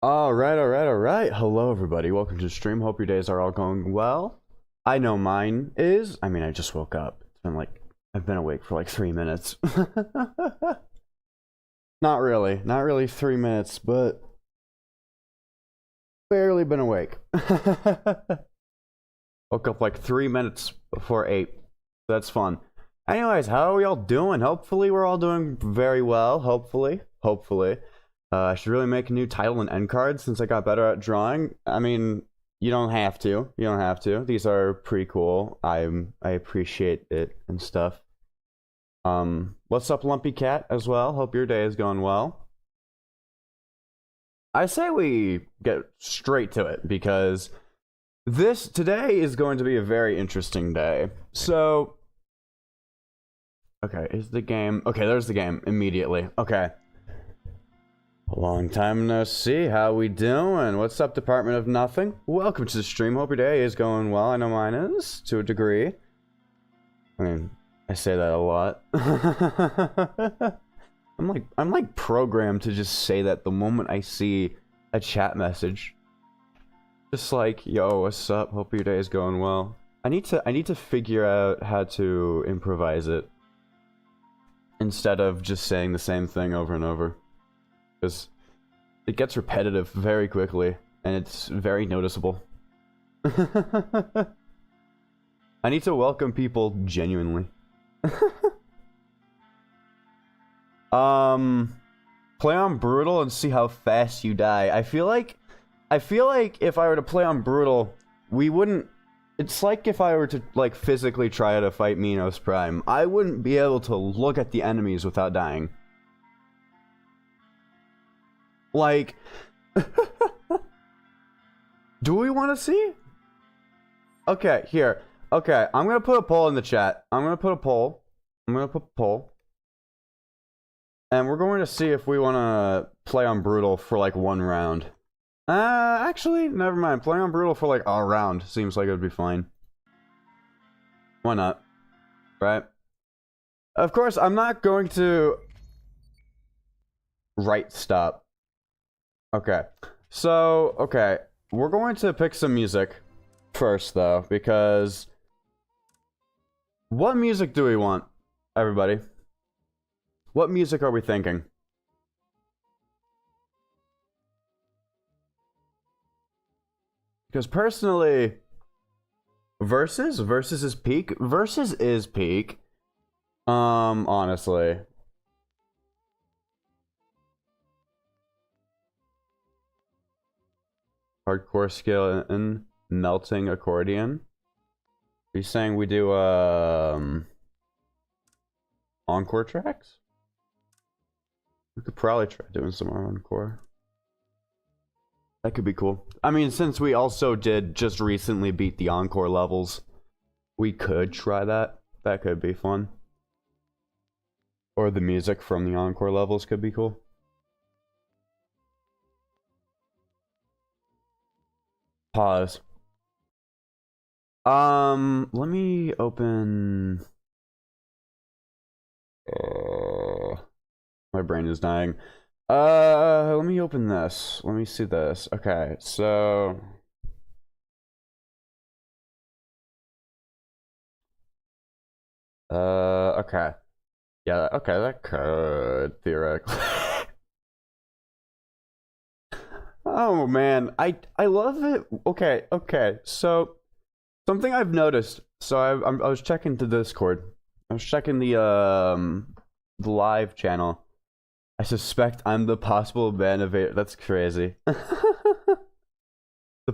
All right. Hello, everybody. Welcome to the stream. Hope your days are all going well. I know mine is. I mean, I just woke up. It's been like, I've been awake for like 3 minutes. Not really 3 minutes, but barely been awake. Woke up like 3 minutes before 8. That's fun. Anyways, how are we all doing? Hopefully we're all doing very well. Hopefully. I should really make a new title and end card since I got better at drawing. I mean, you don't have to. These are pretty cool. I appreciate it and stuff. What's up, Lumpy Cat, as well? Hope your day is going well. I say we get straight to it because today is going to be a very interesting day. So, okay, is the game... Okay, there's the game immediately. Okay. Long time no see. How we doing? What's up, Department of Nothing? Welcome to the stream. Hope your day is going well. I know mine is, to a degree. I mean, I say that a lot. I'm like programmed to just say that the moment I see a chat message. Just like, yo, what's up? Hope your day is going well. I need to figure out how to improvise it instead of just saying the same thing over and over. Because it gets repetitive very quickly, and it's very noticeable. I need to welcome people genuinely. Play on Brutal and see how fast you die. I feel like if I were to play on Brutal, we wouldn't... It's like if I were to, like, physically try to fight Minos Prime. I wouldn't be able to look at the enemies without dying. Like, do we want to see? Okay, here. Okay, I'm gonna put a poll in the chat. I'm gonna put a poll. And we're going to see if we want to play on Brutal for like one round. Actually, never mind. Play on Brutal for like a round seems like it would be fine. Why not? Right? Of course, I'm not going to... Right, stop. Okay, so, okay, we're going to pick some music first, though, because what music do we want, everybody? What music are we thinking? Because personally, Versus is peak. Versus is peak. Honestly. Hardcore skill and melting accordion. Are you saying we do encore tracks? We could probably try doing some encore. That could be cool. I mean, since we also did just recently beat the encore levels, we could try that. That could be fun. Or the music from the encore levels could be cool. Pause. Let me open... my brain is dying. Let me open this. Let me see this. Okay, so... okay. Yeah, okay, that could, theoretically. Oh man, I love it. Okay. So something I've noticed. So I was checking the Discord. I was checking the live channel. I suspect I'm the possible ban evader. That's crazy. The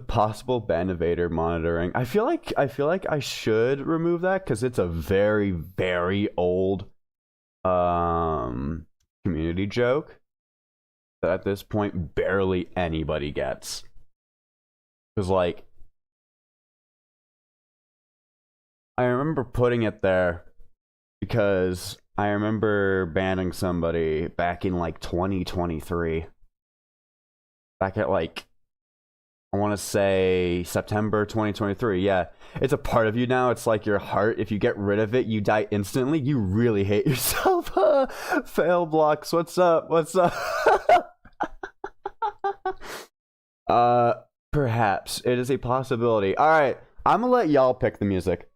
possible ban evader monitoring. I feel like I should remove that because it's a very, very old community joke that at this point barely anybody gets. Because, like, I remember putting it there because I remember banning somebody back in like 2023. Back at like, I want to say September 2023. Yeah, it's a part of you now. It's like your heart. If you get rid of it, you die instantly. You really hate yourself. Fail blocks. What's up? Uh, perhaps. It is a possibility. Alright, I'm gonna let y'all pick the music.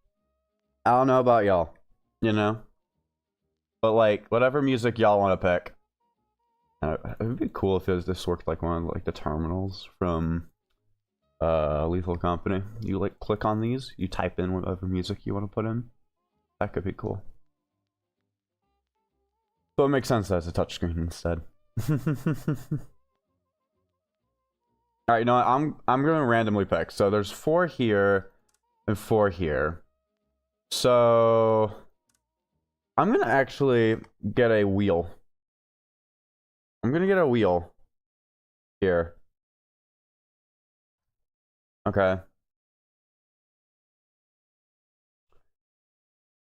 I don't know about y'all, you know? But, like, whatever music y'all want to pick. It would be cool if this worked like one of, like, the terminals from Lethal Company. You, like, click on these, you type in whatever music you want to put in. That could be cool. So it makes sense as a touchscreen instead. Alright, you know what? I'm gonna randomly pick. So there's 4 here and 4 here. So I'm gonna actually get a wheel. I'm gonna get a wheel here. Okay.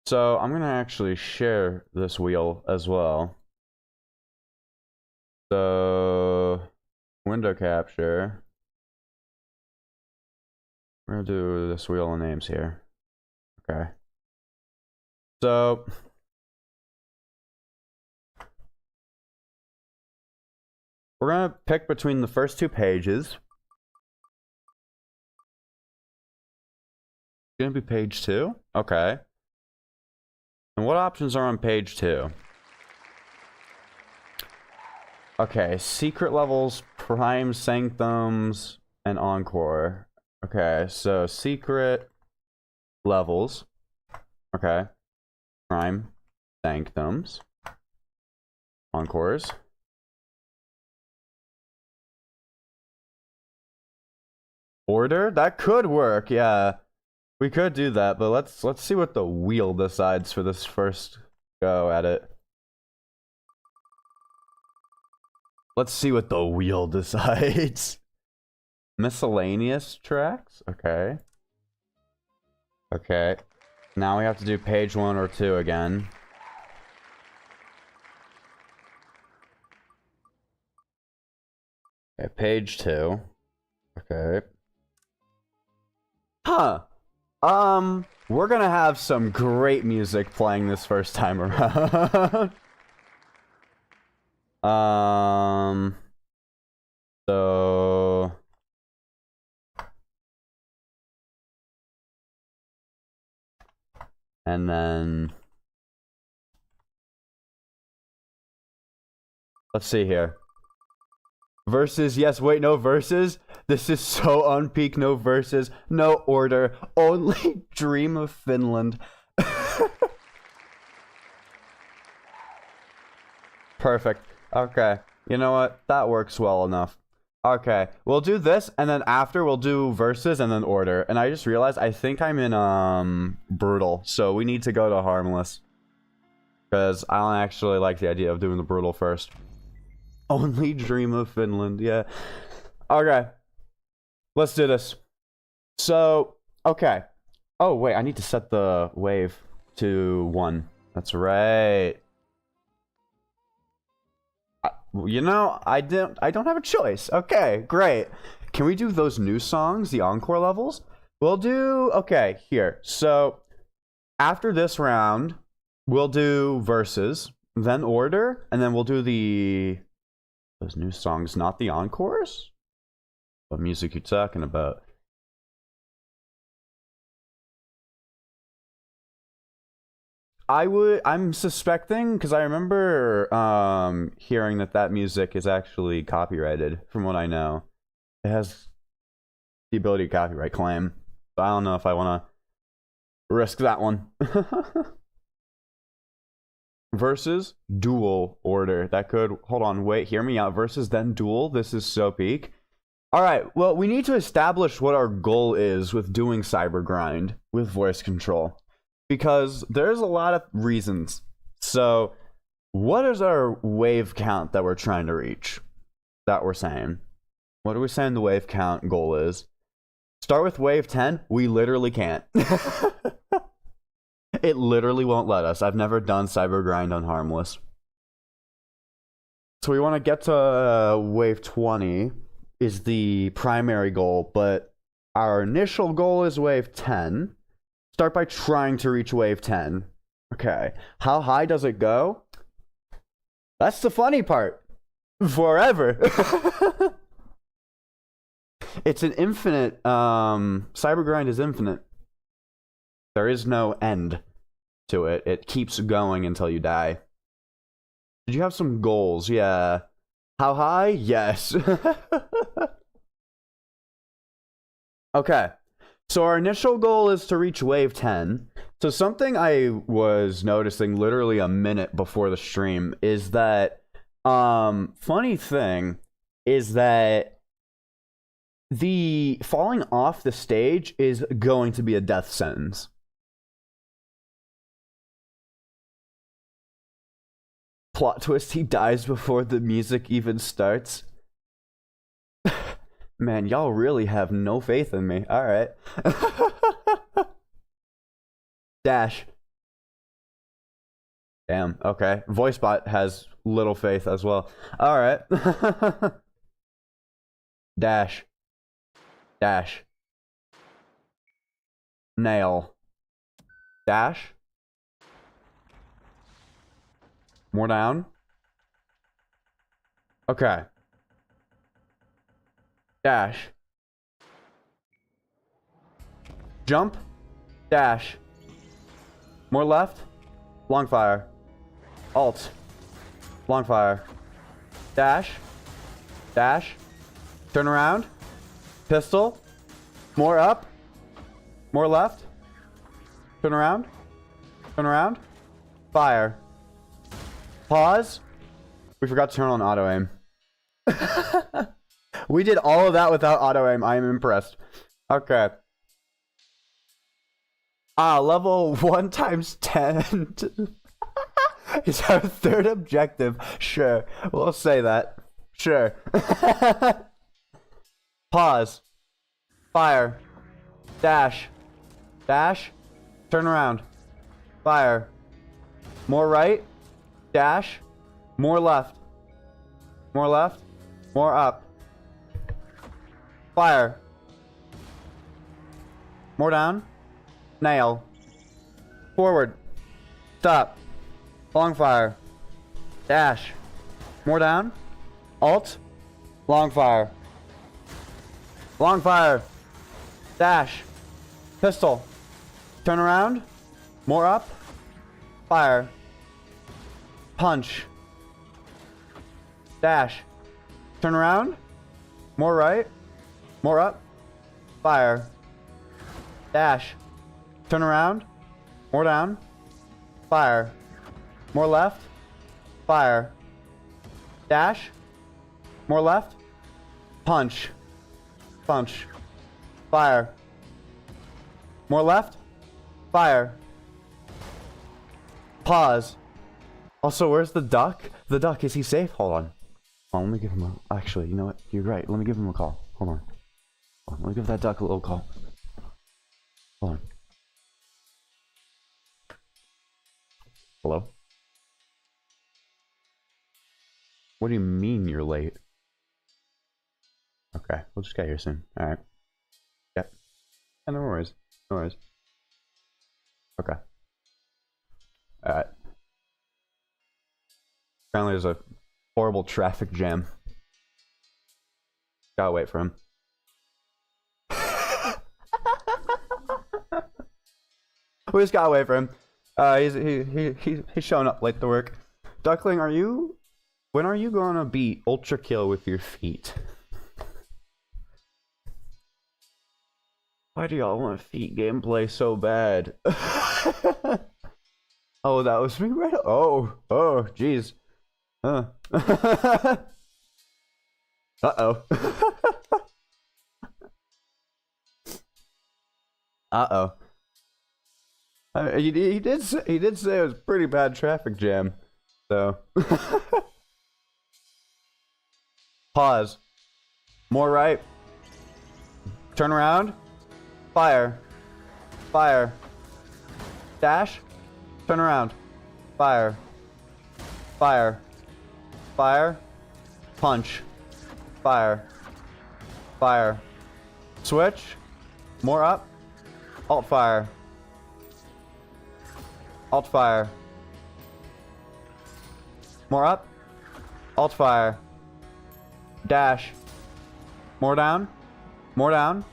So I'm gonna actually share this wheel as well. So window capture. We're gonna do this wheel of names here. Okay. So we're gonna pick between the first 2 pages. It's gonna be page 2. Okay. And what options are on page 2? Okay, secret levels, prime sanctums, and encore. Okay, so secret levels. Okay. Prime sanctums. Encores. Order? That could work, yeah. We could do that, but let's see what the wheel decides for this first go at it. Let's see what the wheel decides. Miscellaneous tracks? Okay. Okay. Now we have to do page 1 or 2 again. Okay, page 2. Okay. Huh. We're gonna have some great music playing this first time around. So and then let's see here. Verses, yes, wait, no verses. This is so unpeak, no verses, no order, only Dream of Finland. Perfect. Okay. You know what? That works well enough. Okay. We'll do this, and then after we'll do verses and then order. And I just realized I think I'm in brutal, so we need to go to harmless. Because I don't actually like the idea of doing the brutal first. Only Dream of Finland, yeah. Okay. Let's do this. So, okay. Oh, wait, I need to set the wave to 1. That's right. You know, I don't have a choice. Okay, great. Can we do those new songs, the encore levels? We'll do, okay, here. So, after this round, we'll do verses, then order, and then we'll do those new songs, not the encores? What music you talking about? I'm suspecting, because I remember hearing that music is actually copyrighted, from what I know. It has the ability to copyright claim. So I don't know if I want to risk that one. Versus dual order. That could, hold on, wait, hear me out. Versus then dual. This is so peak. Alright, well, we need to establish what our goal is with doing Cybergrind with voice control. Because there's a lot of reasons. So, what is our wave count that we're trying to reach? That we're saying. What are we saying the wave count goal is? Start with wave 10? We literally can't. It literally won't let us. I've never done Cybergrind on harmless. So we want to get to wave 20 is the primary goal, but our initial goal is wave 10. Start by trying to reach wave 10. Okay. How high does it go? That's the funny part. Forever. It's an infinite, Cybergrind is infinite. There is no end to it. It keeps going until you die. Did you have some goals? Yeah. How high? Yes. Okay. So our initial goal is to reach wave 10. So something I was noticing literally a minute before the stream is that, funny thing is that the falling off the stage is going to be a death sentence. Plot twist, he dies before the music even starts. Man, y'all really have no faith in me. Alright. Dash. Damn, okay. VoiceBot has little faith as well. Alright. Dash. Dash. Nail. Dash. More down. Okay. Dash. Jump. Dash. More left. Long fire. Alt. Long fire. Dash. Dash. Turn around. Pistol. More up. More left. Turn around. Turn around. Fire. Pause. We forgot to turn on auto aim. We did all of that without auto aim. I am impressed. Okay. Level 1 times 10 is our third objective. Sure. We'll say that. Sure. Pause. Fire. Dash. Dash. Turn around. Fire. More right. Dash. More left. More left. More up. Fire. More down. Nail. Forward. Stop. Long fire. Dash. More down. Alt. Long fire. Long fire. Dash. Pistol. Turn around. More up. Fire. Punch. Dash. Turn around. More right. More up. Fire. Dash. Turn around. More down. Fire. More left. Fire. Dash. More left. Punch. Punch. Fire. More left. Fire. Pause. Also, where's the duck? The duck, is he safe? Hold on. Oh, let me give him a... Actually, you know what? You're right. Let me give him a call. Hold on. Let me give that duck a little call. Hold on. Hello? What do you mean you're late? Okay, we'll just get here soon. Alright. Yeah. Yeah, no worries. No worries. Okay. Alright. Apparently there's a horrible traffic jam. Gotta wait for him. We just gotta wait for him. He's showing up late to work. Duckling, when are you gonna beat ULTRAKILL with your feet? Why do y'all want feet gameplay so bad? Oh, that was me right. Oh, jeez. Uh-oh. Uh-oh. He did say it was a pretty bad traffic jam. So pause. More right. Turn around. Fire. Fire. Dash. Turn around. Fire. Fire. Fire. Punch. Fire. Fire. Switch. More up. Alt fire. Alt fire. More up. Alt fire. Dash. More down. More down.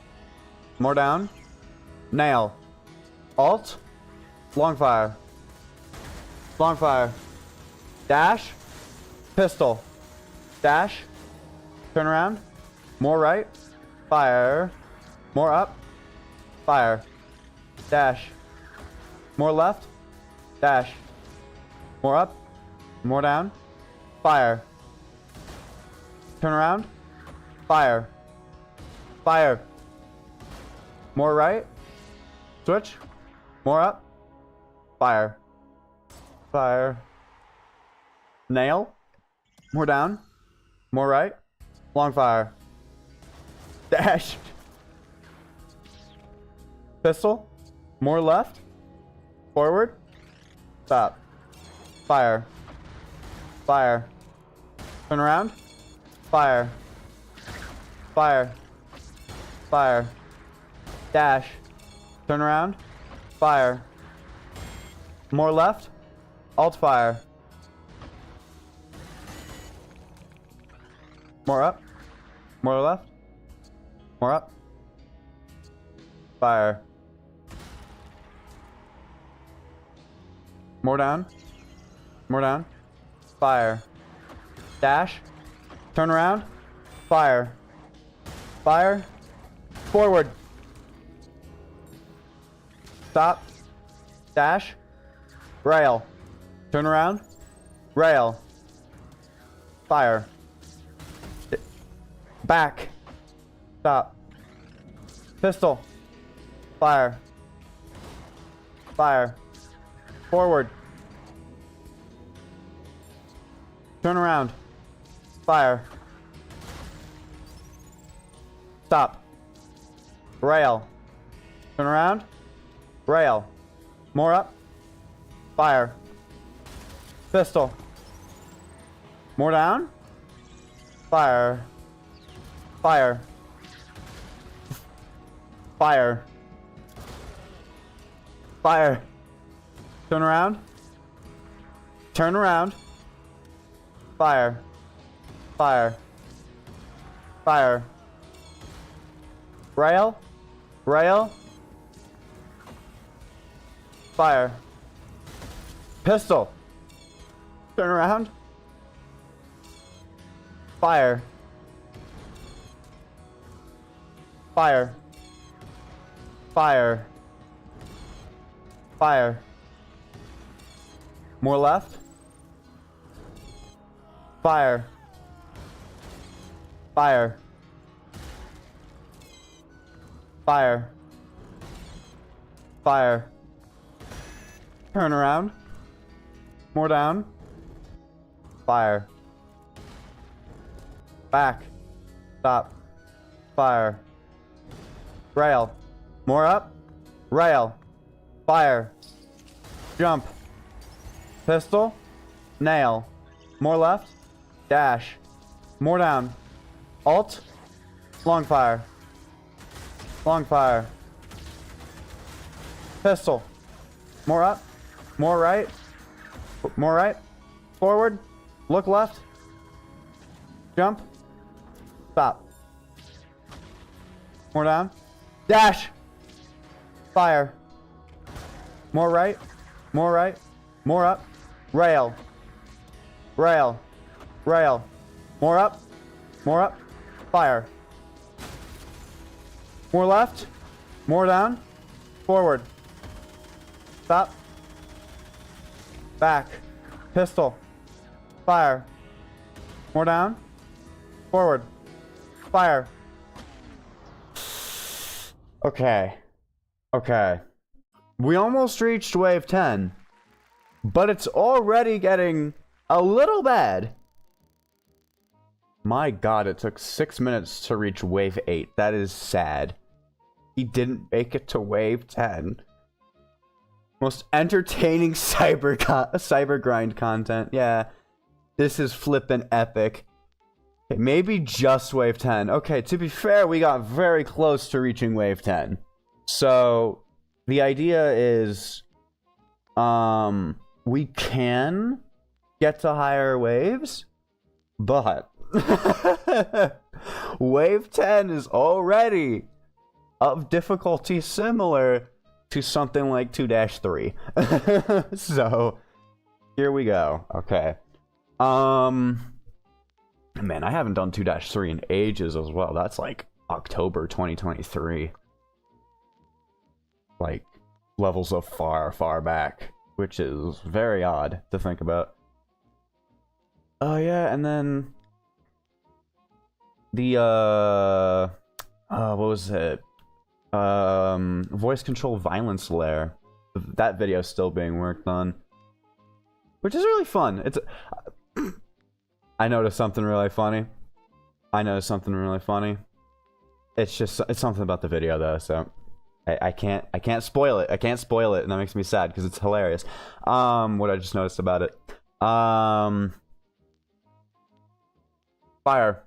More down. Nail. Alt. Long fire. Long fire. Dash. Pistol. Dash. Turn around. More right. Fire. More up. Fire. Dash. More left. Dash. More up. More down. Fire. Turn around. Fire. Fire. More right. Switch. More up. Fire. Fire. Nail. More down. More right. Long fire. Dash. Pistol. More left. Forward. Stop. Fire. Fire. Turn around. Fire. Fire. Fire. Dash. Turn around. Fire. More left. Alt fire. More up. More left. More up. Fire. More down. More down. Fire. Dash. Turn around. Fire. Fire. Forward. Stop. Dash. Rail. Turn around. Rail. Fire. Back. Stop. Pistol. Fire. Fire. Forward. Turn around. Fire. Stop. Rail. Turn around. Rail. More up. Fire. Pistol. More down. Fire. Fire. Fire. Fire. Turn around. Turn around. Fire. Fire. Fire. Rail. Rail. Fire. Pistol. Turn around. Fire. Fire. Fire. Fire. More left. Fire. Fire. Fire. Fire. Turn around. More down. Fire. Back. Stop. Fire. Rail. More up. Rail. Fire. Jump. Pistol. Nail. More left. Dash. More down. Alt. Long fire. Long fire. Pistol. More up. More right. More right. Forward. Look left. Jump. Stop. More down. Dash. Fire. More right. More right. More up. Rail. Rail. Rail. More up. More up. Fire. More left. More down. Forward. Stop. Back. Pistol. Fire. More down. Forward. Fire. Okay. Okay. We almost reached wave 10. But it's already getting a little bad. My god, it took 6 minutes to reach wave 8. That is sad. He didn't make it to wave 10. Most entertaining cybergrind content. Yeah. This is flippin' epic. Okay, maybe just wave 10. Okay, to be fair, we got very close to reaching wave 10. So, the idea is... we can get to higher waves, but... Wave 10 is already of difficulty similar to something like 2-3. So, here we go. Okay. Man, I haven't done 2-3 in ages as well. That's like October 2023. Like, levels of far, far back, which is very odd to think about. Oh yeah, and then the what was it? Voice control violence layer. That video is still being worked on, which is really fun. It's I noticed something really funny. It's something about the video though, so I can't spoil it. And that makes me sad because it's hilarious. What I just noticed about it. Fire.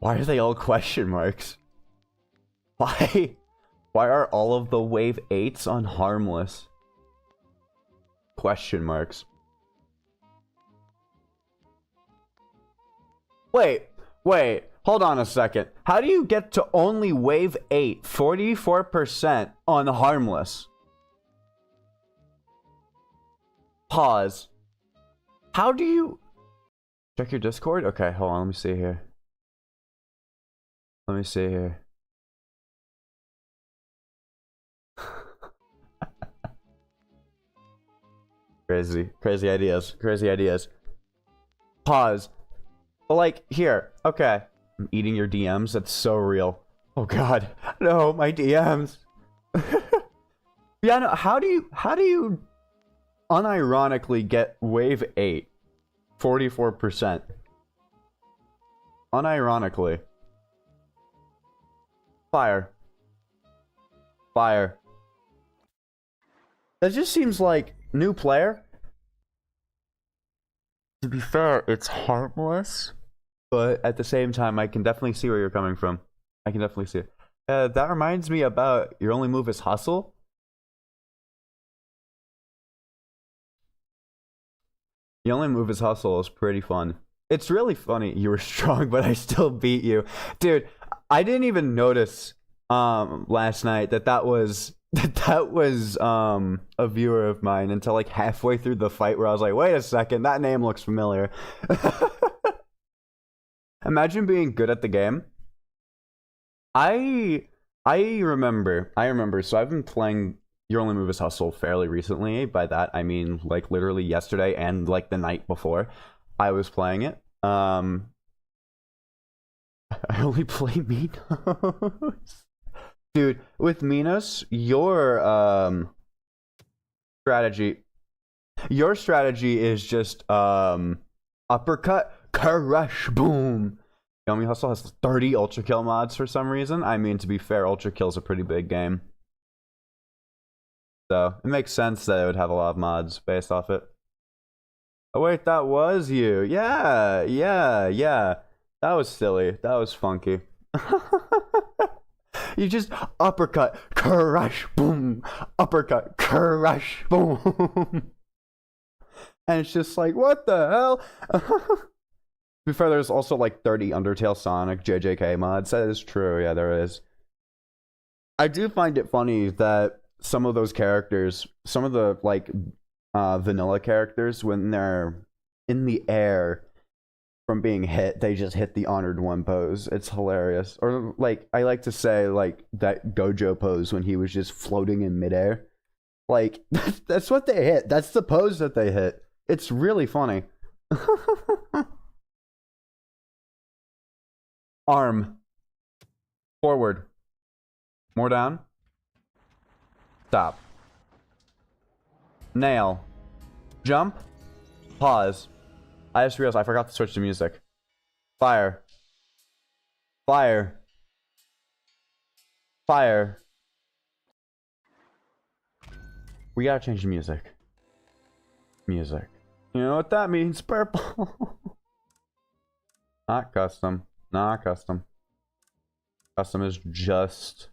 Why are they all question marks? Why are all of the wave 8s on harmless? Question marks. Wait, hold on a second. How do you get to only wave 8, 44% on harmless? Pause. How do you... Check your Discord? Okay, hold on, let me see here. Crazy ideas. Pause. But like, here, okay. I'm eating your DMs, that's so real. Oh god, no, my DMs. Yeah, no, how do you unironically get wave 8, 44%? Unironically. Fire. That just seems like new player. To be fair, it's harmless, but at the same time, I can definitely see where you're coming from. I can definitely see it. That reminds me about your only move is hustle. Your only move is hustle is pretty fun. It's really funny. You were strong, but I still beat you, dude. I didn't even notice last night that was a viewer of mine until like halfway through the fight where I was like, wait a second, that name looks familiar. Imagine being good at the game. I remember, so I've been playing Your Only Move is Hustle fairly recently. By that I mean like literally yesterday and like the night before I was playing it. I only play Minos. Dude, with Minos, your strategy is just uppercut, crush, boom. Yomi Hustle has 30 ultra kill mods for some reason. I mean, to be fair, ultra kill's a pretty big game, so it makes sense that it would have a lot of mods based off it. Oh wait, that was you. Yeah. That was silly. That was funky. You just uppercut, crush, boom. Uppercut, crush, boom. And it's just like, what the hell? To be fair, there's also like 30 Undertale Sonic JJK mods. That is true. Yeah, there is. I do find it funny that some of those characters, some of the like vanilla characters, when they're in the air from being hit, they just hit the honored one pose. It's hilarious. Or like, I like to say like that Gojo pose when he was just floating in midair. Like, that's what they hit. That's the pose that they hit. It's really funny. Arm. Forward. More down. Stop. Nail. Jump. Pause. I just realized I forgot to switch to music. Fire. Fire. Fire. We gotta change the music. Music. You know what that means? Purple. Not custom. Not custom. Custom is just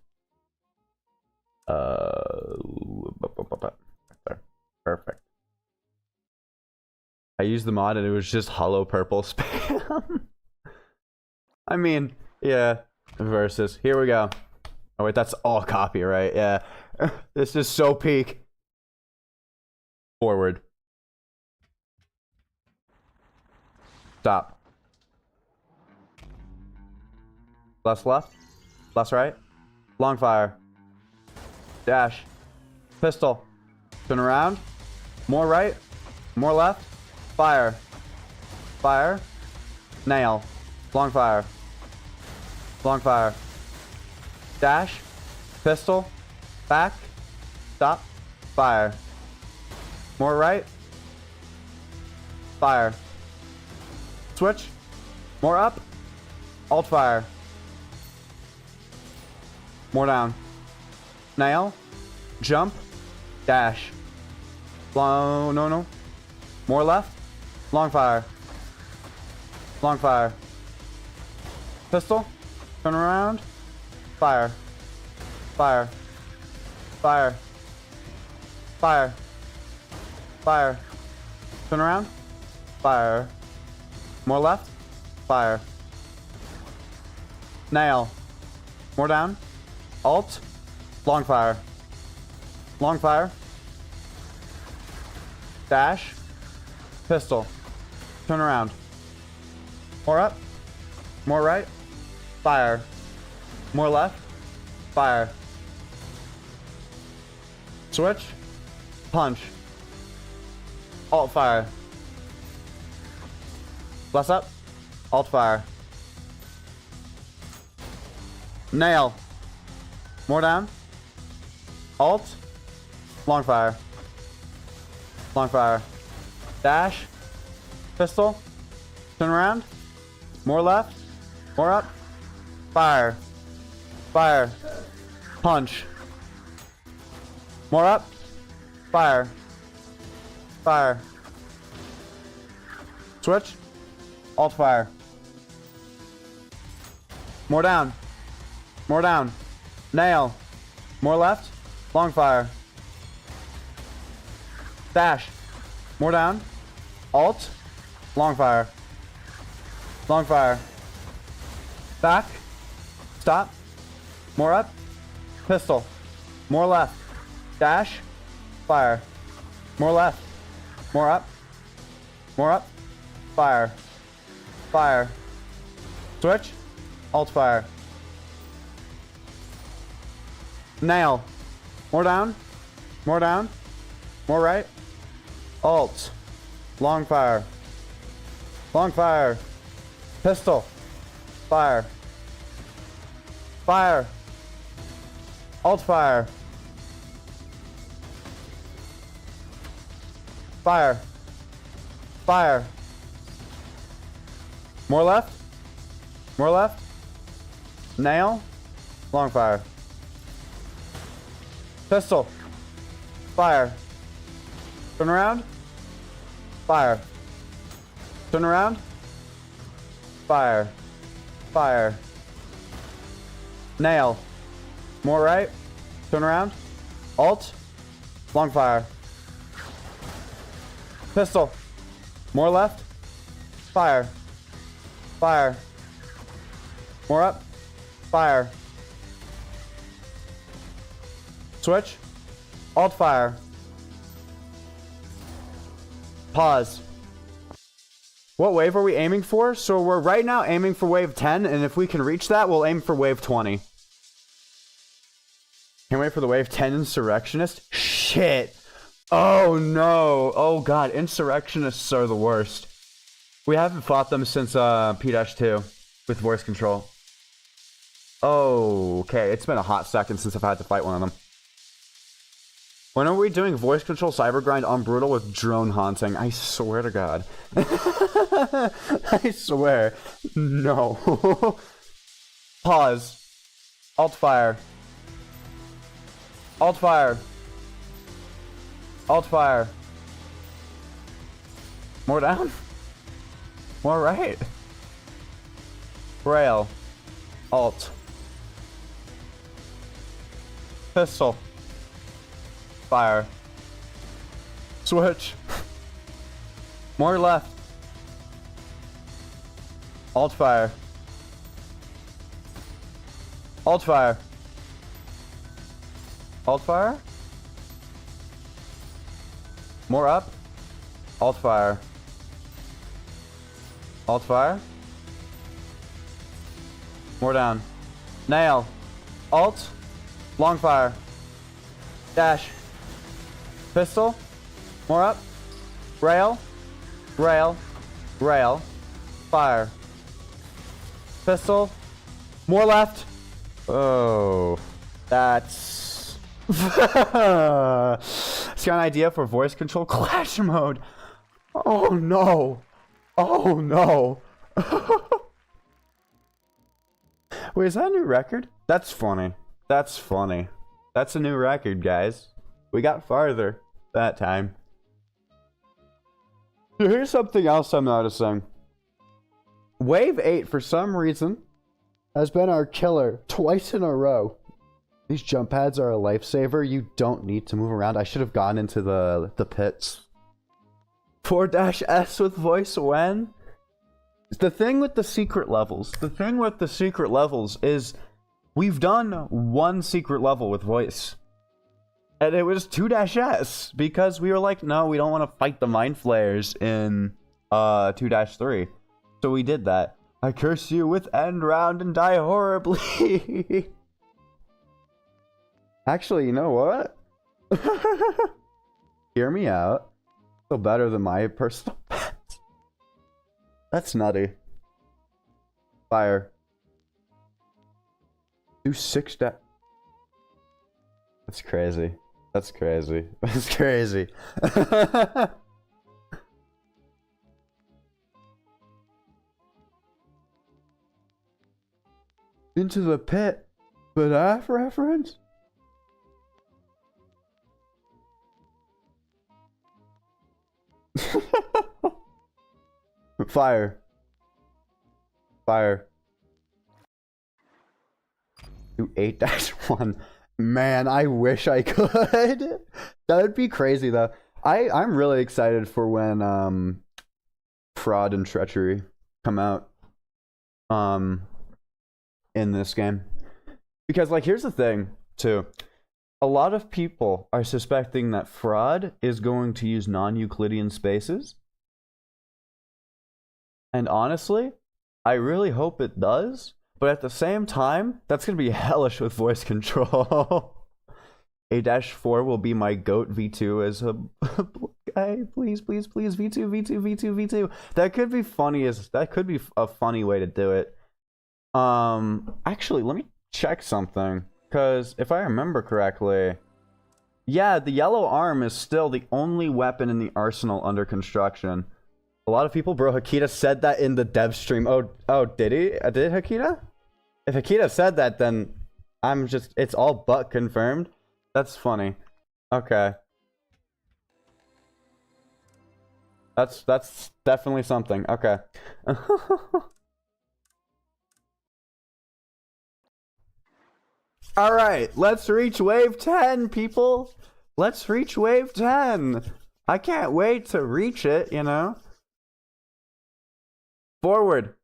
I used the mod and it was just hollow purple spam. I mean, yeah. Versus. Here we go. Oh wait, that's all copyright. Yeah. This is so peak. Forward. Stop. Left, left. Left, right. Long fire. Dash. Pistol. Turn around. More right. More left. Fire. Fire. Nail. Long fire. Long fire. Dash. Pistol. Back. Stop. Fire. More right. Fire. Switch. More up. Alt fire. More down. Nail. Jump. Dash. Long. No, no. More left. Long fire. Long fire. Pistol. Turn around. Fire. Fire. Fire. Fire. Fire. Turn around. Fire. More left. Fire. Nail. More down. Alt. Long fire. Long fire. Dash. Pistol. Turn around. More up. More right. Fire. More left. Fire. Switch. Punch. Alt fire. Less up. Alt fire. Nail. More down. Alt. Long fire. Long fire. Dash. Pistol. Turn around. More left. More up. Fire. Fire. Punch. More up. Fire. Fire. Switch. Alt fire. More down. More down. Nail. More left. Long fire. Dash. More down. Alt. Long fire. Long fire. Back. Stop. More up. Pistol. More left. Dash. Fire. More left. More up. More up. Fire. Fire. Switch. Alt fire. Nail. More down. More down. More right. Alt. Long fire. Long fire. Pistol. Fire. Fire. Alt fire. Fire. Fire. More left. More left. Nail. Long fire. Pistol. Fire. Turn around. Fire. Turn around. Fire. Fire. Nail. More right. Turn around. Alt. Long fire. Pistol. More left. Fire. Fire. More up. Fire. Switch. Alt fire. Pause. What wave are we aiming for? So we're right now aiming for wave 10, and if we can reach that, we'll aim for wave 20. Can't wait for the wave 10 insurrectionist. Shit. Oh no. Oh god, insurrectionists are the worst. We haven't fought them since P-2 with voice control. Oh, okay. It's been a hot second since I've had to fight one of them. When are we doing voice control cybergrind on Brutal with drone haunting? I swear to god. I swear. No. Pause. Alt fire. Alt fire. Alt fire. More down. More right. Rail. Alt. Pistol. Fire. Switch. More left. Alt fire. Alt fire. Alt fire. More up. Alt fire. Alt fire. More down. Nail. Alt. Long fire. Dash. Pistol. More up. Rail. Rail. Rail. Fire. Pistol. More left. Oh. That's... It's got an idea for voice control clash mode. Oh no. Oh no. Wait, is that a new record? That's funny. That's funny. That's a new record, guys. We got farther that time. Here's something else I'm noticing. Wave 8, for some reason, has been our killer twice in a row. These jump pads are a lifesaver. You don't need to move around. I should have gone into the pits. 4-S with voice when? The thing with the secret levels. The thing with the secret levels is we've done one secret level with voice. And it was 2-S because we were like, no, we don't want to fight the mind flayers in 2-3. So we did that. I curse you with end round and die horribly. Actually, you know what? Hear me out. Still better than my personal pets. That's nutty. Fire. Do 6 dash. That's crazy. That's crazy. That's crazy. Into the pit. But F reference? Fire. Fire. Do 8-1. Man, I wish I could. That would be crazy though. I'm really excited for when fraud and treachery come out in this game. Because like here's the thing too. A lot of people are suspecting that fraud is going to use non-Euclidean spaces. And honestly, I really hope it does. But at the same time, that's going to be hellish with voice control. A-4 will be my GOAT V2 as a guy. Please, please, please. V2, V2, V2, V2. That could be funny that could be a funny way to do it. Actually, let me check something. Because if I remember correctly, yeah, the yellow arm is still the only weapon in the arsenal under construction. A lot of people, bro, Hakita said that in the dev stream. Oh, did he? Did Hakita? If Hakita said that, then it's all but confirmed. That's funny. Okay. That's definitely something. Okay. Alright, let's reach wave 10, people. Let's reach wave 10. I can't wait to reach it, you know? Forward.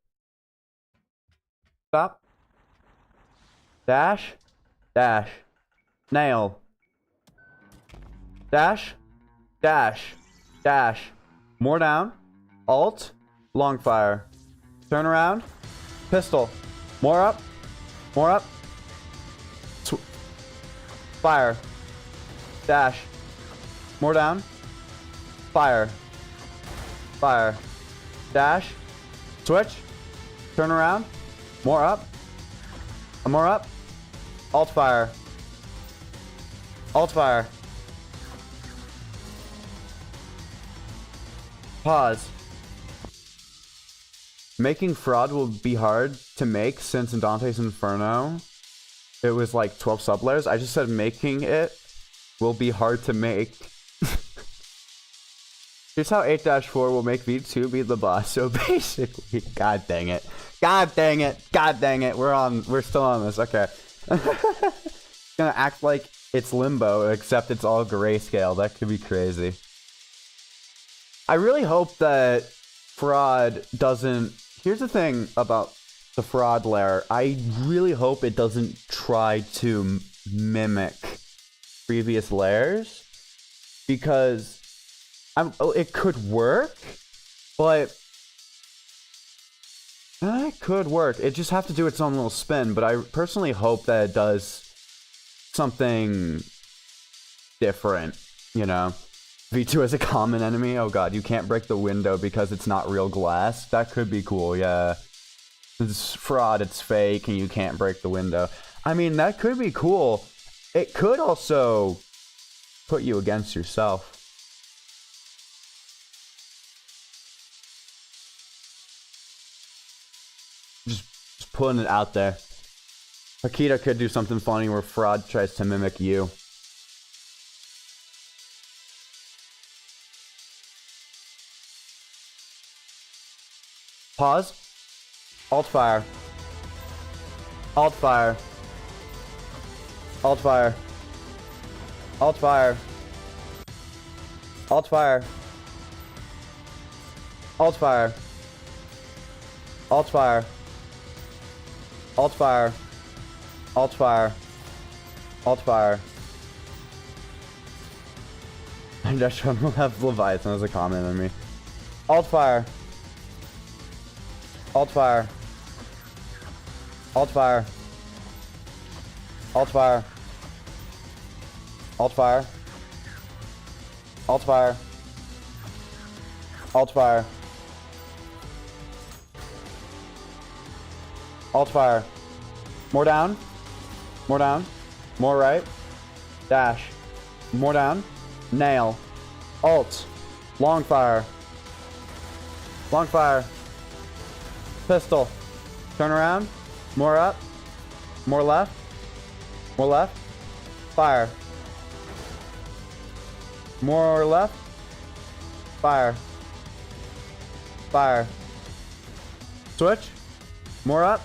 Stop. Dash. Dash. Nail. Dash. Dash. Dash. More down. Alt. Long fire. Turn around. Pistol. More up. More up. Fire. Dash. More down. Fire. Fire. Dash. Switch. Turn around. More up. More up. Alt fire. Alt fire. Pause. Making fraud will be hard to make since in Dante's Inferno it was like 12 sublayers. I just said making it will be hard to make. Here's how 8-4 will make V2 be the boss. So basically, god dang it. God dang it. God dang it. We're still on this. Okay. It's gonna act like it's Limbo, except it's all grayscale. That could be crazy. I really hope that fraud doesn't... Here's the thing about the fraud layer. I really hope it doesn't try to mimic previous layers, because it could work, but it could work. It just have to do its own little spin, but I personally hope that it does something different, you know? V2 as a common enemy? Oh god, you can't break the window because it's not real glass? That could be cool, yeah. It's fraud, it's fake, and you can't break the window. I mean, that could be cool. It could also put you against yourself. Just putting it out there. Akita could do something funny where fraud tries to mimic you. Pause. Alt fire. Alt fire. Alt fire. Alt fire. Alt fire. Alt fire. Alt fire. Alt fire. Alt fire. Alt fire. And Josh will have Leviathan as a common enemy. Alt fire. Alt fire. Alt fire. Alt fire. Alt fire. Alt fire. Alt fire. Alt fire. More down. More down. More right. Dash. More down. Nail. Alt. Long fire. Long fire. Pistol. Turn around. More up. More left. More left. Fire. More left. Fire. Fire. Switch. More up.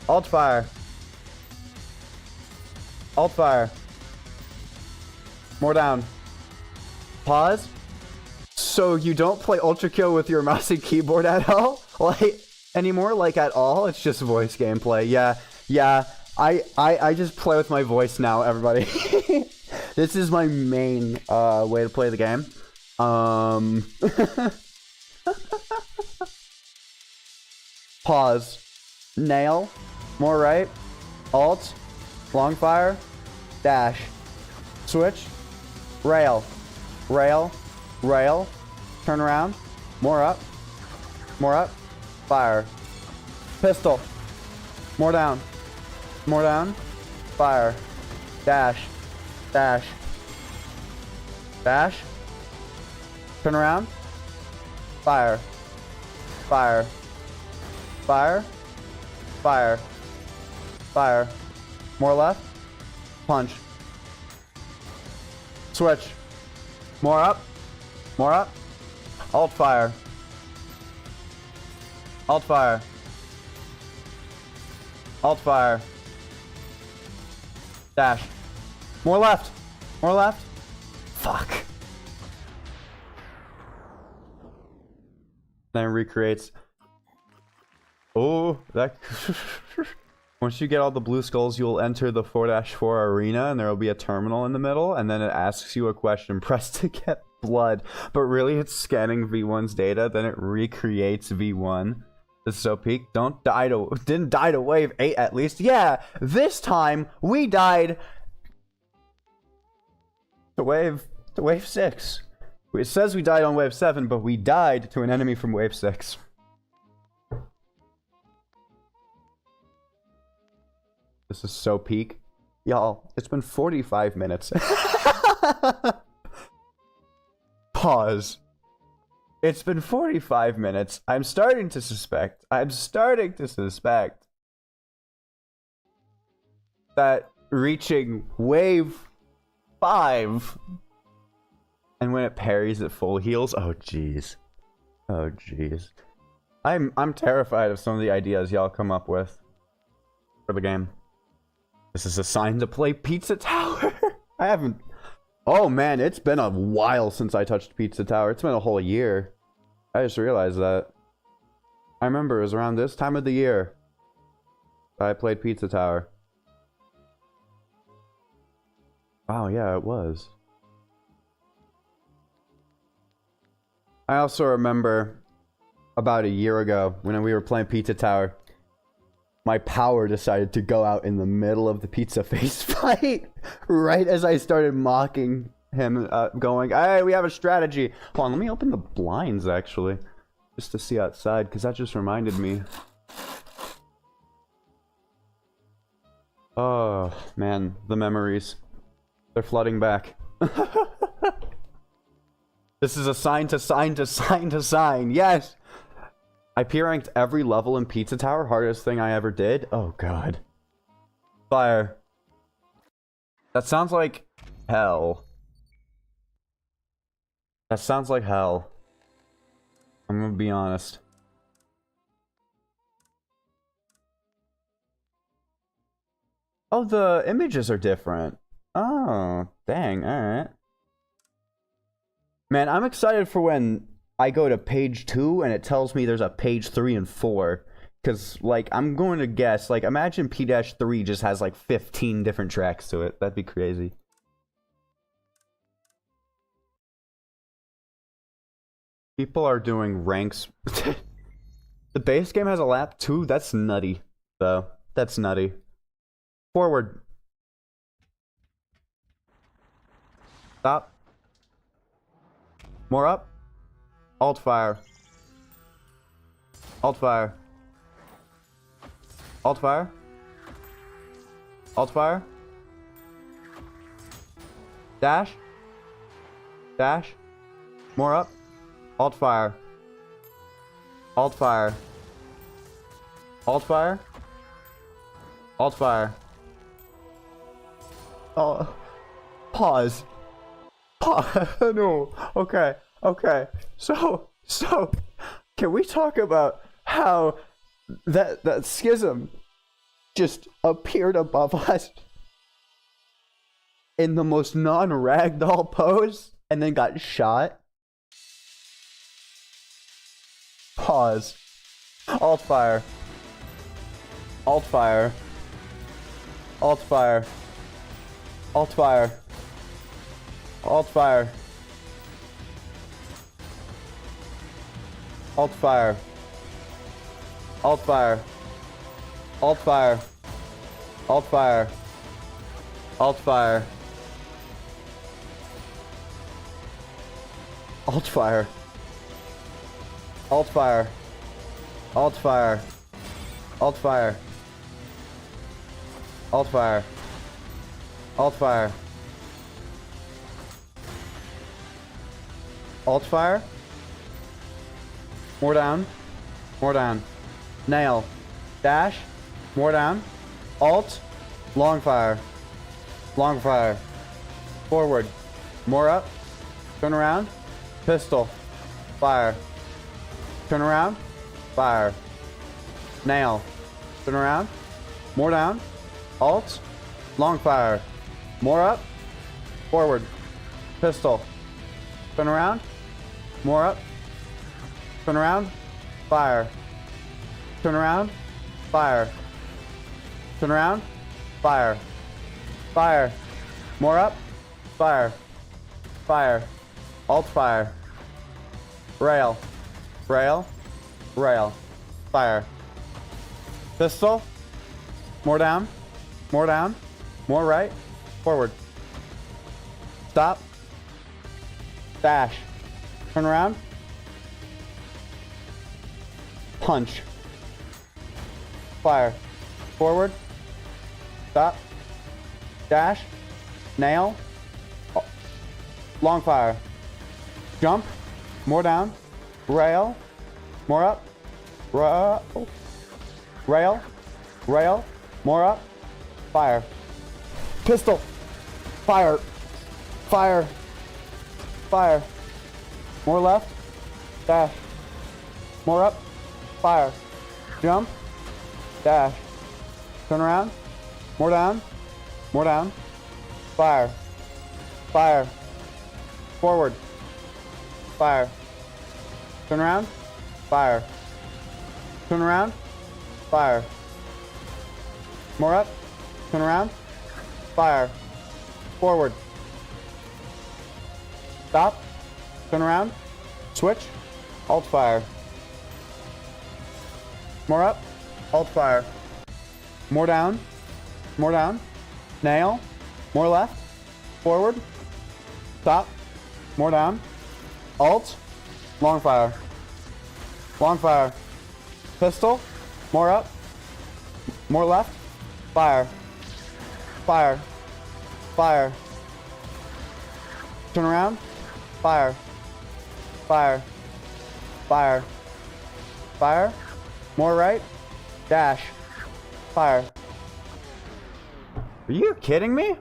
Alt fire. Alt fire. More down. Pause. So you don't play ULTRAKILL with your mouse and keyboard at all? Like, anymore? Like, at all? It's just voice gameplay. Yeah. I just play with my voice now, everybody. This is my main way to play the game. Pause. Nail. More right. Alt. Long fire. Dash. Switch. Rail. Rail. Rail. Turn around. More up. More up. Fire. Pistol. More down. More down. Fire. Dash. Dash. Dash. Turn around. Fire. Fire. Fire. Fire. Fire. More left. Punch. Switch. More up. More up. Alt fire. Alt fire. Alt fire. Dash. More left. More left. Fuck. Then it recreates. Oh, that. Once you get all the blue skulls, you'll enter the 4-4 arena, and there will be a terminal in the middle, and then it asks you a question. Press to get blood. But really, it's scanning V1's data, then it recreates V1. This is so peak. Didn't die to wave 8 at least. Yeah, this time we died to wave 6. It says we died on wave 7, but we died to an enemy from wave 6. This is so peak. Y'all, it's been 45 minutes. Pause. It's been 45 minutes. I'm starting to suspect that reaching wave 5 and when it parries it full heals. Oh jeez. Oh jeez. I'm terrified of some of the ideas y'all come up with for the game. This is a sign to play Pizza Tower. I haven't Oh man, it's been a while since I touched Pizza Tower. It's been a whole year. I just realized that. I remember it was around this time of the year that I played Pizza Tower. Wow, yeah, it was. I also remember about a year ago when we were playing Pizza Tower, my power decided to go out in the middle of the pizza face fight right as I started mocking him, going, hey, we have a strategy. Hold on, let me open the blinds actually, just to see outside, because that just reminded me. Oh man, the memories. They're flooding back. This is a sign to sign to sign to sign. Yes! I P-ranked every level in Pizza Tower. Hardest thing I ever did. Oh god. Fire. That sounds like hell. That sounds like hell. I'm gonna be honest. Oh, the images are different. Oh, dang, alright. Man, I'm excited for when I go to page 2 and it tells me there's a page 3 and 4. Because, like, I'm going to guess, like, imagine P-3 just has, like, 15 different tracks to it. That'd be crazy. People are doing ranks. The base game has a lap too? That's nutty, though. That's nutty. Forward. Stop. More up. Alt fire. Alt fire. Alt fire. Alt fire. Dash. Dash. More up. Alt fire. Alt fire. Alt fire. Alt fire. Oh. Pause. Pause. No. Okay. Okay. So, can we talk about how that schism just appeared above us in the most non-ragdoll pose and then got shot? Pause. Alt fire. Alt fire. Alt fire. Alt fire. Alt fire. Alt fire. Alt fire. Alt fire. Alt fire. Alt fire. Alt fire. Alt fire. Alt fire. Alt fire. Alt fire. Alt fire. Alt fire. More down. More down. Nail. Dash. More down. Alt. Long fire. Long fire. Forward. More up. Turn around. Pistol. Fire. Turn around. Fire. Nail. Turn around. More down. Alt. Long fire. More up. Forward. Pistol. Turn around. More up. Turn around. Fire. Turn around. Fire. Turn around. Fire. Fire. More up. Fire. Fire. Alt fire. Rail. Rail. Rail. Fire. Pistol. More down. More down. More right. Forward. Stop. Dash. Turn around. Punch. Fire. Forward. Stop. Dash. Nail. Long fire. Jump. More down. Rail. More up. Rail. Rail. More up. Fire. Pistol. Fire. Fire. Fire. More left. Dash. More up. Fire. Jump. Dash. Turn around. More down. More down. Fire. Fire. Forward. Fire. Turn around. Fire. Turn around. Fire. More up. Turn around. Fire. Forward. Stop. Turn around. Switch. Alt fire. More up. Alt fire. More down. More down. Nail. More left. Forward. Stop. More down. Alt. Long fire. Long fire. Pistol. More up. More left. Fire. Fire. Fire. Turn around. Fire. Fire. Fire. Fire. More right. Dash. Fire. Are you kidding me?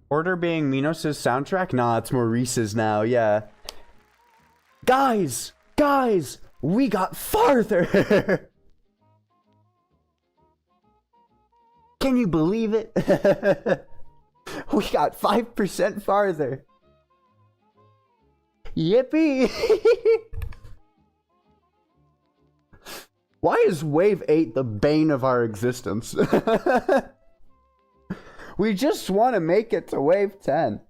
Order being Minos' soundtrack? Nah, it's Maurice's now, yeah. Guys! Guys! We got farther! Can you believe it? We got 5% farther. Yippee! Why is Wave 8 the bane of our existence? We just want to make it to Wave 10.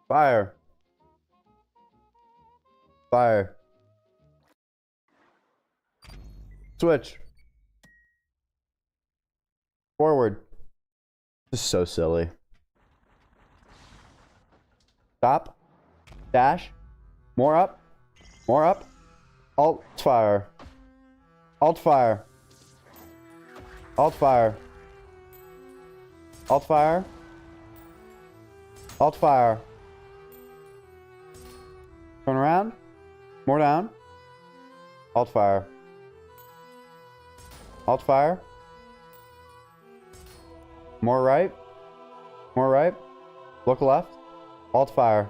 Fire. Fire. Switch. Forward. This is so silly. Stop. Dash. More up. More up. Alt fire. Alt fire. Alt fire. Alt fire. Alt fire. Turn around. More down. Alt fire. Alt fire. More right. More right. Look left. Alt fire.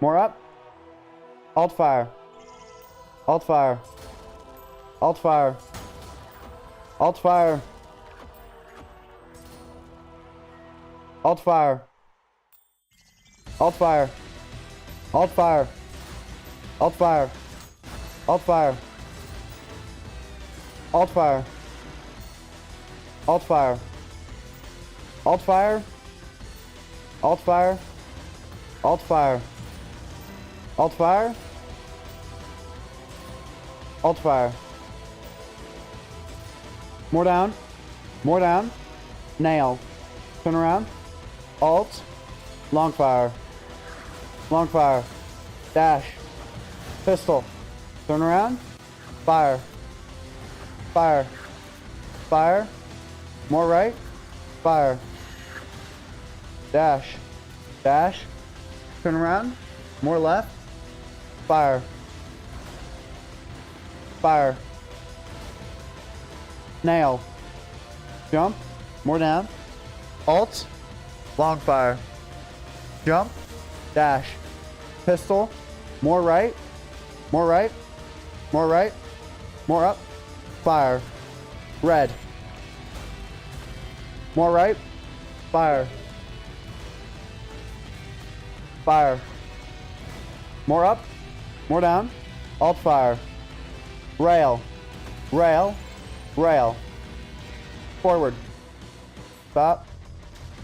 More up. Alt fire. Alt fire. Alt fire. Alt fire. Alt fire. Alt fire. Alt fire. Alt fire. Alt fire. Alt fire. Alt fire. Alt fire. Alt fire. Alt fire. Alt fire. Alt fire. More down. More down. Nail. Turn around. Alt. Long fire. Long fire. Dash. Pistol. Turn around. Fire. Fire. Fire. More right. Fire. Dash. Dash. Turn around. More left. Fire. Fire. Nail. Jump. More down. Alt. Long fire. Jump. Dash. Pistol. More right. More right. More right. More up. Fire. Red. More right. Fire. Fire. More up. More down. Alt fire. Rail. Rail. Rail. Forward. Stop.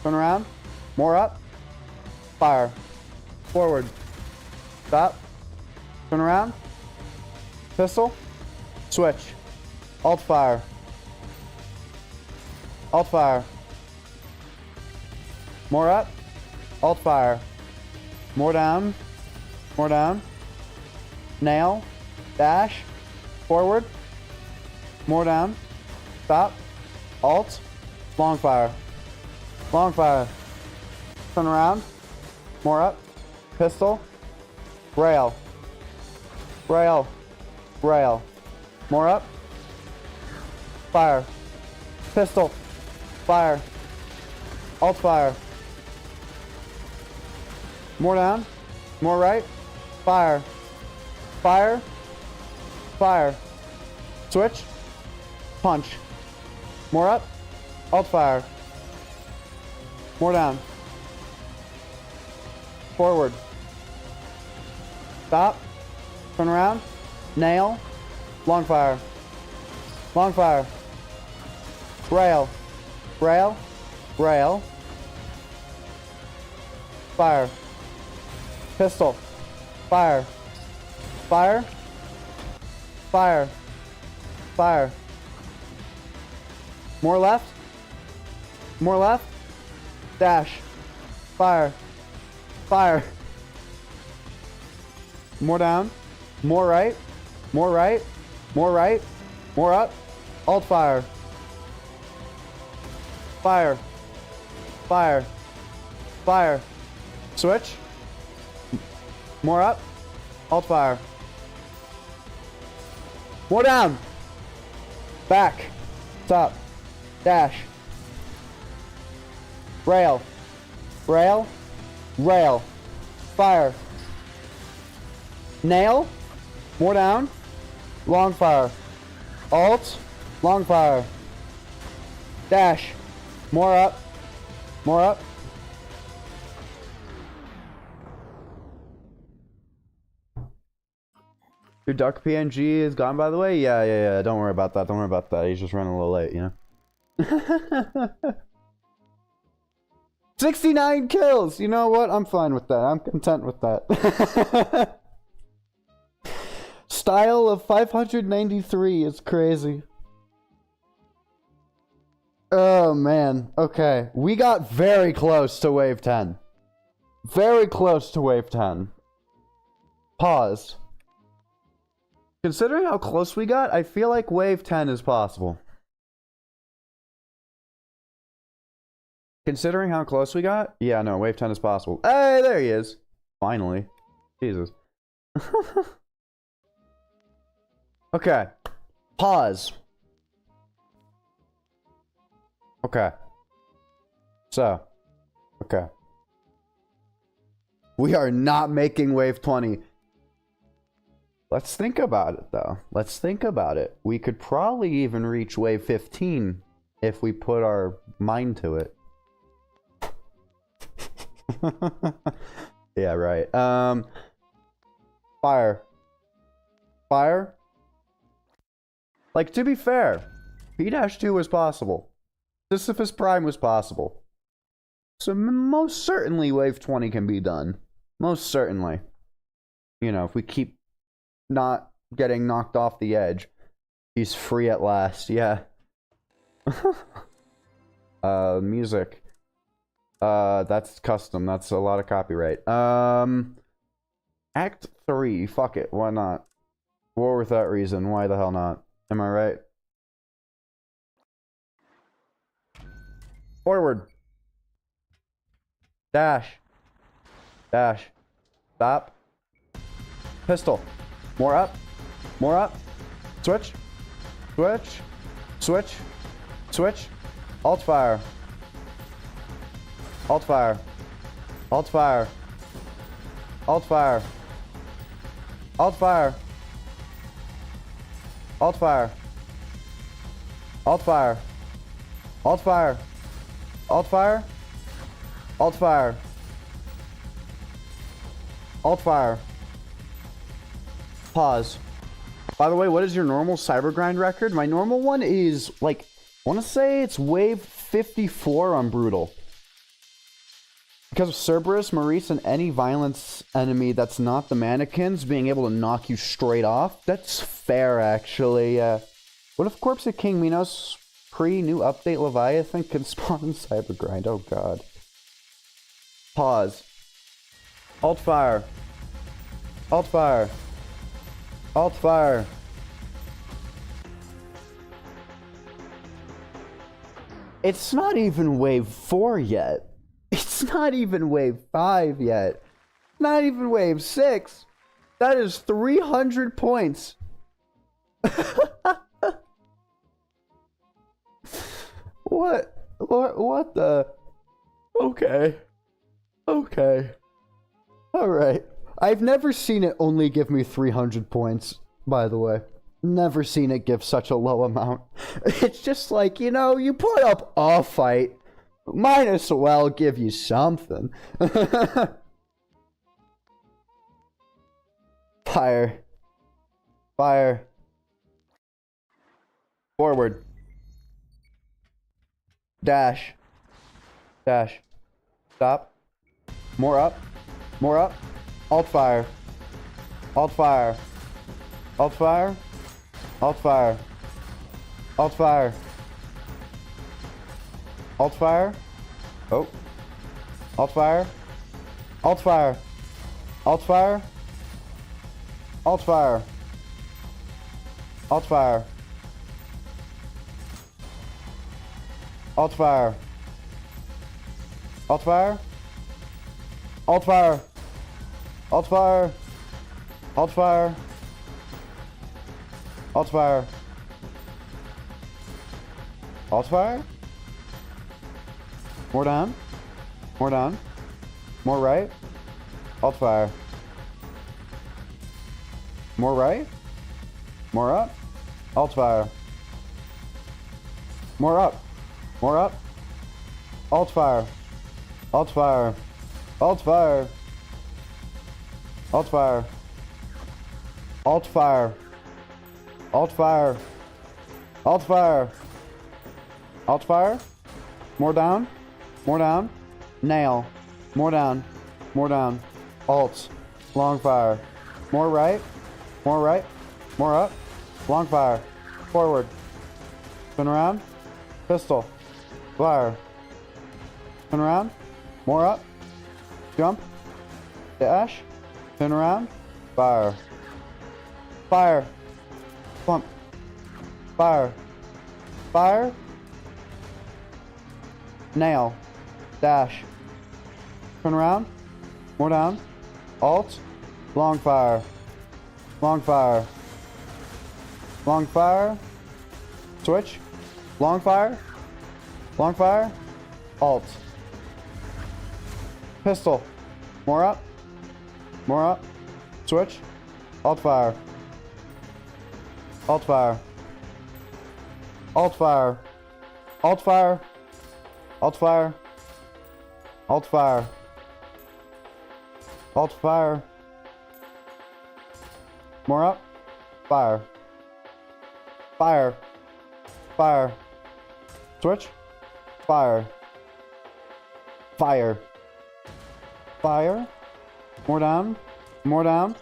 Turn around. More up. Fire. Forward. Stop. Turn around. Pistol. Switch. Alt fire. Alt fire. More up. Alt fire. More down. More down. Nail. Dash. Forward. More down. Stop. Alt. Long fire. Long fire. Turn around. More up. Pistol. Rail. Rail. Rail. More up. Fire. Pistol. Fire. Alt fire. More down. More right. Fire. Fire. Fire. Switch. Punch. More up. Alt fire. More down. Forward. Stop. Turn around. Nail. Long fire. Long fire. Rail. Rail. Rail. Fire. Pistol. Fire. Fire. Fire. Fire. More left. More left. Dash. Fire. Fire. More down. More right. More right. More right. More up. Alt fire. Fire. Fire. Fire. Switch. More up. Alt fire. More down. Back. Top. Dash. Rail. Rail. Rail. Fire. Nail. More down. Long fire. Alt. Long fire. Dash. More up. More up. Your dark PNG is gone, by the way? Yeah. Don't worry about that. Don't worry about that. He's just running a little late, you know? 69 kills! You know what? I'm fine with that. I'm content with that. Style of 593 is crazy. Oh, man. Okay. We got very close to wave 10. Very close to wave 10. Pause. Considering how close we got, I feel like wave 10 is possible. Considering how close we got? Yeah, no, wave 10 is possible. Hey, there he is. Finally. Jesus. Okay. Pause. Okay. So. Okay. We are not making wave 20. Let's think about it, though. Let's think about it. We could probably even reach wave 15 if we put our mind to it. Yeah, right. Fire. Fire? Like, to be fair, P-2 was possible. Sisyphus Prime was possible. So most certainly wave 20 can be done. Most certainly. You know, if we keep not getting knocked off the edge. He's free at last, yeah. Music. That's custom. That's a lot of copyright. Act 3. Fuck it. Why not? War without reason. Why the hell not? Am I right? Forward. Dash. Dash. Stop. Pistol. More up. More up. Switch. Switch. Switch. Switch. Alt fire. Alt fire. Alt fire. Alt fire. Alt fire. Alt fire. Alt fire. Alt fire. Alt fire. Alt fire. Alt fire. Pause. By the way, what is your normal Cybergrind record? My normal one is, like, I want to say it's wave 54 on Brutal. Because of Cerberus, Maurice, and any violence enemy that's not the mannequins being able to knock you straight off. That's fair, actually. What if Corpse of King Minos pre-new update Leviathan can spawn in Cybergrind? Oh god. Pause. Alt fire. Alt fire. Alt fire. It's not even wave 4 yet. It's not even wave 5 yet. Not even wave 6. That is 300 points. What the? Okay. Okay. Alright. I've never seen it only give me 300 points, by the way. Never seen it give such a low amount. It's just like, you know, you put up a fight, might as well give you something. Fire. Fire. Forward. Dash. Dash. Stop. More up. More up. Alt fire. Alt fire. Alt fire. Alt fire. Alt fire. Alt fire. Oh. Alt fire. Alt fire. Alt fire. Alt fire. Alt fire. Alt fire. Alt fire. Alt fire. Alt fire. Alt fire. Alt fire. Alt fire. More down. More down. More right. Alt fire. More right. More up. Alt fire. More up. More up. Alt fire. Alt fire. Alt fire. Alt fire. Alt fire. Alt fire. Alt fire. Alt fire. More down. More down. Nail. More down. More down. Alt. Long fire. More right. More right. More up. Long fire. Forward. Turn around. Pistol. Fire. Turn around. More up. Jump. Dash. Turn around. Fire. Fire. Plump. Fire. Fire. Nail. Dash. Turn around. More down. Alt. Long fire. Long fire. Long fire. Switch. Long fire. Long fire. Alt. Pistol. More up. More up. Switch. Alt fire. Alt fire. Alt fire. Alt fire. Alt fire. Alt fire. Alt fire. More up. Fire. Fire. Fire. Switch. Fire. Fire. Fire. More down. More down.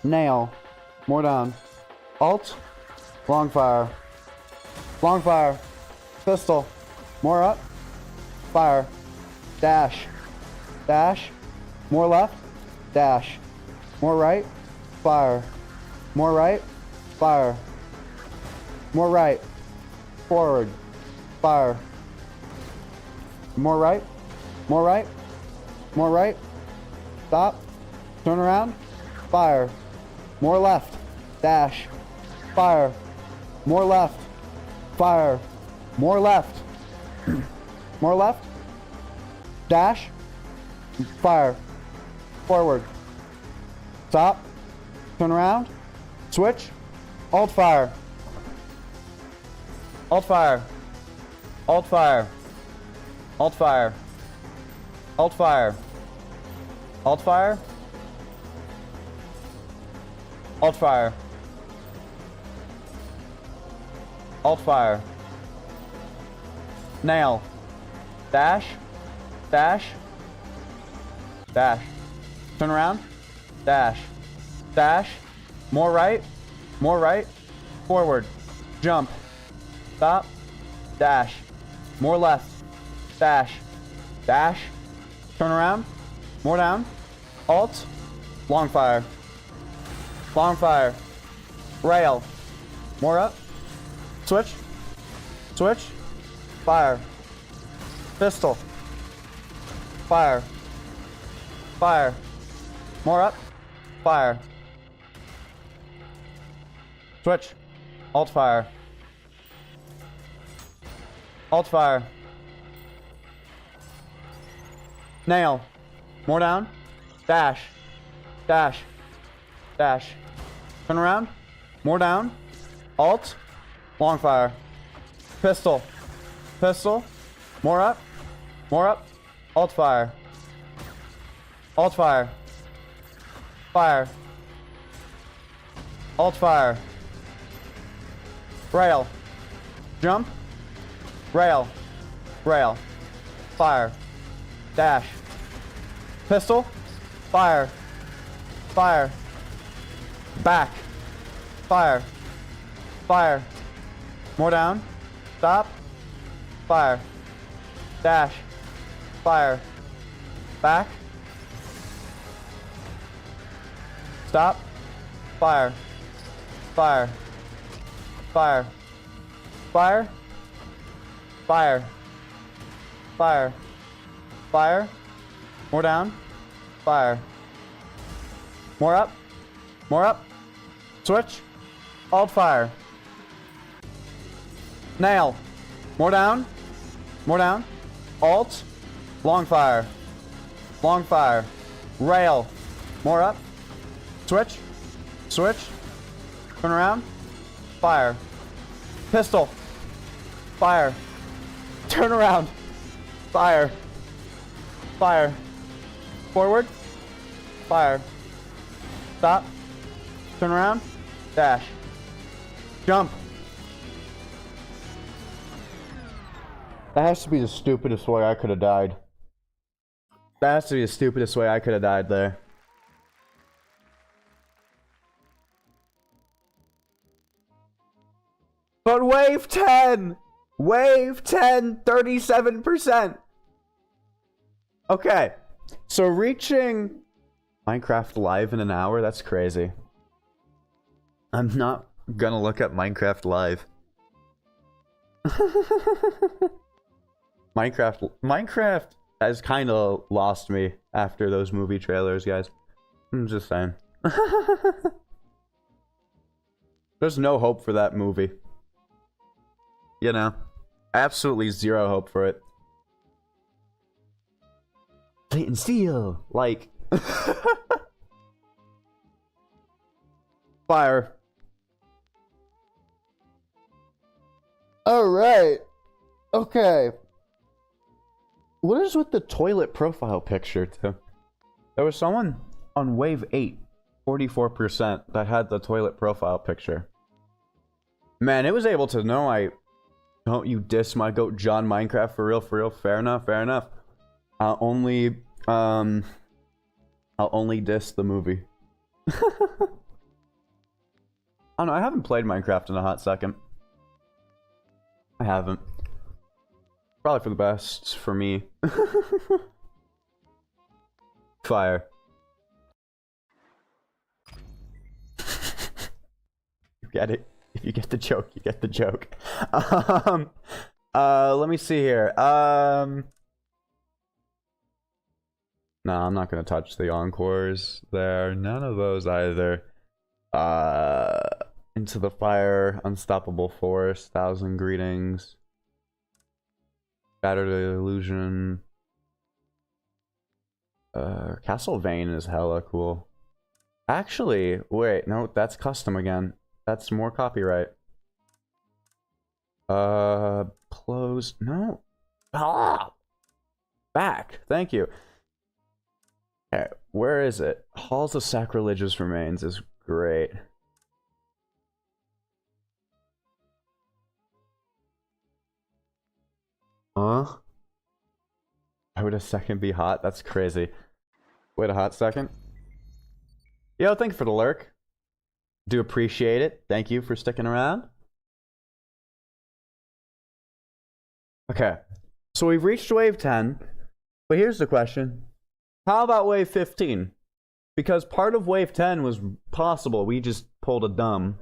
Nail. More down. Alt. Long fire. Long fire. Pistol. More up. Fire. Dash. Dash. More left. Dash. More right. Fire. More right. Fire. More right. Forward. Fire. More right. More right. More right. Stop. Turn around. Fire. More left. Dash. Fire. More left. Fire. More left. More left. Dash. Fire. Forward. Stop. Turn around. Switch. Alt fire. Alt fire. Alt fire. Alt fire. Alt fire. Alt fire. Alt fire. Alt fire. Nail. Dash. Dash. Dash. Turn around. Dash. Dash. More right. More right. Forward. Jump. Stop. Dash. More left. Dash. Dash. Turn around. More down. Alt. Long fire. Long fire. Rail. More up. Switch. Switch. Fire. Pistol. Fire. Fire. More up. Fire. Switch. Alt fire. Alt fire. Nail. More down. Dash. Dash. Dash. Turn around. More down. Alt. Long fire. Pistol. Pistol. More up. More up. Alt fire. Alt fire. Fire. Alt fire. Rail. Jump. Rail. Rail. Fire. Dash. Pistol. Fire. Fire. Back. Fire. Fire. More down. Stop. Fire. Dash. Fire. Back. Stop. Fire. Fire. Fire. Fire. Fire. Fire. Fire. More down. Fire. More up. More up. Switch. Alt fire. Nail. More down. More down. Alt. Long fire. Long fire. Rail. More up. Switch. Switch. Turn around. Fire. Pistol. Fire. Turn around. Fire. Fire. Forward. Fire. Stop. Turn around. Dash. Jump. That has to be the stupidest way I could have died. That has to be the stupidest way I could have died there. But wave 10! Wave 10, 37%! Okay, so reaching Minecraft Live in an hour, that's crazy. I'm not gonna look at Minecraft Live. Minecraft has kind of lost me after those movie trailers, guys. I'm just saying. There's no hope for that movie. You know, absolutely zero hope for it. Flint and steel, like. Fire. Alright. Okay. What is with the toilet profile picture, too? There was someone on wave 8, 44%, that had the toilet profile picture. Man, it was able to know I... Don't you diss my goat John Minecraft for real, for real. Fair enough, fair enough. I'll only diss the movie. I don't know, I haven't played Minecraft in a hot second. I haven't. Probably for the best for me. Fire. You get it. If you get the joke, you get the joke. Let me see here. No, I'm not gonna touch the encores there. None of those either. Into the Fire, Unstoppable Force, Thousand Greetings, Shattered Illusion. Castle Vane is hella cool. Actually, wait, no, that's custom again. That's more copyright. Close. No. Ah! Back. Thank you. Okay, where is it? Halls of Sacrilegious Remains is great. Huh? Why would a second be hot? That's crazy. Wait a hot second. Yo, thank you for the lurk. Do appreciate it. Thank you for sticking around. Okay. So we've reached wave 10. But here's the question. How about wave 15? Because part of wave 10 was possible. We just pulled a dumb.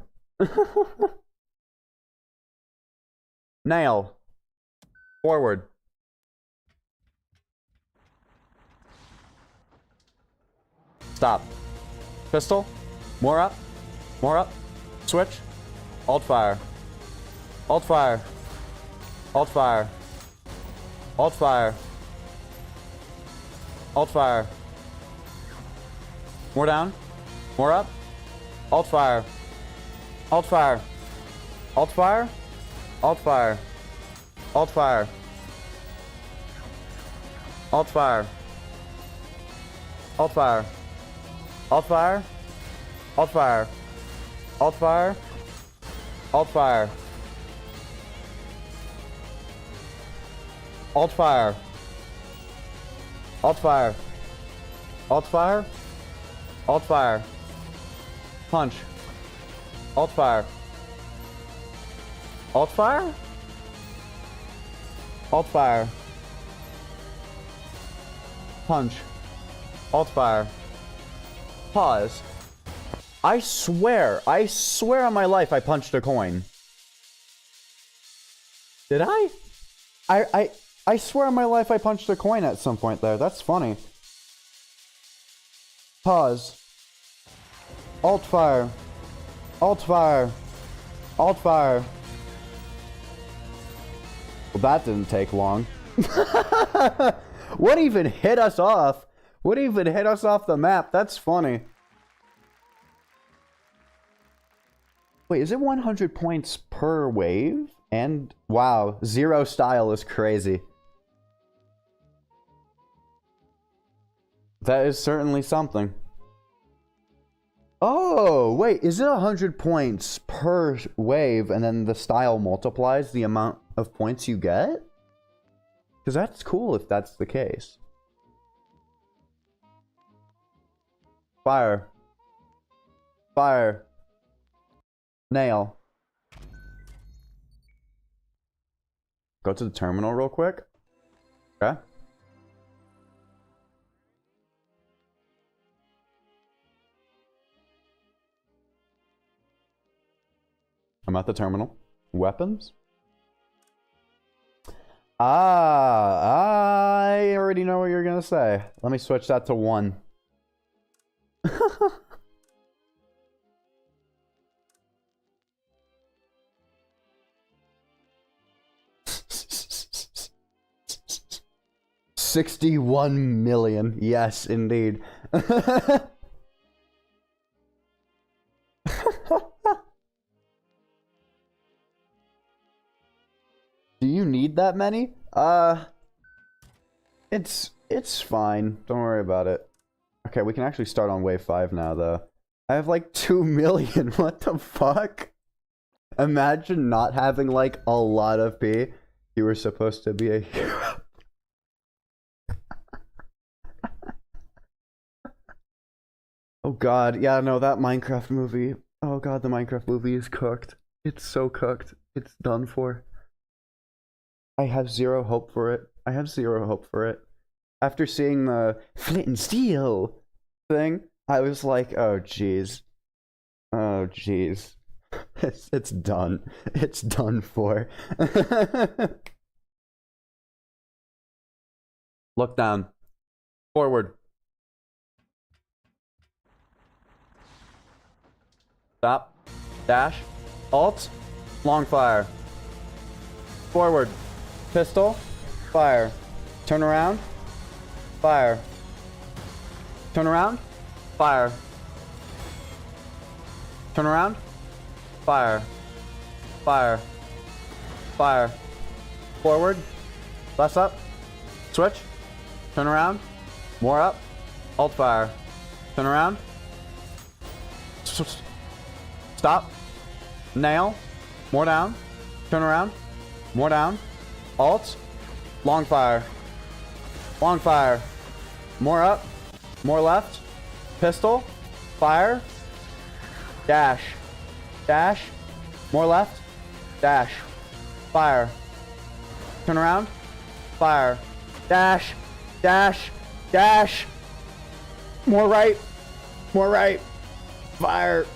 Nail. Forward. Stop. Pistol. More up. More up. Switch. Alt fire. Alt fire. Alt fire. Alt fire. Alt fire. More down. More up. Alt fire. Alt fire. Alt fire. Alt fire. Alt fire. Alt fire. Alt fire. Alt fire. Alt fire. Alt fire. Alt fire. Alt fire. Alt fire. Alt fire. Alt fire. Punch. Alt fire. Alt fire. Alt fire. Punch. Alt fire. Pause. I swear on my life I punched a coin. Did I? I swear on my life I punched a coin at some point there. That's funny. Pause. Alt fire. Alt fire. Alt fire. Well, that didn't take long. What even hit us off? What even hit us off the map? That's funny. Wait, is it 100 points per wave? And wow, 0 style is crazy. That is certainly something. Oh, wait, is it 100 points per wave and then the style multiplies the amount of points you get? Because that's cool if that's the case. Fire. Fire. Nail. Go to the terminal real quick. Okay. I'm at the terminal. Weapons? I already know what you're gonna say. Let me switch that to 1. 61 million. Yes, indeed. Do you need that many? It's fine. Don't worry about it. Okay, we can actually start on wave 5 now, though. I have like 2 million. What the fuck? Imagine not having like a lot of P. You were supposed to be a hero. Oh god, yeah, no, that Minecraft movie. Oh god, the Minecraft movie is cooked. It's so cooked. It's done for. I have 0 hope for it. I have 0 hope for it. After seeing the flint and steel thing, I was like, oh jeez. Oh jeez. It's done. It's done for. Look down. Forward. Stop. Dash. Alt. Long fire. Forward. Pistol. Fire. Turn around. Fire. Turn around. Fire. Turn around. Fire. Fire. Fire. Forward. Less up. Switch. Turn around. More up. Alt fire. Turn around. Stop. Nail. More down. Turn around. More down. Alt. Long fire. Long fire. More up. More left. Pistol. Fire. Dash. Dash. More left. Dash. Fire. Turn around. Fire. Dash. Dash. Dash. More right. More right. Fire.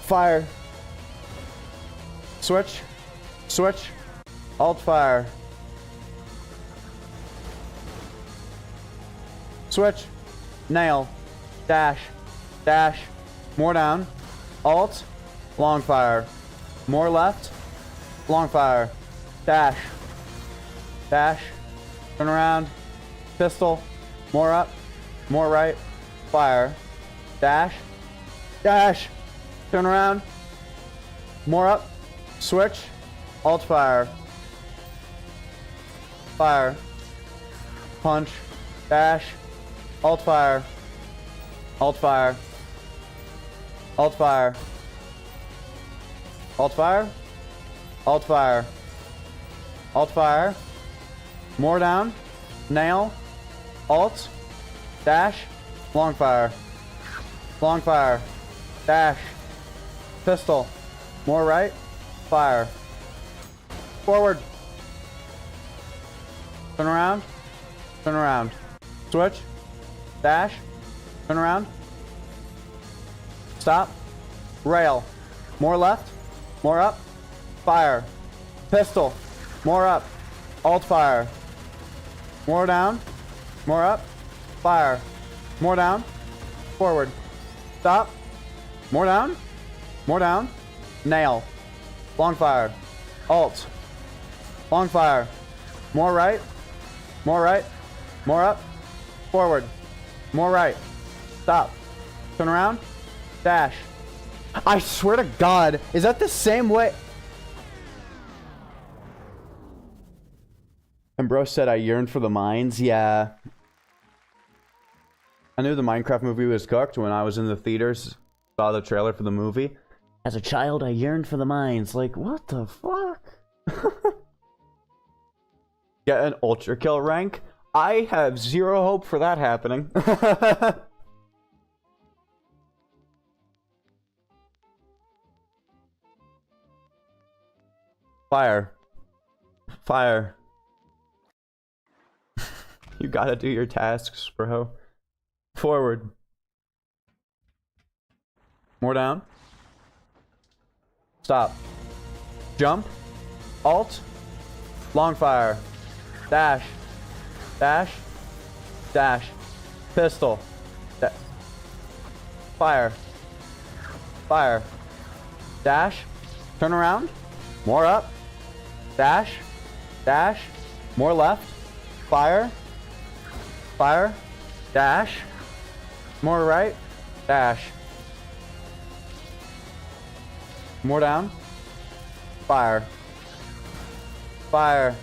Fire. Switch. Switch. Alt fire. Switch. Nail. Dash. Dash. More down. Alt. Long fire. More left. Long fire. Dash. Dash. Turn around. Pistol. More up. More right. Fire. Dash. Dash. Turn around. More up. Switch. Alt fire. Fire. Punch. Dash. Alt fire. Alt fire. Alt fire. Alt fire. Alt fire. Alt fire. More down. Nail. Alt. Dash. Long fire. Long fire. Dash. Pistol. More right. Fire. Forward. Turn around. Turn around. Switch. Dash. Turn around. Stop. Rail. More left. More up. Fire. Pistol. More up. Alt fire. More down. More up. Fire. More down. Forward. Stop. More down. More down. Nail. Long fire. Alt. Long fire. More right. More right. More up. Forward. More right. Stop. Turn around. Dash. I swear to God, is that the same way? And bro said I yearned for the mines. Yeah. I knew the Minecraft movie was cooked when I was in the theaters. Saw the trailer for the movie. As a child, I yearned for the mines. Like, what the fuck? Get an ultra kill rank? I have zero hope for that happening. Fire. Fire. You gotta do your tasks, bro. Forward. More down. Stop. Jump. Alt. Long fire. Dash. Dash. Dash. Pistol. Fire. Fire. Dash. Turn around. More up. Dash. Dash. More left. Fire. Fire. Dash. More right. Dash. More down. Fire. Fire.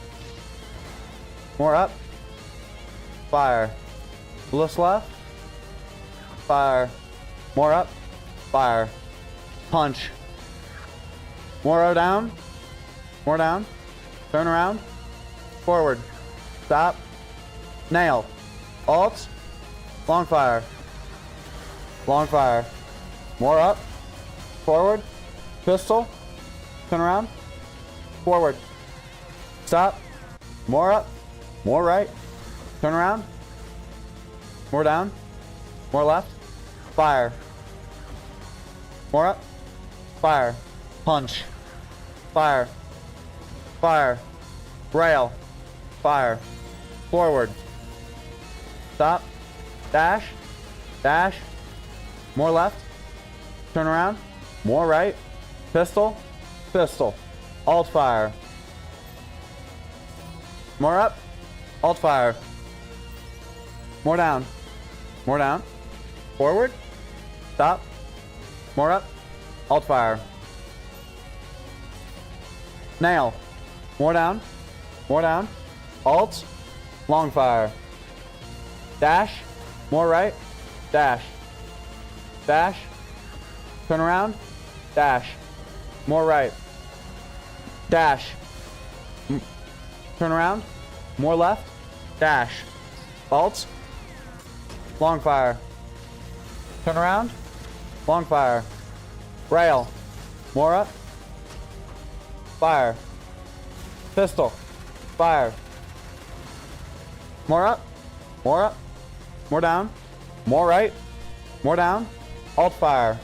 More up. Fire. Less left. Fire. More up. Fire. Punch. More down. More down. Turn around. Forward. Stop. Nail. Alt. Long fire. Long fire. More up. Forward. Pistol. Turn around. Forward. Stop. More up. More right. Turn around. More down. More left. Fire. More up. Fire. Punch. Fire. Fire. Rail. Fire. Forward. Stop. Dash. Dash. More left. Turn around. More right. Pistol. Pistol. Alt fire. More up. Alt fire. More down. More down. Forward. Stop. More up. Alt fire. Nail. More down. More down. Alt. Long fire. Dash. More right. Dash. Dash. Turn around. Dash. More right. Dash. Turn around. More left. Dash. Alt. Long fire. Turn around. Long fire. Rail. More up. Fire. Pistol. Fire. More up. More up. More down. More right. More down. Alt fire.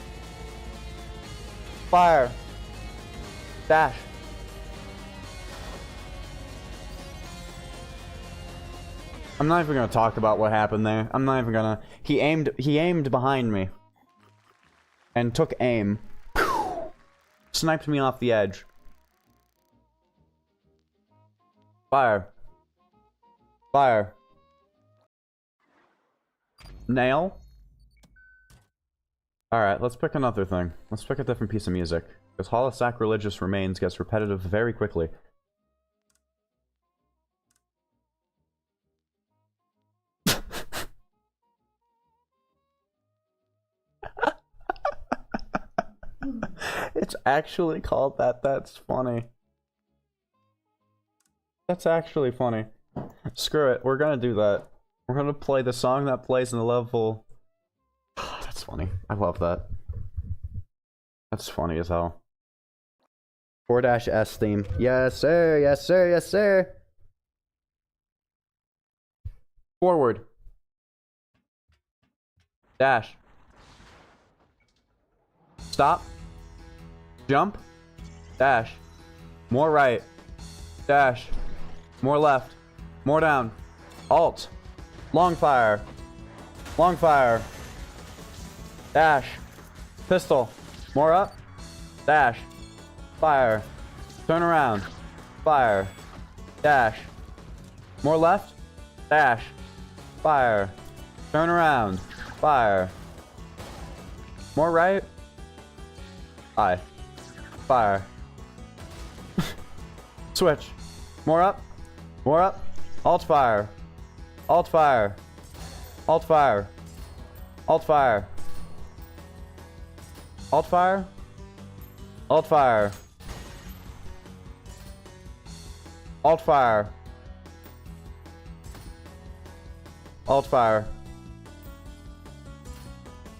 Fire. Dash. I'm not even gonna talk about what happened there. I'm not even gonna. He aimed behind me. And took aim. Sniped me off the edge. Fire. Fire. Nail. Alright, let's pick another thing. Let's pick a different piece of music. Because Hall of Sacrilegious Remains gets repetitive very quickly. It's actually called that. That's funny. That's actually funny. Screw it. We're gonna do that. We're gonna play the song that plays in the level. That's funny. I love that. That's funny as hell. 4-S theme. Yes, sir. Yes, sir. Yes, sir. Forward. Dash. Stop. Jump. Dash. More right. Dash. More left. More down. Alt. Long fire. Long fire. Dash. Pistol. More up. Dash. Fire. Turn around. Fire. Dash. More left. Dash. Fire. Turn around. Fire. More right. Aye. Fire. Switch. More up. More up. Alt fire. Alt fire. Alt fire. Alt fire. Alt fire. Alt fire. Alt fire. Alt fire.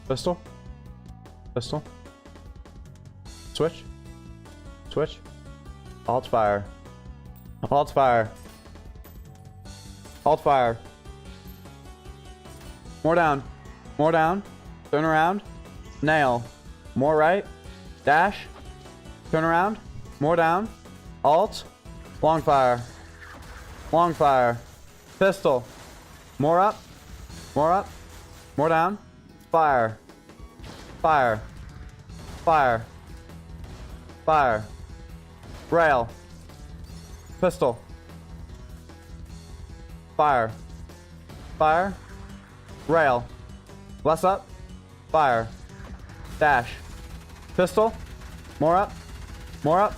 Pistol. Pistol. Switch. Switch. Alt fire. Alt fire. Alt fire. More down. More down. Turn around. Nail. More right. Dash. Turn around. More down. Alt. Long fire. Long fire. Pistol. More up. More up. More down. Fire. Fire. Fire. Fire. Rail. Pistol. Fire. Fire. Rail. Less up. Fire. Dash. Pistol. More up. More up.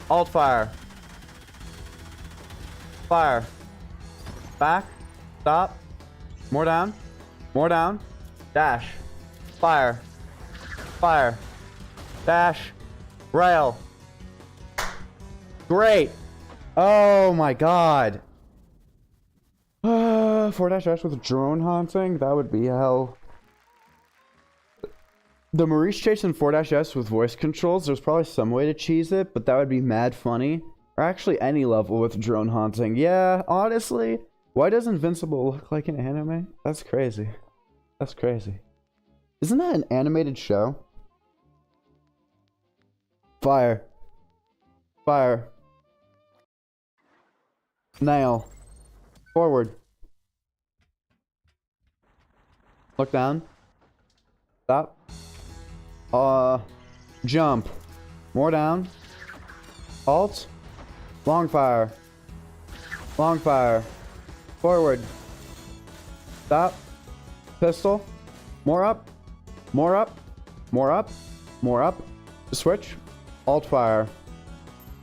Alt fire. Fire. Back. Stop. More down. More down. Dash. Fire. Fire. Dash. Rail. Great. Oh my god. 4-S with drone haunting? That would be hell. The Maurice chase in 4-S with voice controls, there's probably some way to cheese it, but that would be mad funny. Or actually any level with drone haunting. Yeah, honestly. Why does Invincible look like an anime? That's crazy. That's crazy. Isn't that an animated show? Fire. Fire. Nail. Forward. Look down. Stop. Jump. More down. Alt. Long fire. Long fire. Forward. Stop. Pistol. More up. More up. More up. More up. Switch. Alt fire.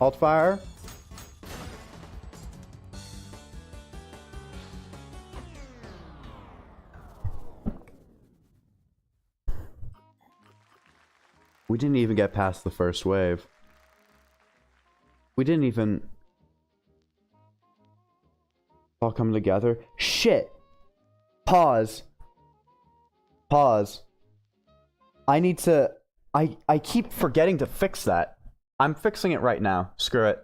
Alt fire. We didn't even get past the first wave. We didn't even all come together. Shit. Pause. Pause. I need to... I keep forgetting to fix that. I'm fixing it right now. Screw it.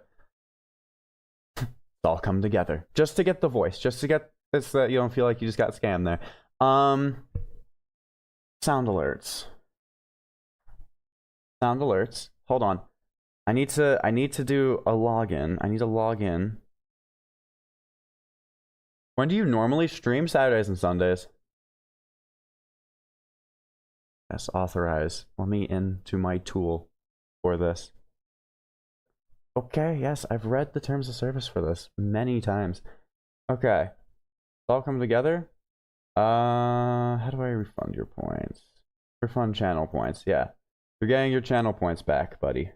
It's all come together. Just to get the voice. Just to get this that you don't feel like you just got scammed there. Sound alerts. Sound alerts. Hold on. I need to do a login. I need to log in. When do you normally stream? Saturdays and Sundays. Yes, authorize. Let me into my tool for this. Okay, yes, I've read the terms of service for this many times. Okay. It's all come together. How do I refund your points? Refund channel points, yeah. You're getting your channel points back, buddy.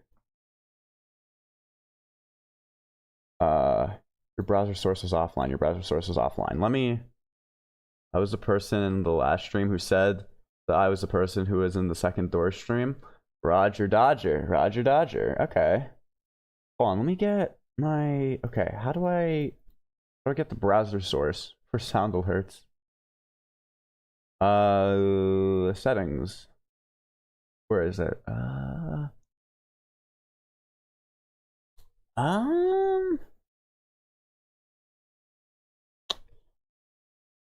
Your browser source is offline. Your browser source is offline. Let me... I was the person in the last stream who said that I was the person who was in the second door stream. Roger Dodger. Roger Dodger. Okay. Hold on, let me get my... Okay, how do I get the browser source for sound alerts? Settings. Where is it?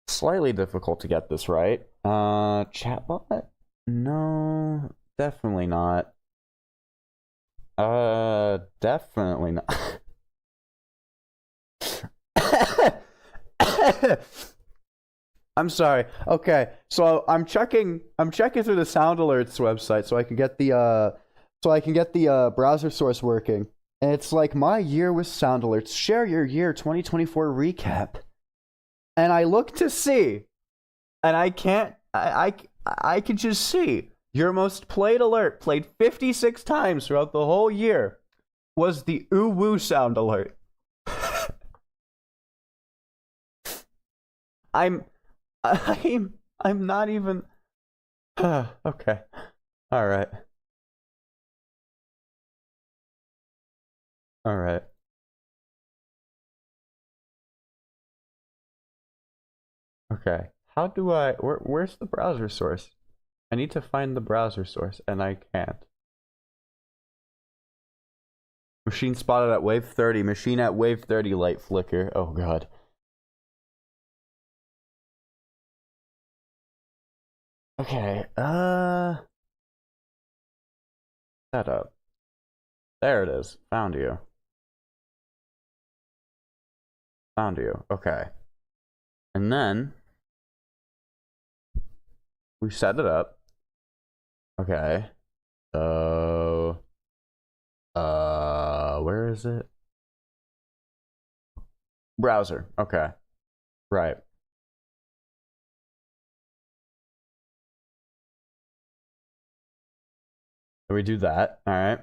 Slightly difficult to get this right. Chatbot? No, definitely not. Definitely not. I'm sorry. Okay, so I'm checking through the sound alerts website so I can get the browser source working. And it's like my year with sound alerts. Share your year 2024 recap. And I look to see, and I can't. I can just see your most played alert, played 56 times throughout the whole year, was the ooh woo sound alert. I'm not even. Okay, all right. All right. Okay. How do I... where's the browser source? I need to find the browser source, and I can't. Machine spotted at wave 30. Machine at wave 30 light flicker. Oh, God. Okay. Setup. There it is. Found you. Found you. Okay. And then we set it up. Okay. So where is it? Browser. Okay. Right. So we do that. All right.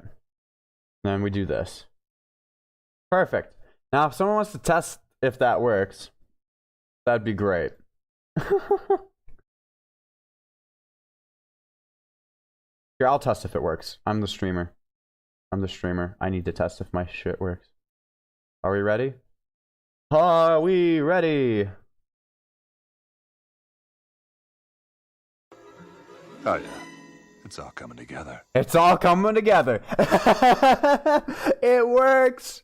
Then we do this. Perfect. Now, if someone wants to test if that works, that'd be great. Here, I'll test if it works. I'm the streamer. I need to test if my shit works. Are we ready? Are we ready? Oh, yeah. It's all coming together. It's all coming together. It works.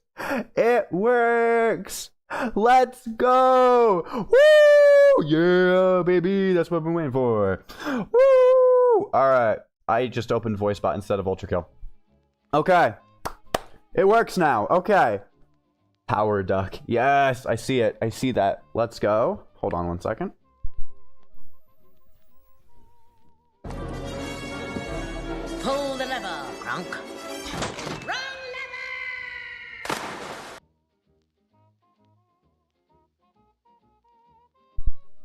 It works. Let's go. Woo! Yeah, baby. That's what I've been waiting for. Woo! All right. I just opened VoiceBot instead of ULTRAKILL. Okay. It works now. Okay. Power duck. Yes, I see it. I see that. Let's go. Hold on one second. Pull the lever, Gronk. Wrong lever!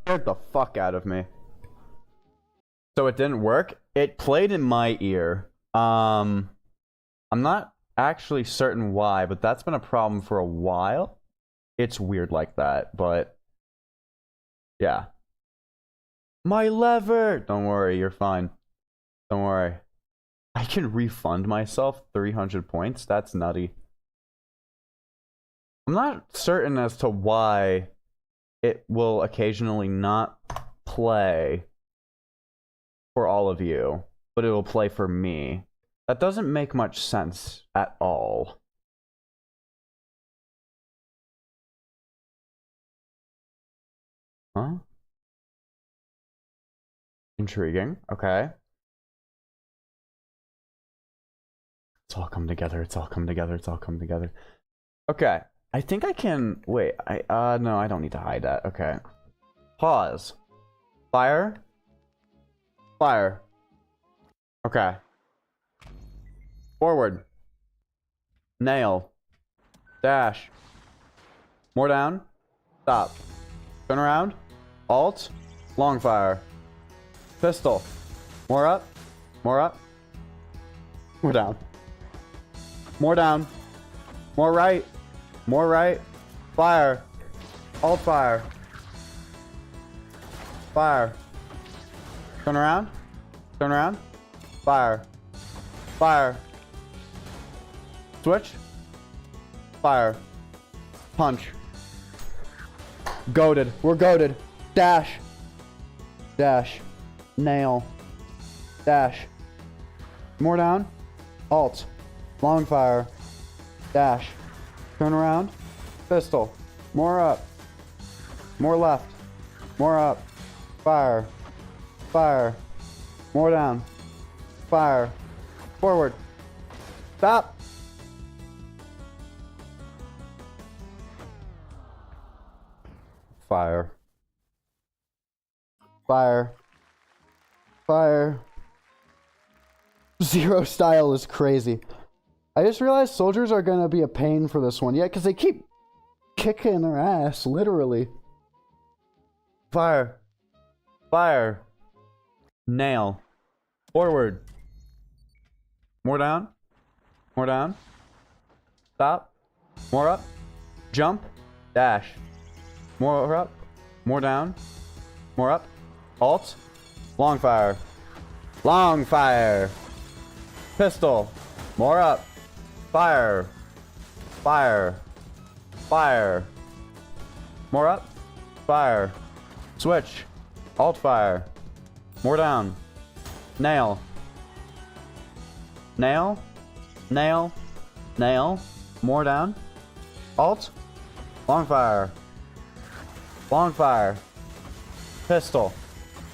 Scared the fuck out of me. So it didn't work. It played in my ear. I'm not actually certain why, but that's been a problem for a while. It's weird like that, but yeah. My lever! Don't worry, you're fine. Don't worry. I can refund myself 300 points? That's nutty. I'm not certain as to why it will occasionally not play for all of you, but it will play for me. That doesn't make much sense at all. Huh? Intriguing. Okay. It's all come together. It's all come together. It's all come together. Okay. I think I can... Wait. No, I don't need to hide that. Okay. Pause. Fire. Fire. Okay. Forward. Nail. Dash. More down. Stop. Turn around. Alt. Long fire. Pistol. More up. More up. More down. More down. More right. More right. Fire. Alt fire. Fire. Turn around. Turn around. Fire. Fire. Switch. Fire. Punch. Goated. We're goated. Dash. Dash. Nail. Dash. More down. Alt. Long fire. Dash. Turn around. Pistol. More up. More left. More up. Fire. Fire. More down. Fire. Forward. Stop. Fire. Fire. Fire. Zero style is crazy. I just realized soldiers are gonna be a pain for this one. Yeah, because they keep kicking their ass, literally. Fire. Fire. Nail. Forward. More down. More down. Stop. More up. Jump. Dash. More up. More down. More up. Alt. Long fire. Long fire. Pistol. More up. Fire. Fire. Fire. More up. Fire. Switch. Alt fire. More down. Nail. Nail. Nail. Nail. More down. Alt. Long fire. Long fire. Pistol.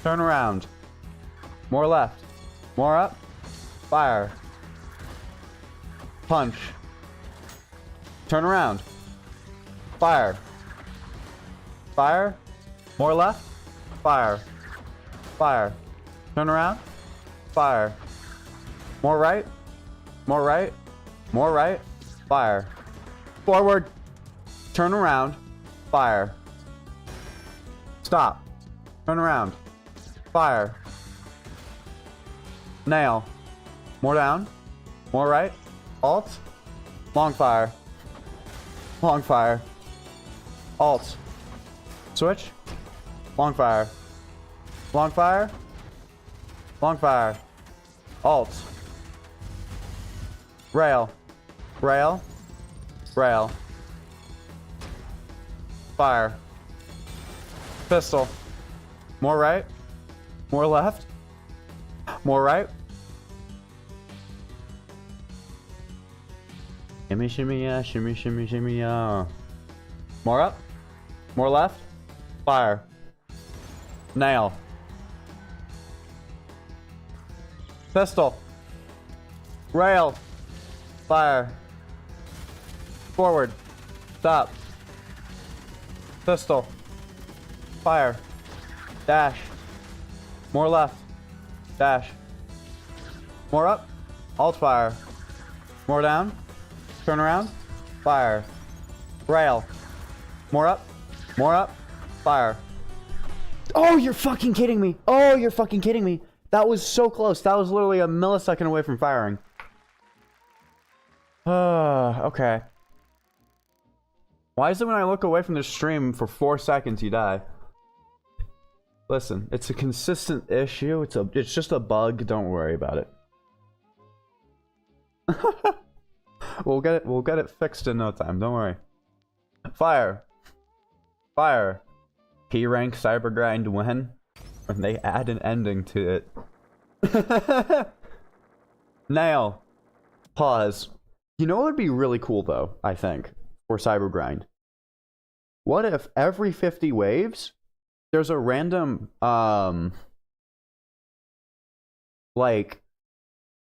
Turn around. More left. More up. Fire. Punch. Turn around. Fire. Fire. More left. Fire. Fire. Turn around. Fire. More right. More right. More right. Fire. Forward. Turn around. Fire. Stop. Turn around. Fire. Nail. More down. More right. Alt. Long fire. Long fire. Alt. Switch. Long fire. Long fire. Long fire. Alt. Rail. Rail. Rail. Fire. Pistol. More right. More left. More right. Shimmy, shimmy, yeah, shimmy, shimmy, shimmy, yeah. More up. More left. Fire. Nail. Pistol. Rail. Fire. Forward. Stop. Pistol. Fire. Dash. More left. Dash. More up. Alt fire. More down. Turn around. Fire. Rail. More up. More up. Fire. Oh, you're fucking kidding me. Oh, you're fucking kidding me. That was so close. That was literally a millisecond away from firing. Okay. Why is it when I look away from the stream for 4 seconds you die? Listen, it's a consistent issue. It's just a bug. Don't worry about it. We'll get it fixed in no time. Don't worry. Fire. Fire. P-rank Cybergrind when they add an ending to it. Nail. Pause. You know what would be really cool though, I think, for Cybergrind? What if every 50 waves there's a random like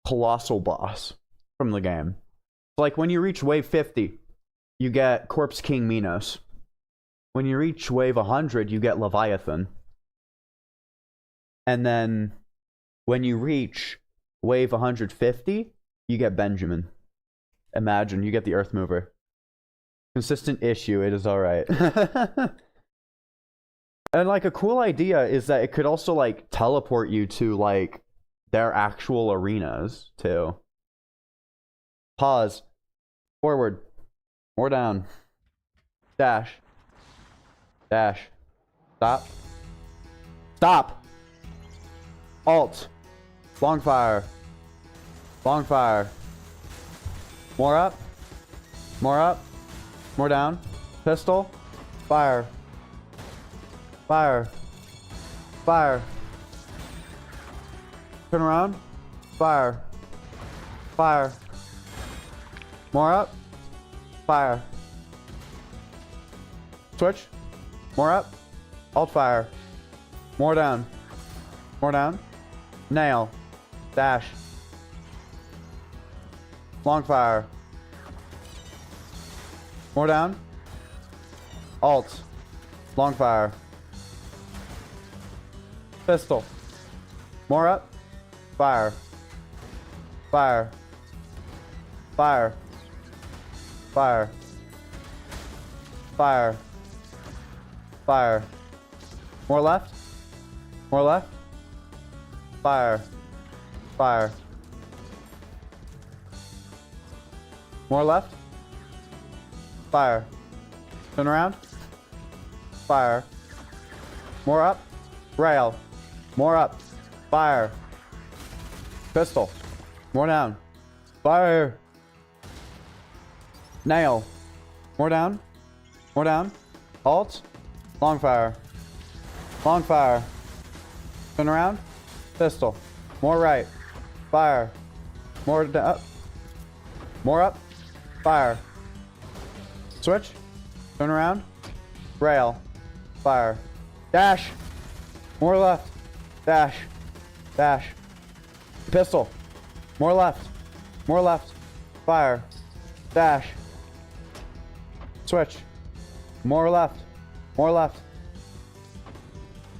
colossal boss from the game? Like when you reach wave 50, you get Corpse King Minos. When you reach wave 100, you get Leviathan. And then when you reach wave 150, you get Benjamin. Imagine, you get the Earth Mover. Consistent issue, it is alright. And like a cool idea is that it could also like teleport you to like their actual arenas too. Pause. Forward. More down. Dash. Dash. Stop. Stop! Alt. Long fire. Long fire. More up. More up. More down. Pistol. Fire. Fire. Fire. Turn around. Fire. Fire. More up. Fire. Switch. More up. Alt fire. More down. More down. Nail. Dash. Long fire. More down. Alt. Long fire. Pistol. More up. Fire. Fire. Fire. Fire. Fire. Fire. More left. More left. Fire. Fire. More left. Fire. Turn around. Fire. More up. Rail. More up. Fire. Pistol. More down. Fire. Nail. More down. More down. Alt. Long fire. Long fire. Turn around. Pistol. More right. Fire. More up. More up. Fire. Switch. Turn around. Rail. Fire. Dash. More left. Dash. Dash. Pistol. More left. More left. Fire. Dash. Switch. More left. More left.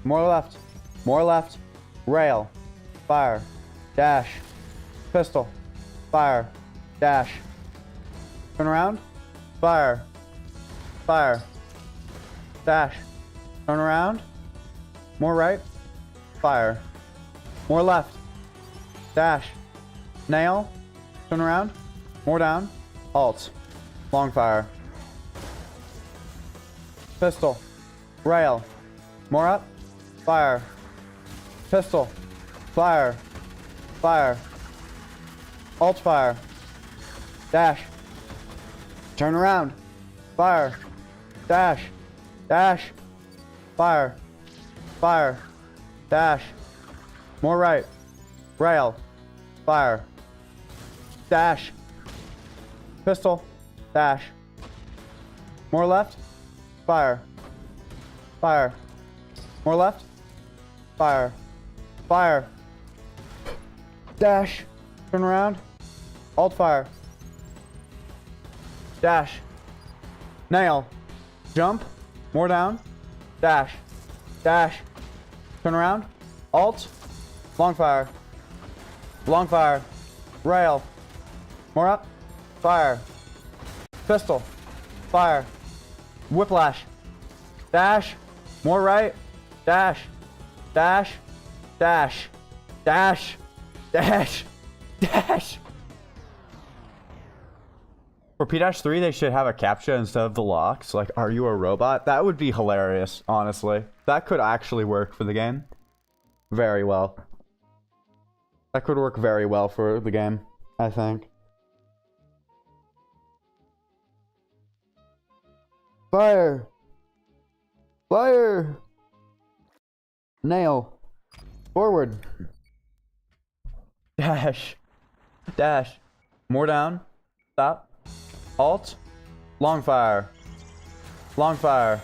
More left. More left. Rail. Fire. Dash. Pistol. Fire. Dash. Turn around. Fire. Fire. Dash. Turn around. More right. Fire. More left. Dash. Nail. Turn around. More down. Alt. Long fire. Pistol. Rail. More up. Fire. Pistol. Fire. Fire. Alt fire. Dash. Turn around. Fire. Dash. Dash. Fire. Fire. Dash. More right. Rail. Fire. Dash. Pistol. Dash. More left. Fire. Fire. More left. Fire. Fire. Dash. Turn around. Alt fire. Dash. Nail. Jump. More down. Dash. Dash. Turn around. Alt. Long fire. Long fire. Rail. More up. Fire. Pistol. Fire. Whiplash. Dash. More right. Dash. Dash. Dash. Dash. Dash. Dash. For P-3, they should have a CAPTCHA instead of the locks. Like, are you a robot? That would be hilarious, honestly. That could actually work for the game. Very well. That could work very well for the game, I think. Fire! Fire! Nail. Forward. Dash. Dash. More down. Stop. Alt. Long fire. Long fire.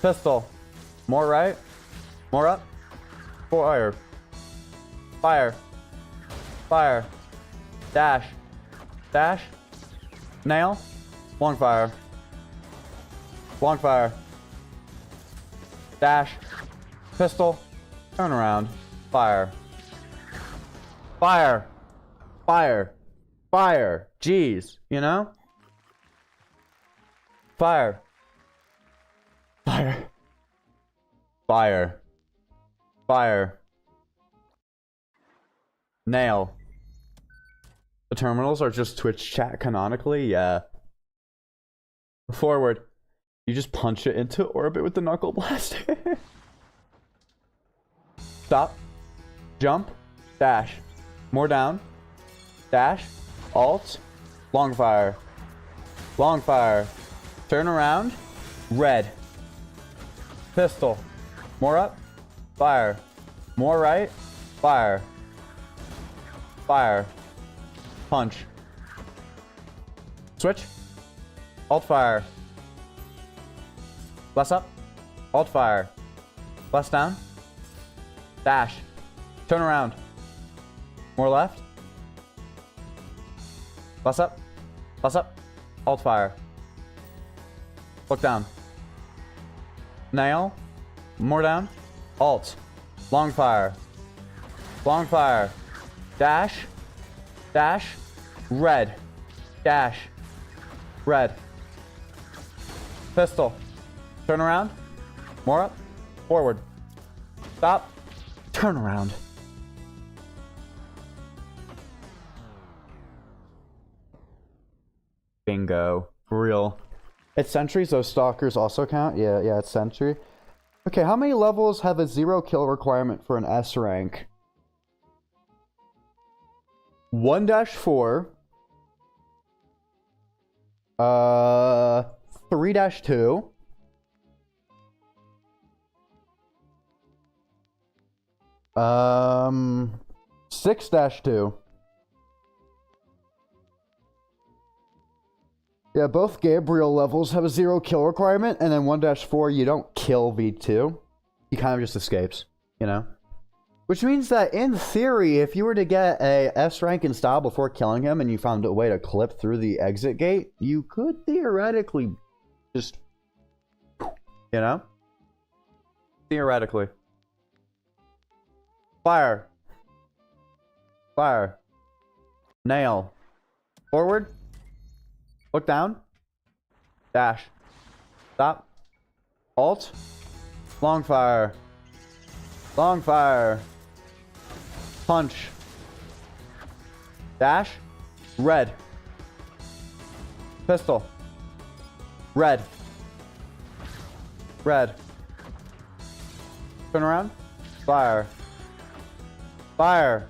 Pistol. More right. More up. Fire. Fire. Fire. Dash. Dash. Nail. Long fire. Long fire. Dash. Pistol. Turn around. Fire. Fire. Fire. Fire. Jeez. You know? Fire. Fire. Fire. Fire. Nail. The terminals are just Twitch chat canonically? Yeah. Forward. You just punch it into orbit with the knuckle blaster. Stop. Jump. Dash. More down. Dash. Alt. Long fire. Long fire. Turn around. Red. Pistol. More up. Fire. More right. Fire. Fire. Punch. Switch. Alt fire. Less up. Alt fire. Less down. Dash. Turn around. More left. Less up. Less up. Alt fire. Look down. Nail. More down. Alt. Long fire. Long fire. Dash. Dash. Red. Dash. Red. Pistol. Turn around. More up. Forward. Stop. Turn around. Bingo. For real. It's sentries, those stalkers also count? Yeah, it's sentry. Okay, how many levels have a 0 kill requirement for an S rank? 1-4. 3-2. 6-2. Yeah, both Gabriel levels have a 0 kill requirement, and then 1-4, you don't kill V2. He kind of just escapes, you know? Which means that, in theory, if you were to get a S rank in style before killing him, and you found a way to clip through the exit gate, you could theoretically just, you know? Theoretically. Fire. Fire. Nail. Forward. Look down. Dash. Stop. Alt. Long fire. Long fire. Punch. Dash. Red. Pistol. Red. Red. Turn around. Fire. Fire.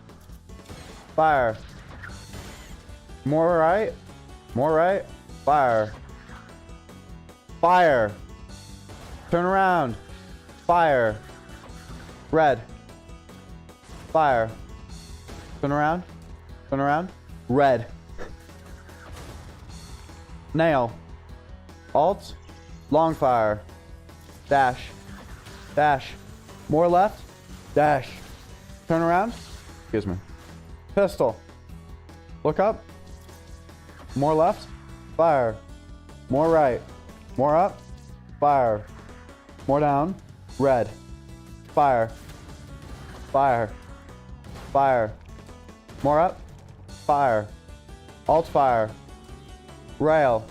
Fire. More right. More right. Fire. Fire. Turn around. Fire. Red. Fire. Turn around. Turn around. Red. Nail. Alt. Long fire. Dash. Dash. More left. Dash. Turn around. Excuse me. Pistol. Look up. More left. Fire. More right. More up. Fire. More down. Red. Fire. Fire. Fire. More up. Fire. Alt fire. Rail.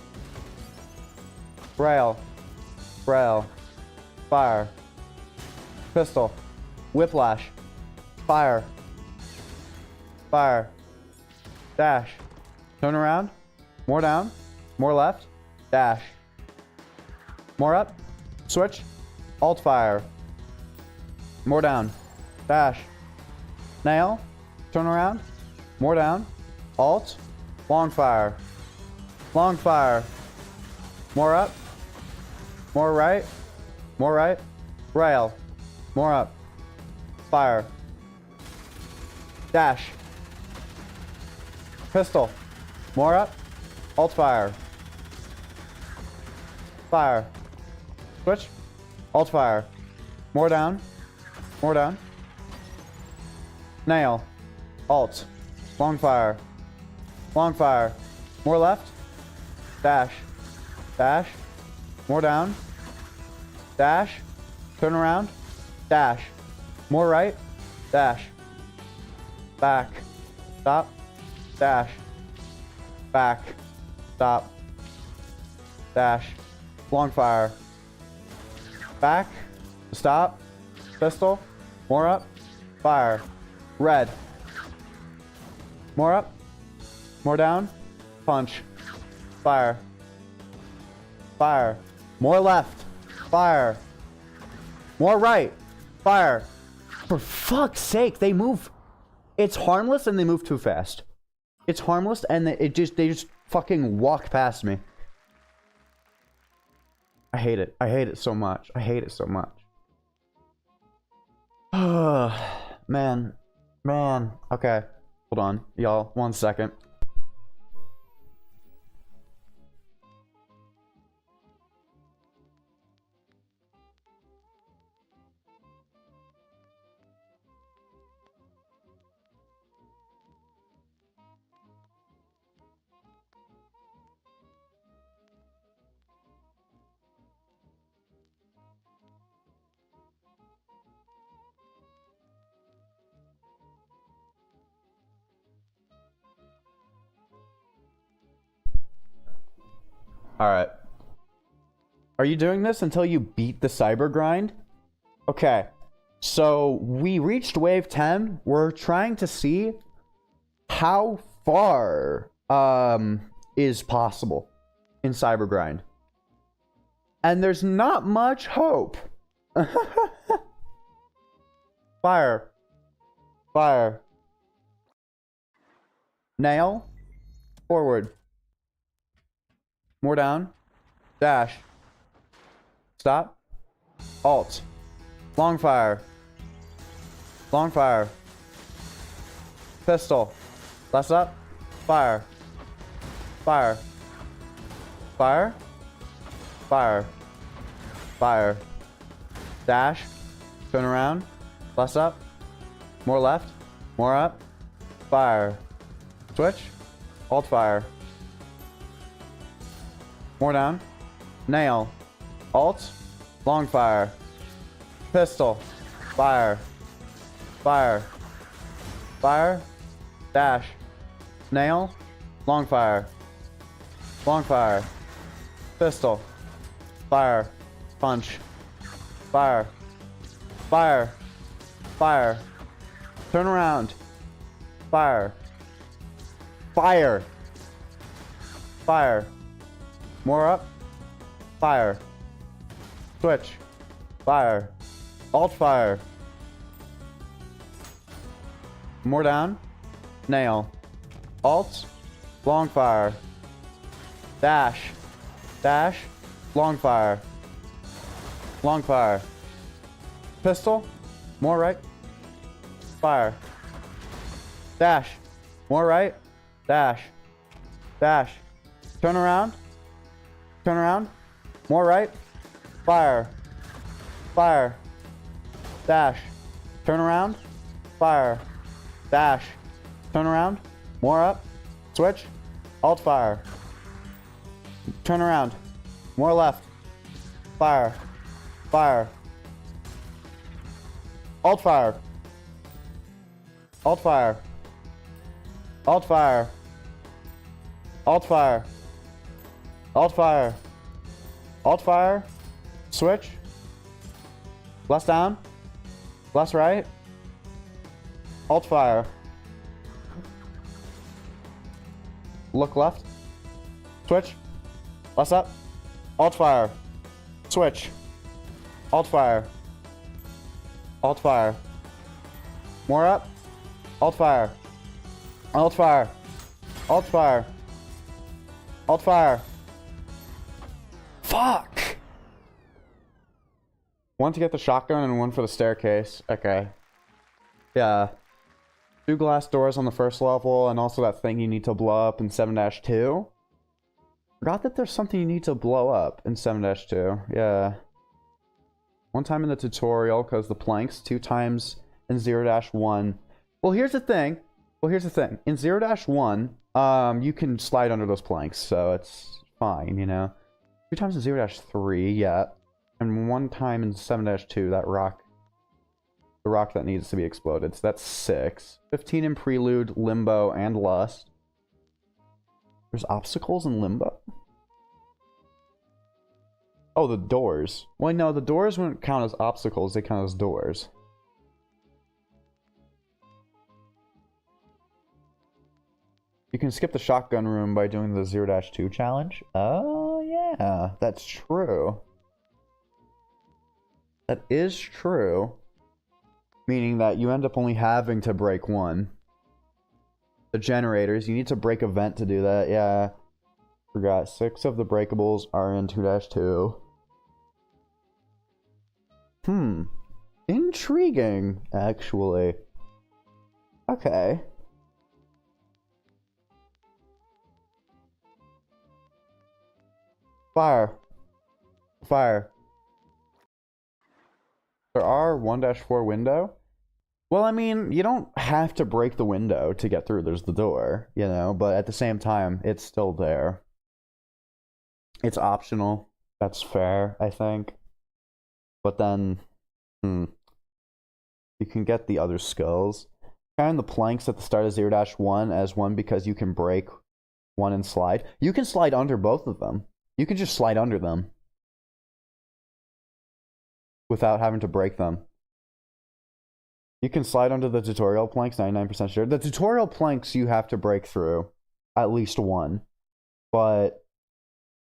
Rail. Rail. Fire. Pistol. Whiplash. Fire. Fire. Dash. Turn around. More down. More left. Dash. More up. Switch. Alt fire. More down. Dash. Nail. Turn around. More down. Alt. Long fire. Long fire. More up. More right. More right. Rail. More up. Fire. Dash. Pistol. More up. Alt fire. Fire. Switch. Alt fire. More down. More down. Nail. Alt. Long fire. Long fire. More left. Dash. Dash. More down. Dash. Turn around. Dash. More right. Dash. Back. Stop. Dash. Back. Stop. Dash. Long fire. Back. Stop. Pistol. More up. Fire. Red. More up. More down. Punch. Fire. Fire. More left. Fire. More right. Fire. For fuck's sake, they move. It's harmless and they move too fast. It's harmless and they just fucking walk past me. I hate it. I hate it so much. I hate it so much. Man. Man. Okay. Hold on, y'all. 1 second. Alright. Are you doing this until you beat the Cybergrind? Okay. So, we reached wave 10. We're trying to see how far is possible in Cybergrind. And there's not much hope. Fire. Fire. Nail. Forward. More down. Dash. Stop. Alt. Long fire. Long fire. Pistol. Less up. Fire. Fire. Fire. Fire. Fire. Dash. Turn around. Less up. More left. More up. Fire. Switch. Alt fire. More down. Nail. Alt. Long fire. Pistol. Fire. Fire. Fire. Dash. Nail. Long fire. Long fire. Pistol. Fire. Punch. Fire. Fire. Fire. Turn around. Fire. Fire. Fire. More up. Fire. Switch. Fire. Alt fire. More down. Nail. Alt. Long fire. Dash. Dash. Long fire. Long fire. Pistol. More right. Fire. Dash. More right. Dash. Dash. Turn around. Turn around. More right. Fire. Fire. Dash. Turn around. Fire. Dash. Turn around. More up. Switch. Alt fire. Turn around. More left. Fire. Fire. Alt fire. Alt fire. Alt fire. Alt fire. Alt fire. Alt fire. Switch. Less down. Less right. Alt fire. Look left. Switch. Less up. Alt fire. Switch. Alt fire. Alt fire. More up. Alt fire. Alt fire. Alt fire. Alt fire. Fuck! One to get the shotgun and one for the staircase. Okay. Yeah. 2 glass doors on the first level and also that thing you need to blow up in 7-2. Forgot that there's something you need to blow up in 7-2. Yeah. 1 time in the tutorial because the planks, 2 times in 0-1. Well, here's the thing. In 0-1, you can slide under those planks, so it's fine, you know. 2 times in 0-3, yeah. And 1 time in 7-2, that rock. The rock that needs to be exploded. So that's 6. 15 in Prelude, Limbo, and Lust. There's obstacles in Limbo? Oh, the doors. Well, no, the doors wouldn't count as obstacles, they count as doors. You can skip the shotgun room by doing the 0-2 challenge. Oh, yeah, that's true. That is true. Meaning that you end up only having to break one. The generators, you need to break a vent to do that, yeah. Forgot, 6 of the breakables are in 2-2. Intriguing, actually. Okay. Fire. Fire. There are 1-4 window. Well, I mean, you don't have to break the window to get through. There's the door, you know, but at the same time, it's still there. It's optional. That's fair, I think. But then, you can get the other skills. Count the planks at the start of 0-1 as one because you can break one and slide. You can slide under both of them. You can just slide under them without having to break them. You can slide under the tutorial planks, 99% sure. The tutorial planks you have to break through at least one. But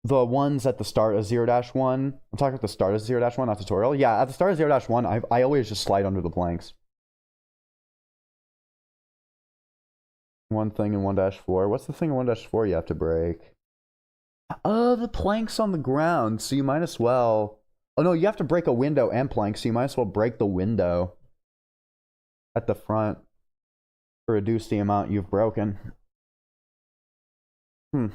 the ones at the start of 0-1, I'm talking at the start of 0-1, not tutorial. Yeah, at the start of 0-1, I always just slide under the planks. One thing in 1-4. What's the thing in 1-4 you have to break? The planks on the ground, so you might as well... Oh no, you have to break a window and plank, so you might as well break the window at the front to reduce the amount you've broken. I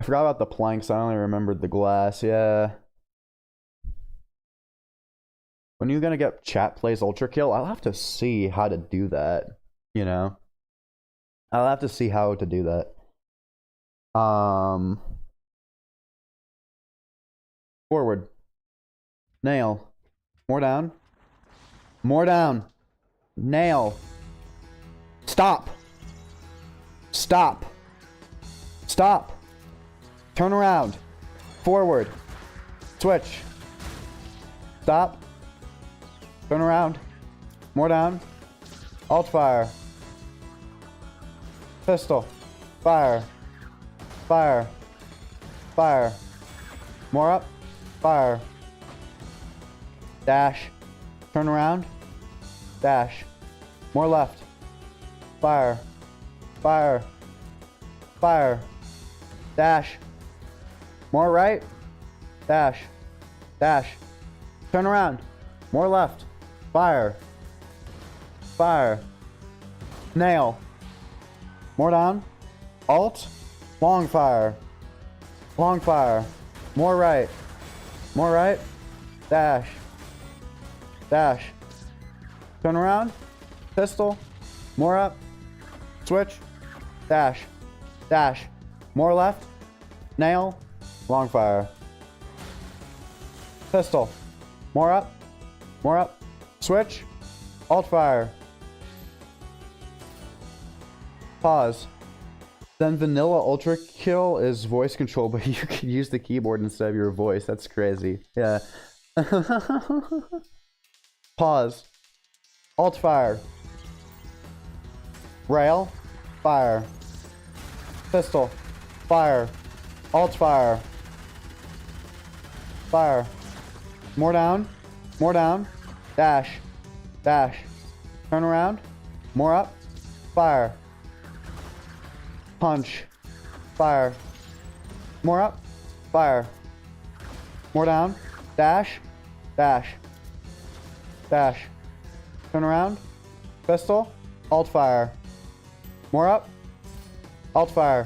forgot about the planks, I only remembered the glass, yeah. When are you gonna get chat plays ULTRAKILL? I'll have to see how to do that, you know? I'll have to see how to do that. Forward. Nail. More down. More down. Nail. Stop. Stop. Stop. Turn around. Forward. Switch. Stop. Turn around. More down. Alt fire. Pistol. Fire. Fire. Fire. More up. Fire. Dash. Turn around. Dash. More left. Fire. Fire. Fire. Dash. More right. Dash. Dash. Turn around. More left. Fire. Fire. Nail. More down. Alt. Long fire. Long fire. More right. More right. Dash. Dash. Turn around. Pistol. More up. Switch. Dash. Dash. More left. Nail. Long fire. Pistol. More up. More up. Switch. Alt fire. Pause. Then vanilla ULTRAKILL is voice control, but you can use the keyboard instead of your voice. That's crazy. Yeah. Pause. Alt fire. Rail. Fire. Pistol. Fire. Alt fire. Fire. More down. More down. Dash. Dash. Turn around. More up. Fire. Punch. Fire. More up. Fire. More down. Dash. Dash. Dash. Turn around. Pistol. Alt fire. More up. Alt fire.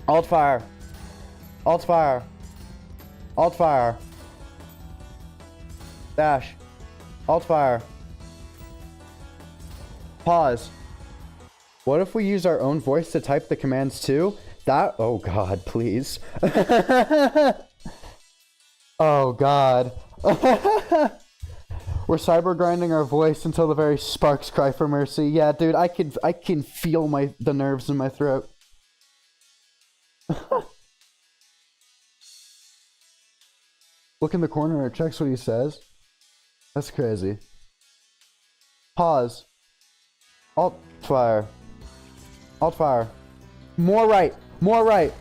Alt fire. Alt fire. Alt fire. Dash. Alt fire. Pause. What if we use our own voice to type the commands too? That, oh god, please. Oh god. We're cyber grinding our voice until the very sparks cry for mercy. Yeah, dude, I can feel the nerves in my throat. Look in the corner, it checks what he says. That's crazy. Pause. Alt fire. Alt fire. More right. More right.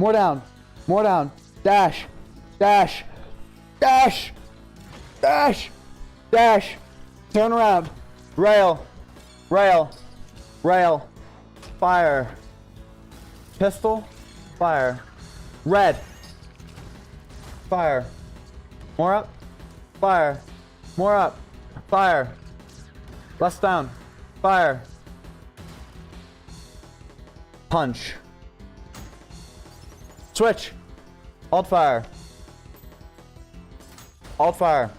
More down. More down. Dash. Dash. Dash. Dash. Dash. Turn around. Rail. Rail. Rail. Fire. Pistol. Fire. Red. Fire. More up. Fire. More up. Fire. Less down. Fire. Punch. Switch. Alt fire. Alt fire.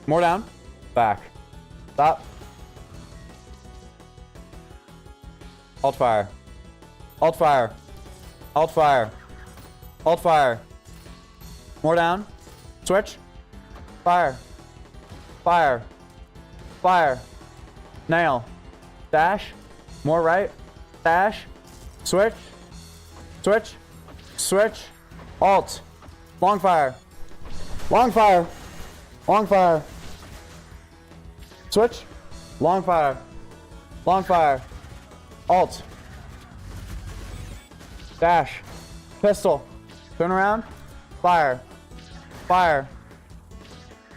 More down. Back. Stop. Alt fire. Alt fire. Alt fire. Alt fire. More down. Switch. Fire. Fire. Fire. Nail. Dash. More right. Dash. Switch. Switch. Switch. Alt. Long fire. Long fire. Long fire. Switch. Long fire. Long fire. Alt. Dash. Pistol. Turn around. Fire. Fire.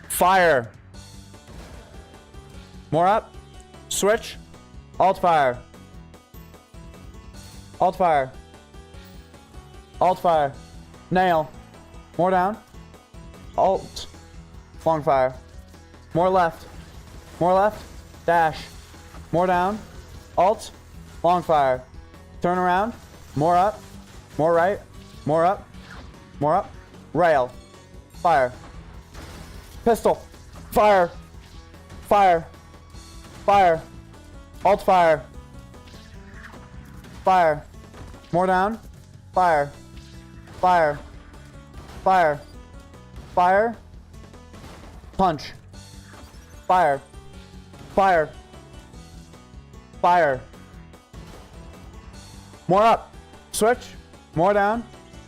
Fire. More up. Switch. Alt fire. Alt fire. Alt fire. Nail. More down. Alt. Long fire. More left. More left. Dash. More down. Alt. Long fire. Turn around. More up. More right. More up. More up. Rail. Fire. Pistol. Fire. Fire. Fire. Alt fire. Fire. More down. Fire. Fire. Fire. Fire. Punch. Fire. Fire. Fire. More up. Switch. More down.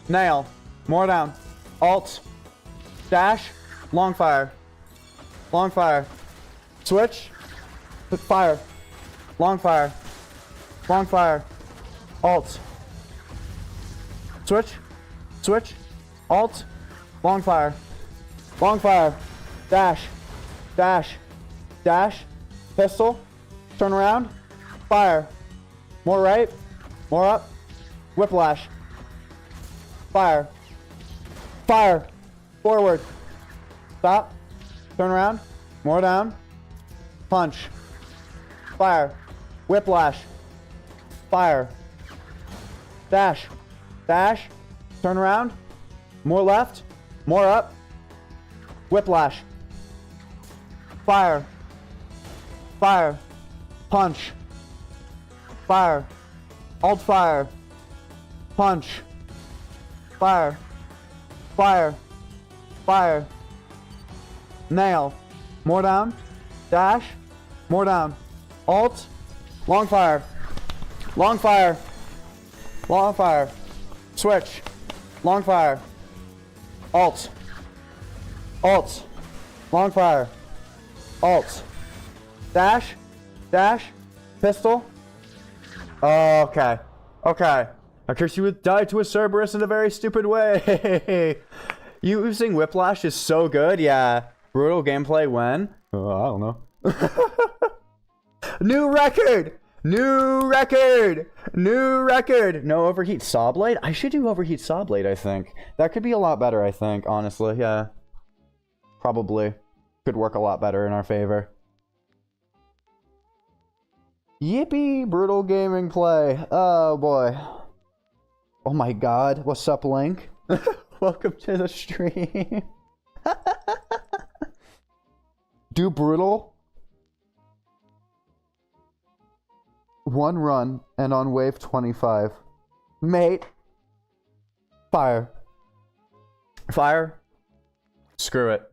Nail. More down. Alt. Dash. Long fire. Long fire. Switch. Fire. Long fire. Long fire. Alt. Switch. Switch. Alt. Long fire. Long fire. Dash. Dash. Dash. Pistol. Turn around. Fire. More right. More up. Whiplash. Fire. Fire. Forward. Stop. Turn around. More down. Punch. Fire. Whiplash. Fire. Dash. Dash. Turn around. More left. More up. Whiplash. Fire. Fire. Punch. Fire. Alt fire. Punch. Fire. Fire. Fire. Nail. More down. Dash. More down. Alt. Long fire. Long fire. Long fire. Switch. Long fire. Alt. Alt. Long fire. Alt. Dash. Dash. Pistol. Okay. Okay. I curse you with die to a Cerberus in a very stupid way. Using Whiplash is so good. Yeah. Brutal gameplay when? I don't know. New record! New record! New record! No overheat saw blade? I should do overheat saw blade, I think. That could be a lot better, I think, honestly. Yeah. Probably. Could work a lot better in our favor. Yippee! Brutal gaming play. Oh, boy. Oh my god. What's up, Link? Welcome to the stream. Do Brutal. One run and on wave 25. Mate. Fire. Fire. Screw it.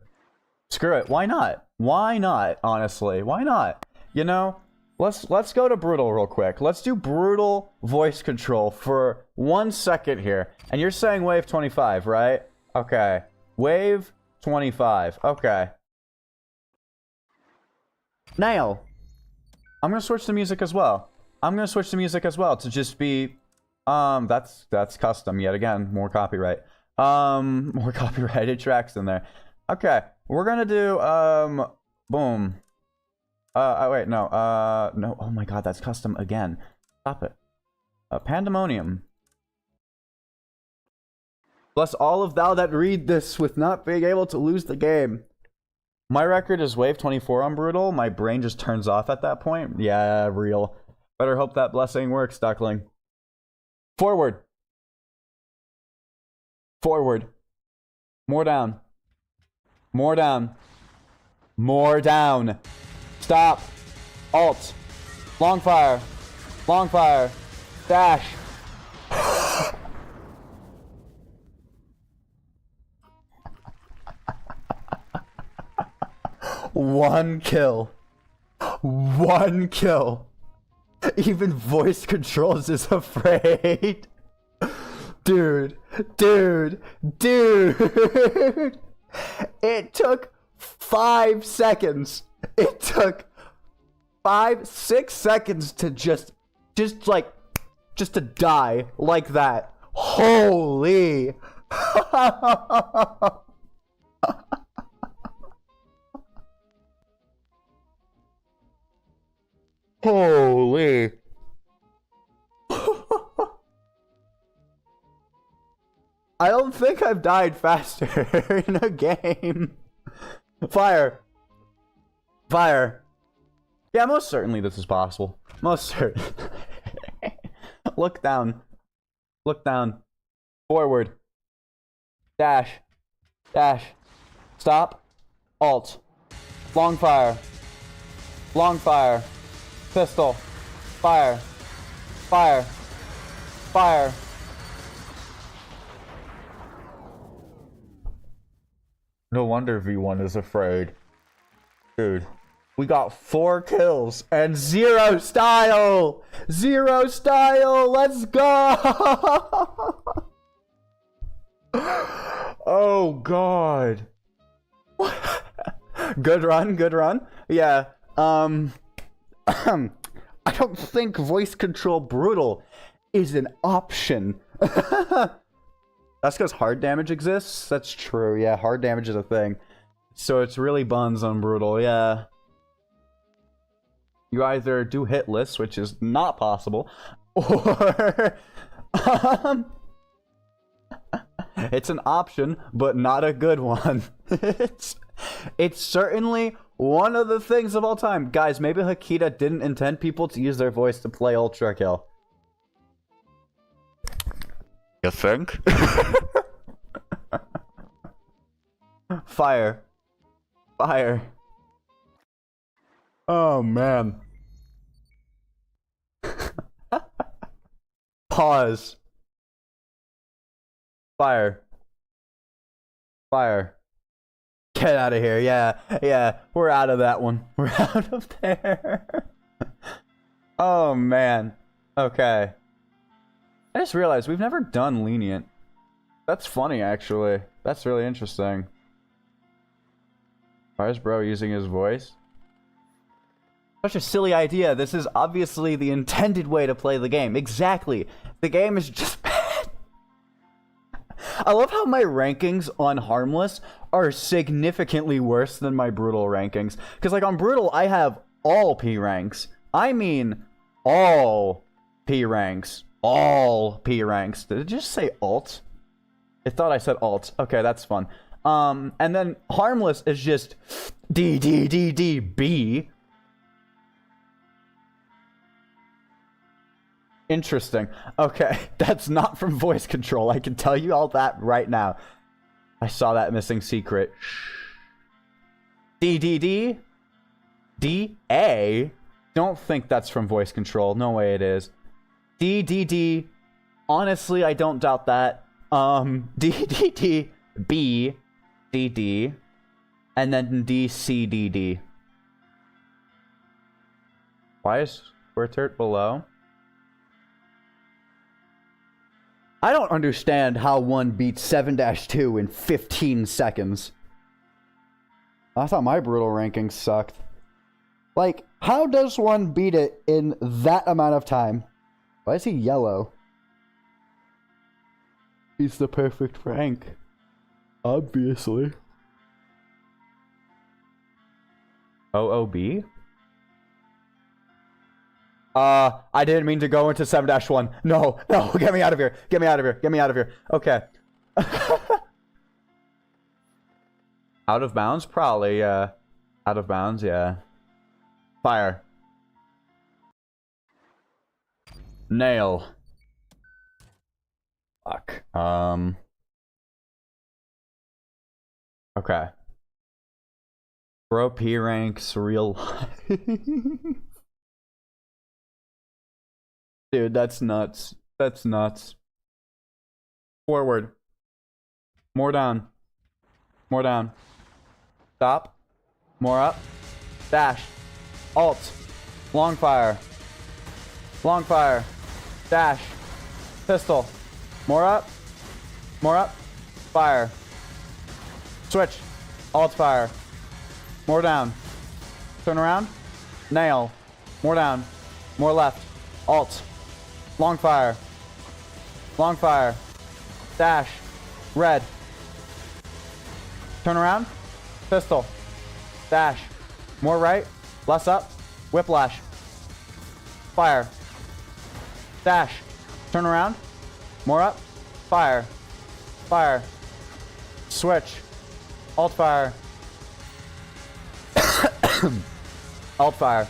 Screw it. Why not? Why not? Honestly, why not? You know, let's go to Brutal real quick. Let's do Brutal voice control for 1 second here. And you're saying wave 25, right? Okay. Wave 25. Okay. Nail. I'm gonna switch the music as well. I'm gonna switch the music as well to just be That's custom yet again. More copyright. More copyrighted tracks in there. Okay, we're gonna do boom. Wait, no. No. Oh my god, that's custom again. Stop it. Pandemonium. Bless all of thou that read this with not being able to lose the game. My record is wave 24 on Brutal. My brain just turns off at that point. Yeah, real. Better hope that blessing works, duckling. Forward. Forward. More down. More down. More down. Stop. Alt. Long fire. Long fire. Dash. One kill. One kill. Even voice controls is afraid. Dude. Dude. Dude. It took 5 seconds. It took 5-6 seconds to just to die like that. Holy. Holy. I don't think I've died faster in a game. Fire. Fire. Yeah, most certainly this is possible. Most certainly. Look down. Look down. Forward. Dash. Dash. Stop. Alt. Long fire. Long fire. Pistol. Fire. Fire. Fire. No wonder V1 is afraid. Dude. We got 4 kills and 0 style! 0 style! Let's go! Oh god. Good run, good run. Yeah. I don't think voice control Brutal is an option. That's because hard damage exists? That's true, yeah, hard damage is a thing. So it's really buns on Brutal, yeah. You either do hitless, which is not possible, or it's an option, but not a good one. It's certainly one of the things of all time. Guys, maybe Hakita didn't intend people to use their voice to play ULTRAKILL. You think? Fire. Fire. Oh, man. Pause. Fire. Fire. Get out of here. Yeah, yeah. We're out of that one. We're out of there. Oh, man. Okay. I just realized we've never done lenient. That's funny, actually. That's really interesting. Why is bro using his voice? Such a silly idea. This is obviously the intended way to play the game. Exactly. The game is just bad. I love how my rankings on Harmless are significantly worse than my Brutal rankings. Because, like, on Brutal, I have all P ranks. I mean, all P ranks. All P ranks. Did it just say alt? It thought I said alt. Okay, that's fun. And then Harmless is just D, D, D, D, B. Interesting. Okay, that's not from voice control. I can tell you all that right now. I saw that missing secret. D, D, D. D, A. Don't think that's from voice control. No way it is. D, D, D. Honestly, I don't doubt that. D, D, D. B. D, D. And then D, C, D, D. Why is Squirtert below? I don't understand how one beats 7-2 in 15 seconds. I thought my Brutal rankings sucked. Like, how does one beat it in that amount of time? Why is he yellow? He's the perfect Frank. Obviously. OOB? I didn't mean to go into 7-1. No, no, get me out of here. Get me out of here. Get me out of here. Okay. Out of bounds? Probably, yeah. Out of bounds, yeah. Fire. Nail. Fuck. Okay. Bro P ranks real life. Dude, that's nuts. That's nuts. Forward. More down. More down. Stop. More up. Dash. Alt. Long fire. Long fire. Dash. Pistol. More up. More up. Fire. Switch. Alt fire. More down. Turn around. Nail. More down. More left. Alt. Long fire. Long fire. Dash. Red. Turn around. Pistol. Dash. More right. Less up. Whiplash. Fire. Dash. Turn around. More up. Fire. Fire. Switch. Alt fire. Alt fire.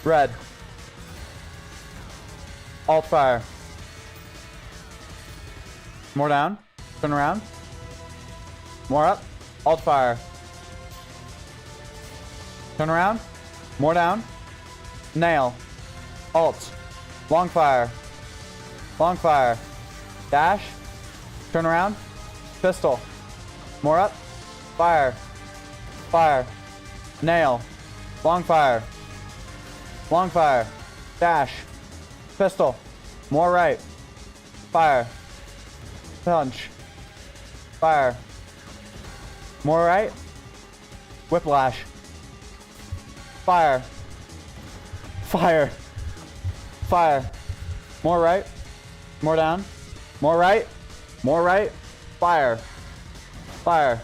Red. Alt fire. More down. Turn around. More up. Alt fire. Turn around. More down. Nail. Alt. Long fire. Long fire. Dash. Turn around. Pistol. More up. Fire. Fire. Nail. Long fire. Long fire. Dash. Pistol. More right. Fire. Punch. Fire. More right. Whiplash. Fire. Fire. Fire. More right. More down. More right. More right. Fire. Fire.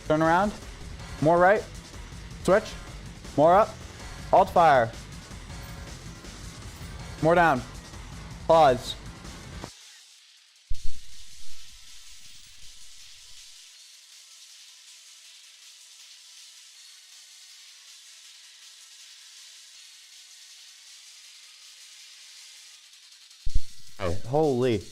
Turn around. More right. Switch. More up. Alt fire. More down. Pause. Holy.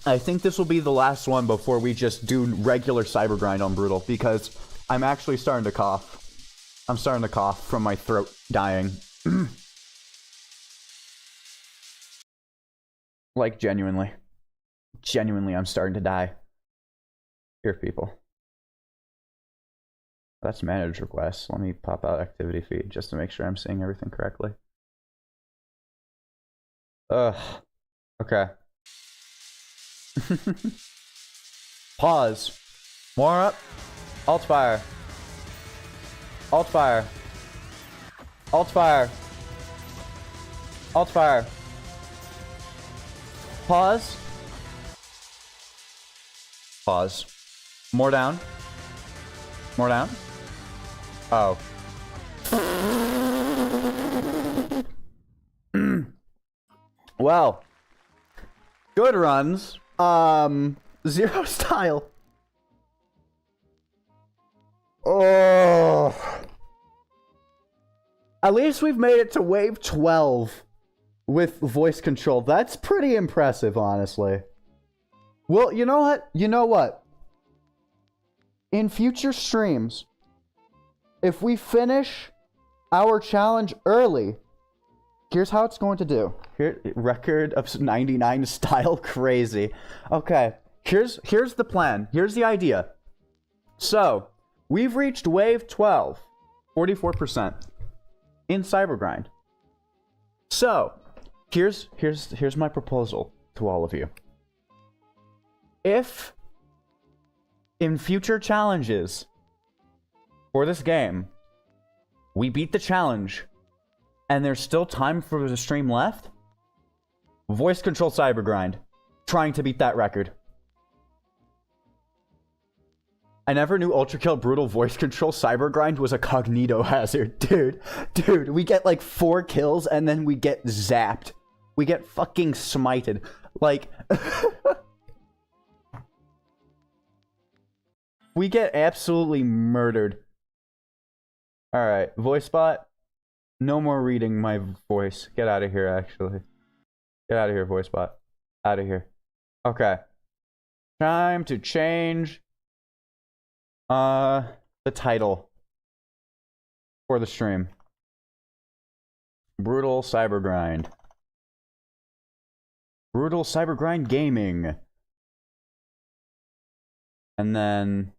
I think this will be the last one before we just do regular Cybergrind on Brutal, because I'm actually starting to cough. I'm starting to cough from my throat dying. Like, genuinely. Genuinely, I'm starting to die. Here, people. That's managed requests. Let me pop out activity feed just to make sure I'm seeing everything correctly. Ugh. Okay. Pause. More up. Alt fire. Alt fire. Alt fire. Alt fire. Pause. Pause. More down. More down. Oh. Well. Good runs. 0 style. Oh. At least we've made it to wave 12 with voice control. That's pretty impressive, honestly. Well, you know what? You know what? In future streams, if we finish our challenge early, here's how it's going to do. Here, record of 99 style, crazy. Okay, here's the plan. Here's the idea. So, we've reached wave 12, 44% in Cybergrind. So, here's my proposal to all of you. If in future challenges for this game, we beat the challenge and there's still time for the stream left, voice control Cybergrind, trying to beat that record. I never knew ULTRAKILL Brutal Voice Control Cybergrind was a cognito hazard. Dude, we get like 4 kills and then we get zapped. We get fucking smited. Like... we get absolutely murdered. Alright, voice bot. No more reading my voice. Get out of here, actually. Get out of here, voice bot. Out of here. Okay. Time to change the title for the stream. Brutal Cybergrind. Brutal Cybergrind Gaming. And then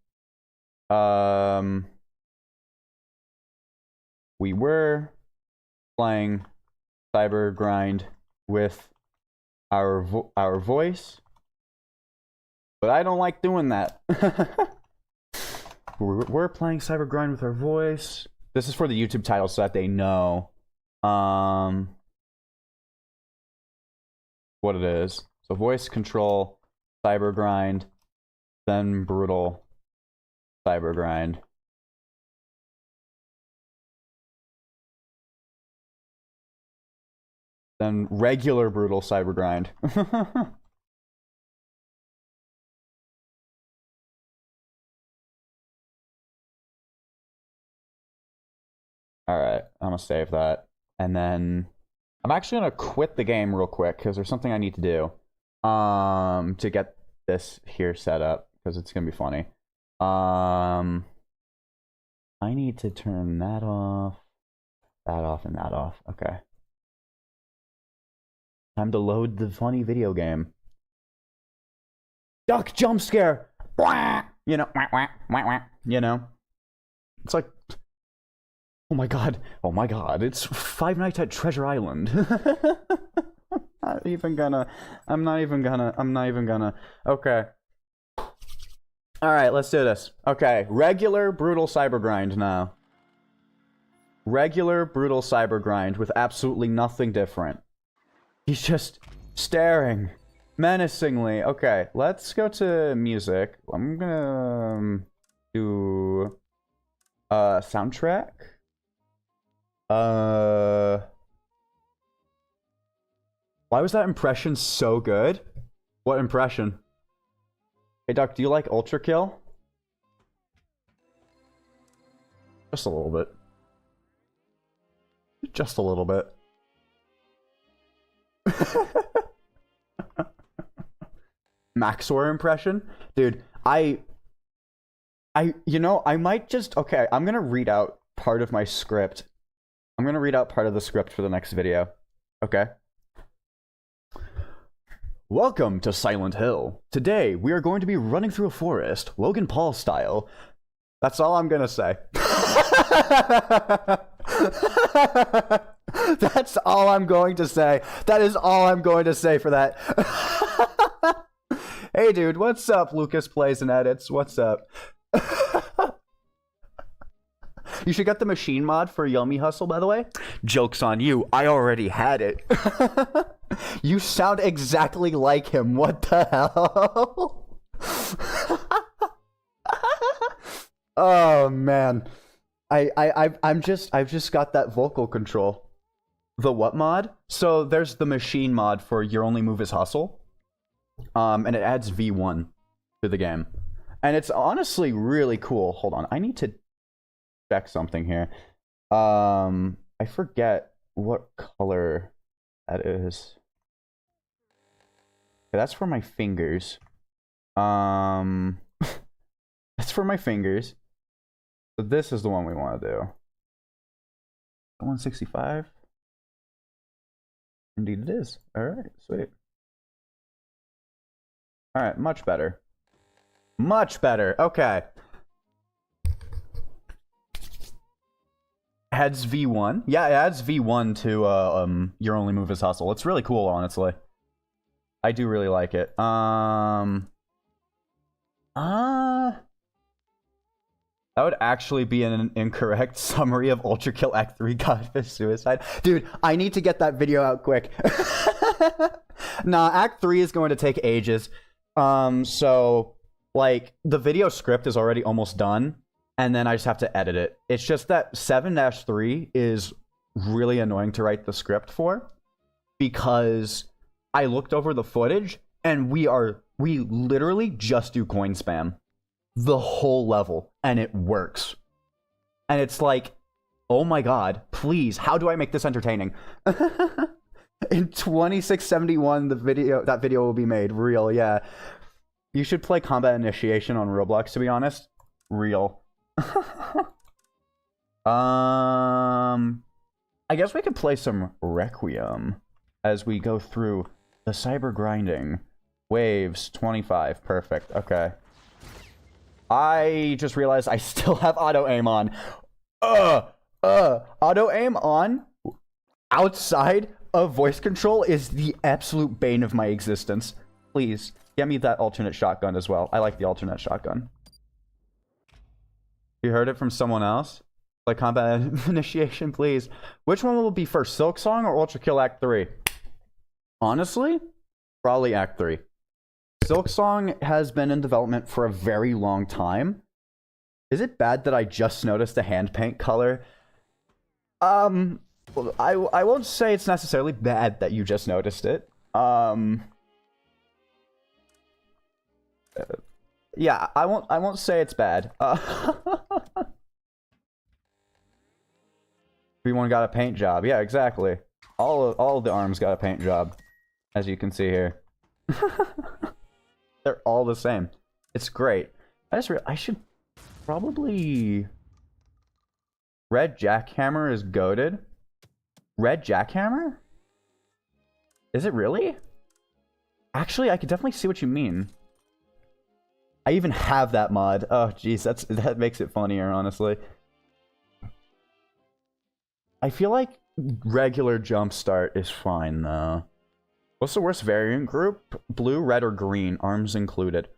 we were playing Cybergrind with our voice, but I don't like doing that. We're playing Cybergrind with our voice. This is for the YouTube title so that they know what it is. So voice control Cybergrind, then Brutal Cybergrind. Then regular Brutal Cybergrind. Alright, I'm gonna save that. And then I'm actually gonna quit the game real quick because there's something I need to do to get this here set up because it's gonna be funny. I need to turn that off, and that off. Okay. Time to load the funny video game. Duck jump scare. You know, you know. It's like, oh my god, it's Five Nights at Treasure Island. I'm not even gonna. Okay. Alright, let's do this. Okay, regular Brutal Cybergrind now. Regular Brutal Cybergrind with absolutely nothing different. He's just staring menacingly. Okay, let's go to music. I'm gonna do soundtrack. Why was that impression so good? What impression? Hey Duck, do you like ULTRAKILL? Just a little bit. Just a little bit. Maxwell impression? Dude, you know, I might just... Okay, I'm gonna read out part of my script. I'm gonna read out part of the script for the next video. Okay? Welcome to Silent Hill. Today, we are going to be running through a forest, Logan Paul style. That's all I'm gonna say. That's all I'm going to say. That is all I'm going to say for that. Hey dude, what's up? Lucas Plays and Edits. What's up? You should get the machine mod for Yummy Hustle, by the way. Joke's on you. I already had it. You sound exactly like him. What the hell? Oh man. I've just got that vocal control. The what mod? So there's the machine mod for Your Only Move Is Hustle. And it adds V1 to the game. And it's honestly really cool. Hold on, I need to check something here. I forget what color that is. Okay, that's for my fingers. That's for my fingers. So this is the one we want to do. 165. Indeed it is. Alright, sweet. Alright, much better. Much better. Okay. Adds V1. Yeah, it adds V1 to Your Only Move Is Hustle. It's really cool, honestly. I do really like it. That would actually be an incorrect summary of ULTRAKILL Act 3 Godfish Suicide. Dude, I need to get that video out quick. Nah, Act 3 is going to take ages. So Like, the video script is already almost done, and then I just have to edit it. It's just that 7-3 is really annoying to write the script for, because I looked over the footage, and we literally just do coin spam the whole level, and it works. And it's like, oh my god, please, how do I make this entertaining? In 2671, that video will be made. Real, yeah. You should play Combat Initiation on Roblox, to be honest. Real. I guess we could play some Requiem as we go through the cyber grinding. Waves, 25. Perfect. Okay. I just realized I still have auto-aim on. Auto-aim on outside of voice control is the absolute bane of my existence. Please, get me that alternate shotgun as well. I like the alternate shotgun. You heard it from someone else? Like Combat Initiation, please. Which one will be first, Silk Song or ULTRAKILL Act 3? Honestly, probably Act 3. Silk Song has been in development for a very long time. Is it bad that I just noticed the hand paint color? Well, I won't say it's necessarily bad that you just noticed it. Yeah, I won't say it's bad. Everyone got a paint job. Yeah, exactly. All of the arms got a paint job, as you can see here. They're all the same. It's great. I should probably... Red Jackhammer is goated. Red Jackhammer? Is it really? Actually, I could definitely see what you mean. I even have that mod. Oh, jeez, that makes it funnier, honestly. I feel like regular Jumpstart is fine, though. What's the worst variant group? Blue, red, or green? Arms included.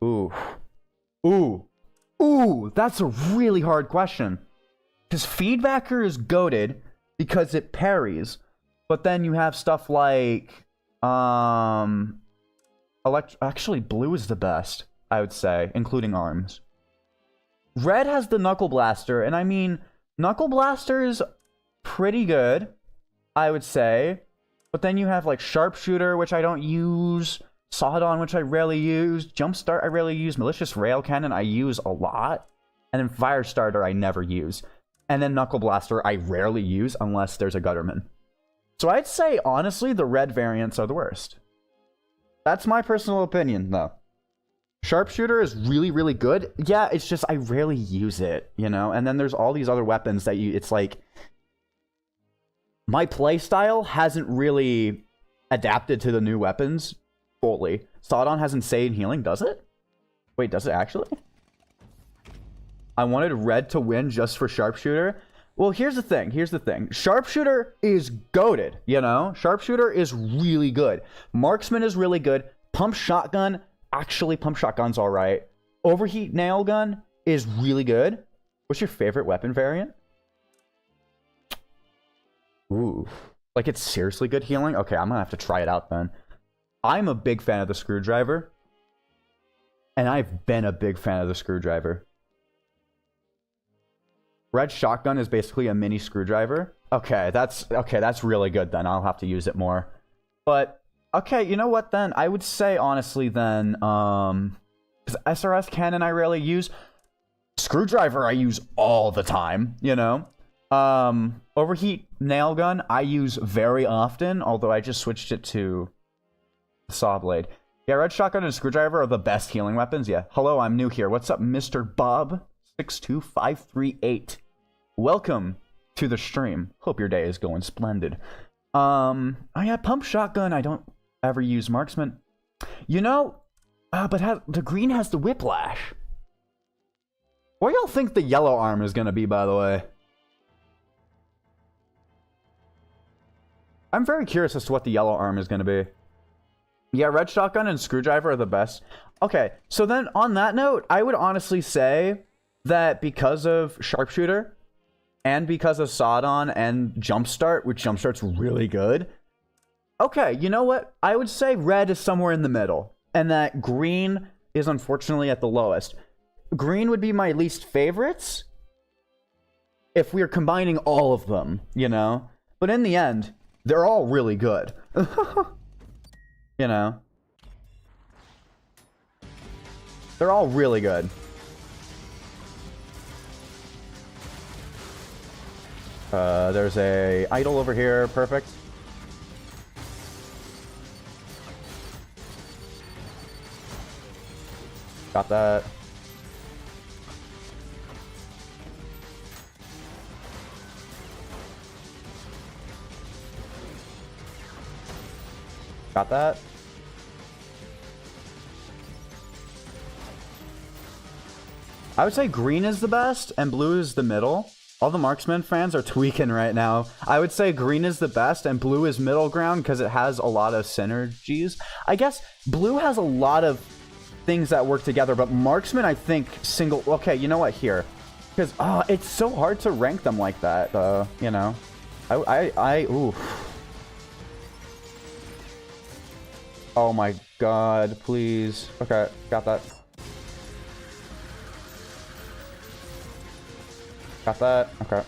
Ooh. Ooh. Ooh, that's a really hard question. Because Feedbacker is goated because it parries. But then you have stuff like... Actually, blue is the best, I would say, including arms. Red has the Knuckle Blaster, and I mean, Knuckle Blaster is pretty good, I would say. But then you have like Sharpshooter, which I don't use, Sawdon, which I rarely use, Jumpstart I rarely use, Malicious Rail Cannon I use a lot, and then Firestarter I never use. And then Knuckle Blaster I rarely use unless there's a Gutterman. So I'd say, honestly, the red variants are the worst. That's my personal opinion, though. Sharpshooter is really, really good. Yeah, it's just I rarely use it, you know? And then there's all these other weapons that it's like... My playstyle hasn't really adapted to the new weapons fully. Sawdon has insane healing, does it? Wait, does it actually? I wanted red to win just for Sharpshooter. Well, here's the thing. Sharpshooter is goated, you know? Sharpshooter is really good. Marksman is really good. Pump Shotgun, actually, Pump Shotgun's alright. Overheat Nail Gun is really good. What's your favorite weapon variant? Ooh. Like, it's seriously good healing? Okay, I'm gonna have to try it out then. I'm a big fan of the Screwdriver. And I've been a big fan of the Screwdriver. Red Shotgun is basically a mini Screwdriver. Okay, that's really good then. I'll have to use it more. But, okay, you know what then? I would say, honestly, then, because SRS Cannon I rarely use. Screwdriver I use all the time, you know? Overheat Nail Gun I use very often, although I just switched it to Saw Blade. Yeah, Red Shotgun and Screwdriver are the best healing weapons. Yeah. Hello, I'm new here. What's up, Mr. Bob? 62538. Welcome to the stream. Hope your day is going splendid. Oh yeah, Pump Shotgun. I don't ever use Marksman. You know, but the green has the Whiplash. What do y'all think the yellow arm is gonna be, by the way? I'm very curious as to what the yellow arm is gonna be. Yeah, Red Shotgun and Screwdriver are the best. Okay, so then on that note, I would honestly say that because of Sharpshooter and because of Sawdon and Jumpstart, which Jumpstart's really good, okay, you know what? I would say red is somewhere in the middle, and that green is unfortunately at the lowest. Green would be my least favorites if we are combining all of them, you know? But in the end, they're all really good. You know? They're all really good. There's a idol over here. Perfect. Got that. Got that. I would say green is the best and blue is the middle. All the marksman fans are tweaking right now. I would say green is the best and blue is middle ground because it has a lot of synergies. I guess blue has a lot of things that work together, but marksman, I think, single... Okay, you know what? Here. Because, it's so hard to rank them like that, you know? Ooh. Oh my god, please. Okay, got that. Got that? Okay.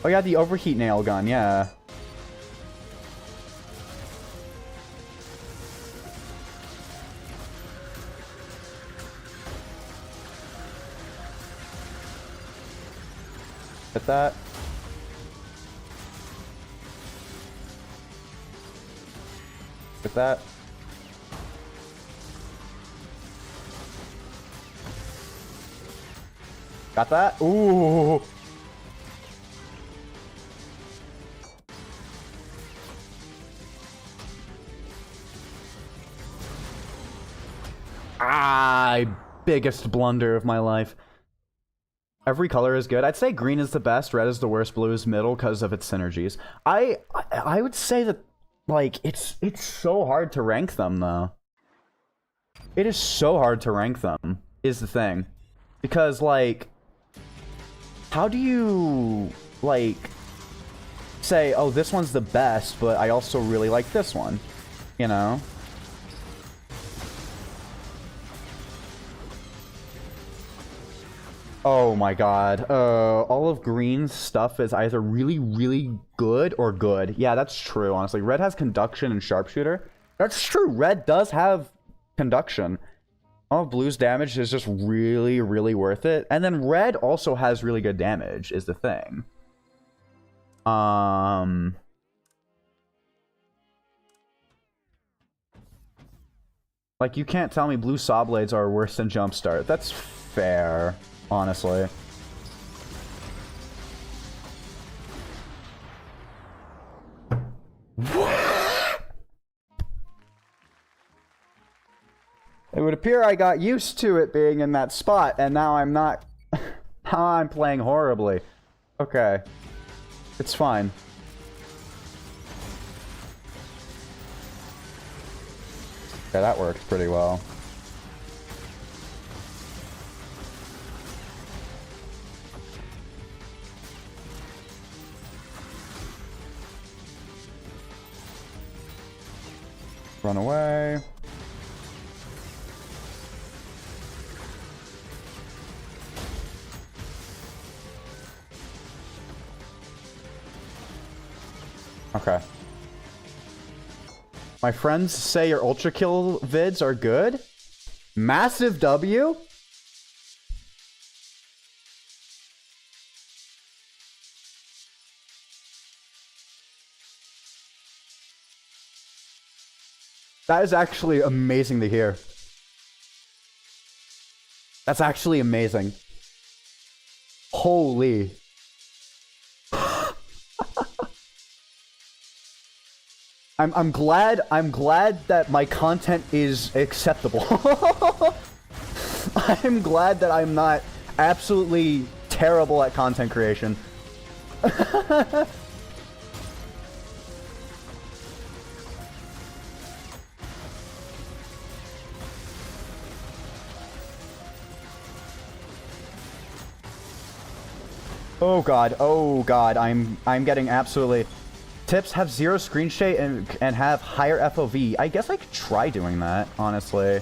Oh yeah, the overheat nail gun, yeah. Hit that. Hit that. Got that? Ooh. Biggest blunder of my life. Every color is good. I'd say green is the best, red is the worst, blue is middle because of its synergies. I would say that, like, it's so hard to rank them, though. It is so hard to rank them, is the thing. Because, like, how do you, like, say, oh, this one's the best, but I also really like this one, you know? Oh my god. All of green's stuff is either really, really good or good. Yeah, that's true, honestly. Red has conduction and sharpshooter. That's true. Red does have conduction. All of blue's damage is just really, really worth it. And then red also has really good damage, is the thing. Like, you can't tell me blue saw blades are worse than Jumpstart. That's fair. Honestly. It would appear I got used to it being in that spot, and now I'm not... now I'm playing horribly. Okay. It's fine. Okay, that worked pretty well. Run away. Okay. My friends say your ultra kill vids are good. Massive W? That is actually amazing to hear. That's actually amazing. Holy. I'm glad that my content is acceptable. I'm glad that I'm not absolutely terrible at content creation. Oh god, I'm getting absolutely... Tips have 0 screen shake and have higher FOV. I guess I could try doing that, honestly.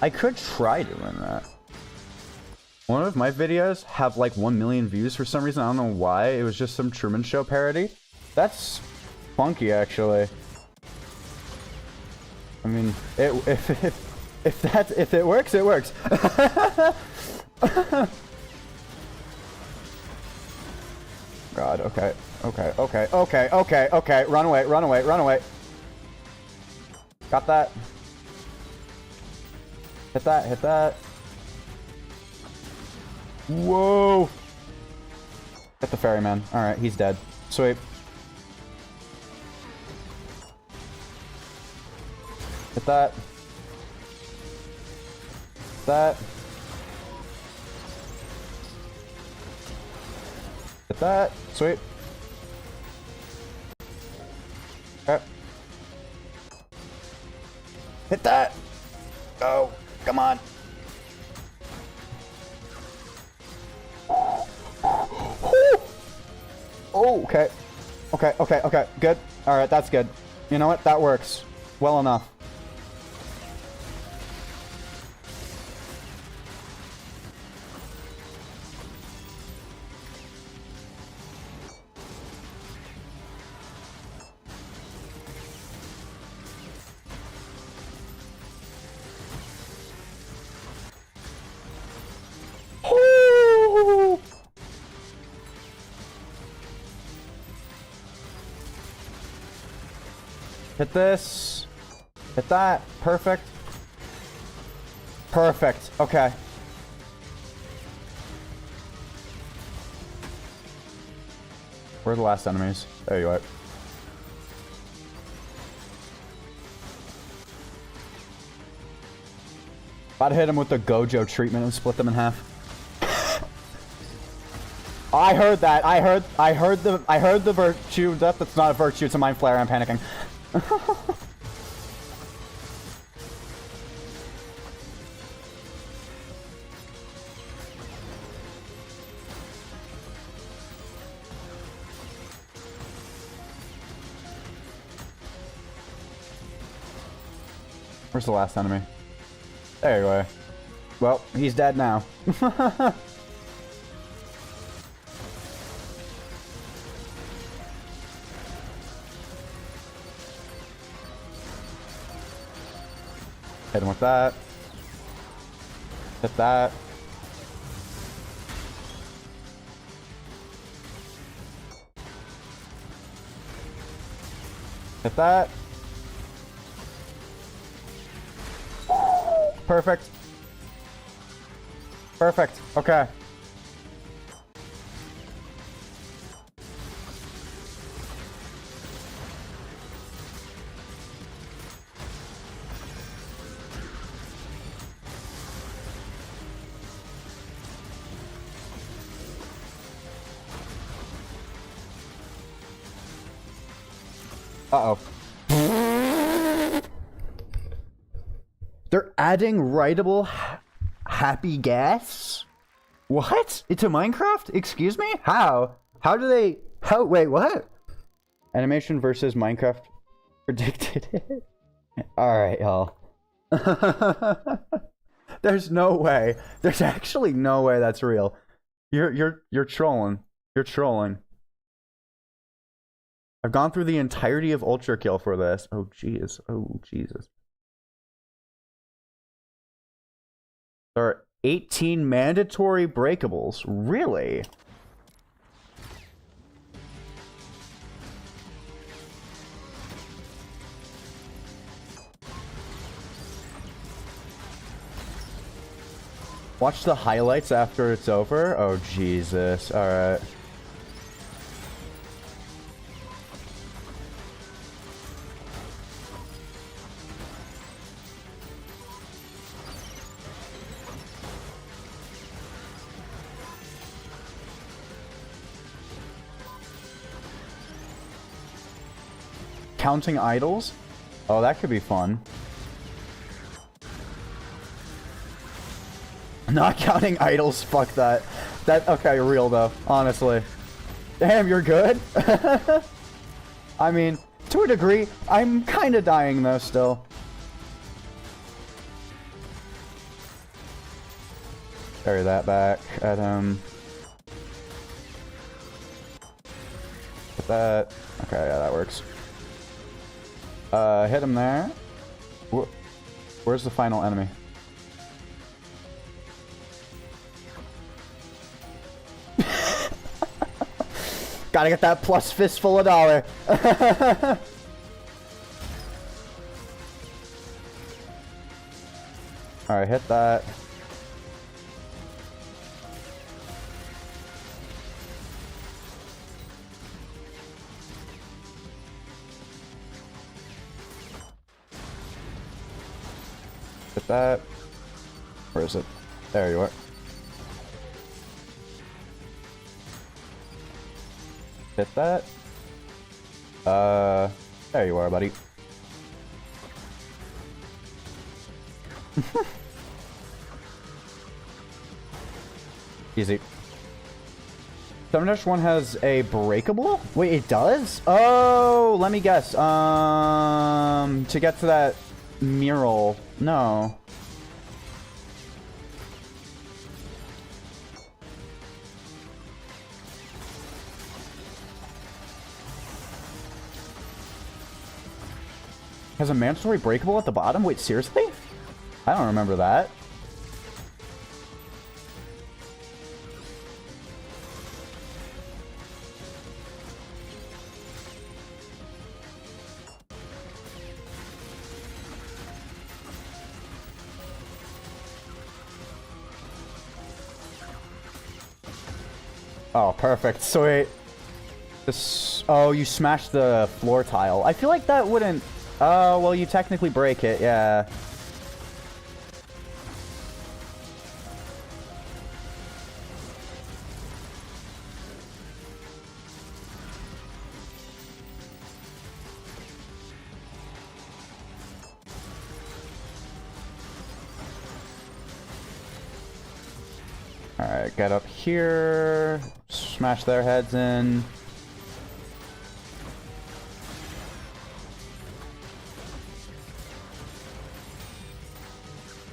I could try doing that. One of my videos have like 1 million views for some reason. I don't know why. It was just some Truman Show parody. That's funky, actually. I mean, if it works, it works. God, okay. Okay. Run away. Got that. Hit that. Whoa! Hit the ferryman. Alright, he's dead. Sweet. Hit that. Hit that. Sweet. Okay. Hit that! Oh, come on. Oh, okay. Good. Alright, that's good. You know what? That works. Well enough. Hit this. Hit that. Perfect. Okay. Where are the last enemies? There you are. About to hit him with the Gojo treatment and split them in half. I heard that. I heard the virtue. That's not a virtue. It's a mind flare. I'm panicking. Where's the last enemy? There you are. Well, he's dead now. Hit him with that. Hit that. Hit that. Perfect. Okay. Uh-oh. They're adding writable happy gas? What? Into Minecraft? Excuse me? How? How do they... How? Wait, what? Animation versus Minecraft predicted it? Alright, y'all. There's no way. There's actually no way that's real. You're trolling. You're trolling. I've gone through the entirety of ULTRAKILL for this. Oh, jeez. Oh, Jesus. There are 18 mandatory breakables. Really? Watch the highlights after it's over? Oh, Jesus. Alright. Counting idols? Oh, that could be fun. Not counting idols, fuck that. That okay, real though, honestly. Damn, you're good? I mean, to a degree, I'm kind of dying though still. Carry that back at him. Put that. Okay, yeah, that works. Hit him there. Where's the final enemy? Gotta get that plus fistful of dollar. Alright, hit that. Hit that. Where is it? There you are. Hit that. There you are, buddy. Easy. 7-1 has a breakable? Wait, it does? Oh, let me guess. To get to that mural. No. Has a mandatory breakable at the bottom? Wait, seriously? I don't remember that. Oh, perfect. Sweet. This. Oh, you smashed the floor tile. I feel like that wouldn't. Oh, well, you technically break it, yeah. Alright, get up here. Smash their heads in.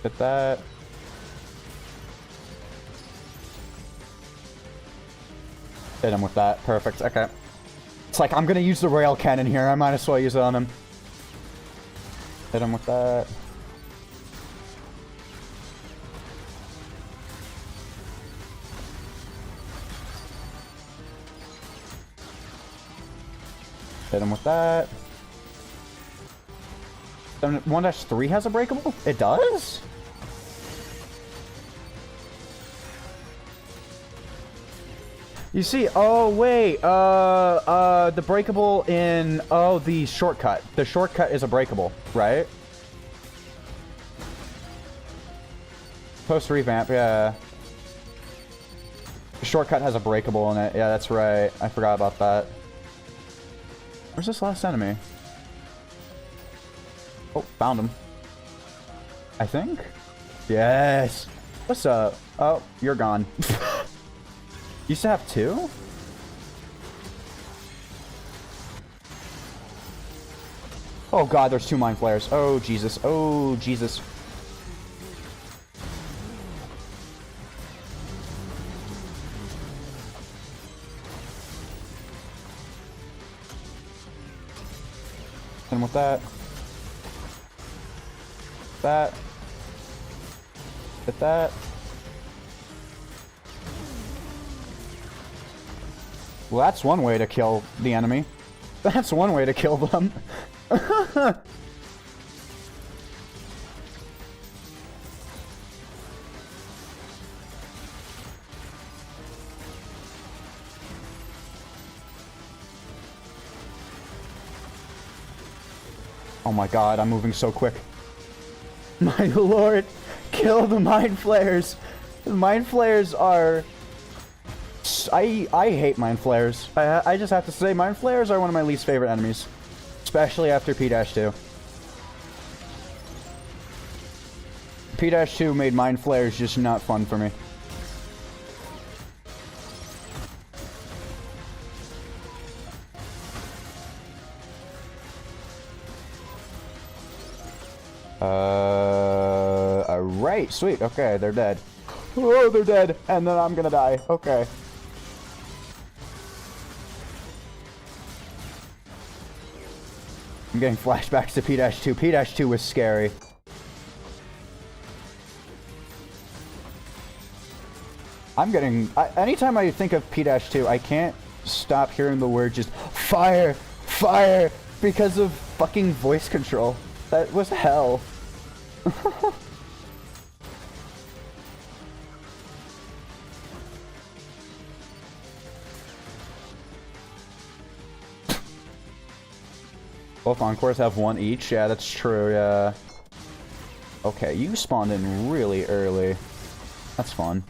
Hit that. Hit him with that. Perfect. Okay. It's like, I'm gonna use the rail cannon here. I might as well use it on him. Hit him with that. Hit him with that. 1-3 has a breakable? It does? You see, oh wait, the breakable in, oh, the shortcut. The shortcut is a breakable, right? Post revamp, yeah. The shortcut has a breakable in it. Yeah, that's right. I forgot about that. Where's this last enemy? Oh, found him. I think? Yes! What's up? Oh, you're gone. Used to have two? Oh god, there's two mind flares. Oh Jesus. Oh Jesus. And with that. That. Hit that. Well, that's one way to kill the enemy. That's one way to kill them. Oh my god, I'm moving so quick. My lord, kill the mind flares. The mind flares are... I hate mind flares. I just have to say, mind flares are one of my least favorite enemies. Especially after P-2. P-2 made mind flares just not fun for me. Alright, sweet. Okay, they're dead. Oh, they're dead. And then I'm gonna die. Okay. I'm getting flashbacks to P-2. P-2 was scary. I'm getting... anytime I think of P-2, I can't stop hearing the word just fire, fire, because of fucking voice control. That was hell. Both Encores have one each? Yeah, that's true, yeah. Okay, you spawned in really early. That's fun.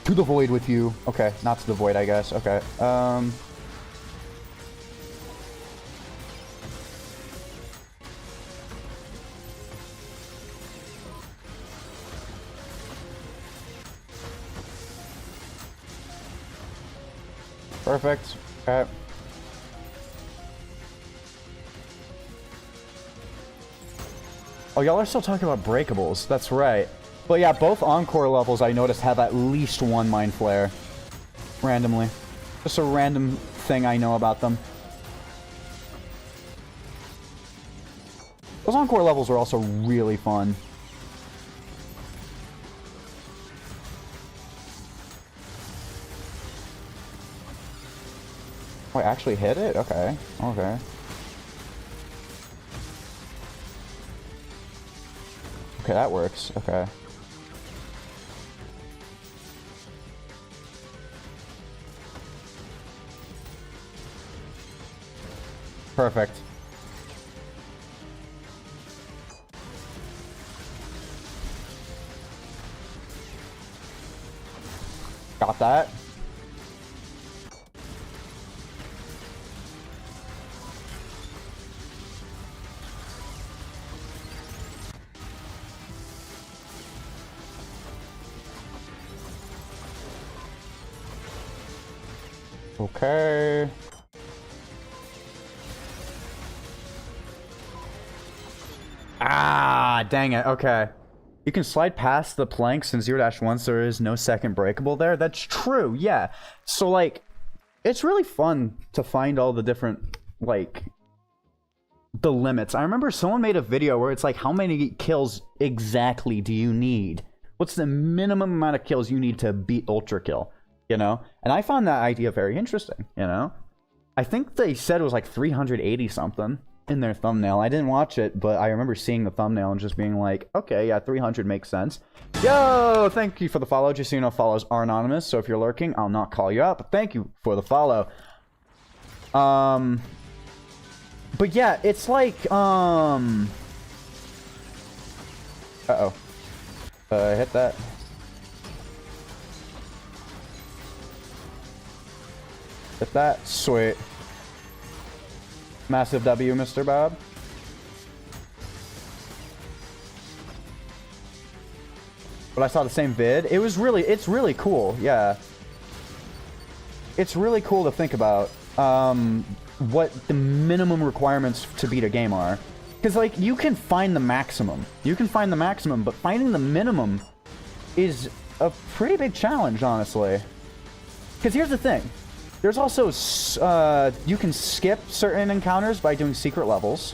To the void with you. Okay, not to the void, I guess. Okay, perfect. Okay. Oh, y'all are still talking about breakables. That's right. But yeah, both Encore levels I noticed have at least one Mind Flare. Randomly. Just a random thing I know about them. Those Encore levels are also really fun. Oh, I actually hit it? Okay. Okay. Okay, that works. Okay. Perfect. Got that. Okay. Ah, dang it. Okay. You can slide past the planks in 0-1, so there is no second breakable there. That's true, yeah. So, like, it's really fun to find all the different, like, the limits. I remember someone made a video where it's like, how many kills exactly do you need? What's the minimum amount of kills you need to beat Ultra Kill? You know? And I found that idea very interesting, you know? I think they said it was like 380 something in their thumbnail. I didn't watch it, but I remember seeing the thumbnail and just being like, okay, yeah, 300 makes sense. Yo, thank you for the follow. Just so you know, follows are anonymous, so if you're lurking, I'll not call you out, but thank you for the follow. But yeah, it's like, uh-oh. Hit that. Hit that. Sweet. Massive W, Mr. Bob. But I saw the same vid. It's really cool, yeah. It's really cool to think about what the minimum requirements to beat a game are. Because, like, you can find the maximum. You can find the maximum, but finding the minimum is a pretty big challenge, honestly. Because here's the thing. There's also, you can skip certain encounters by doing secret levels,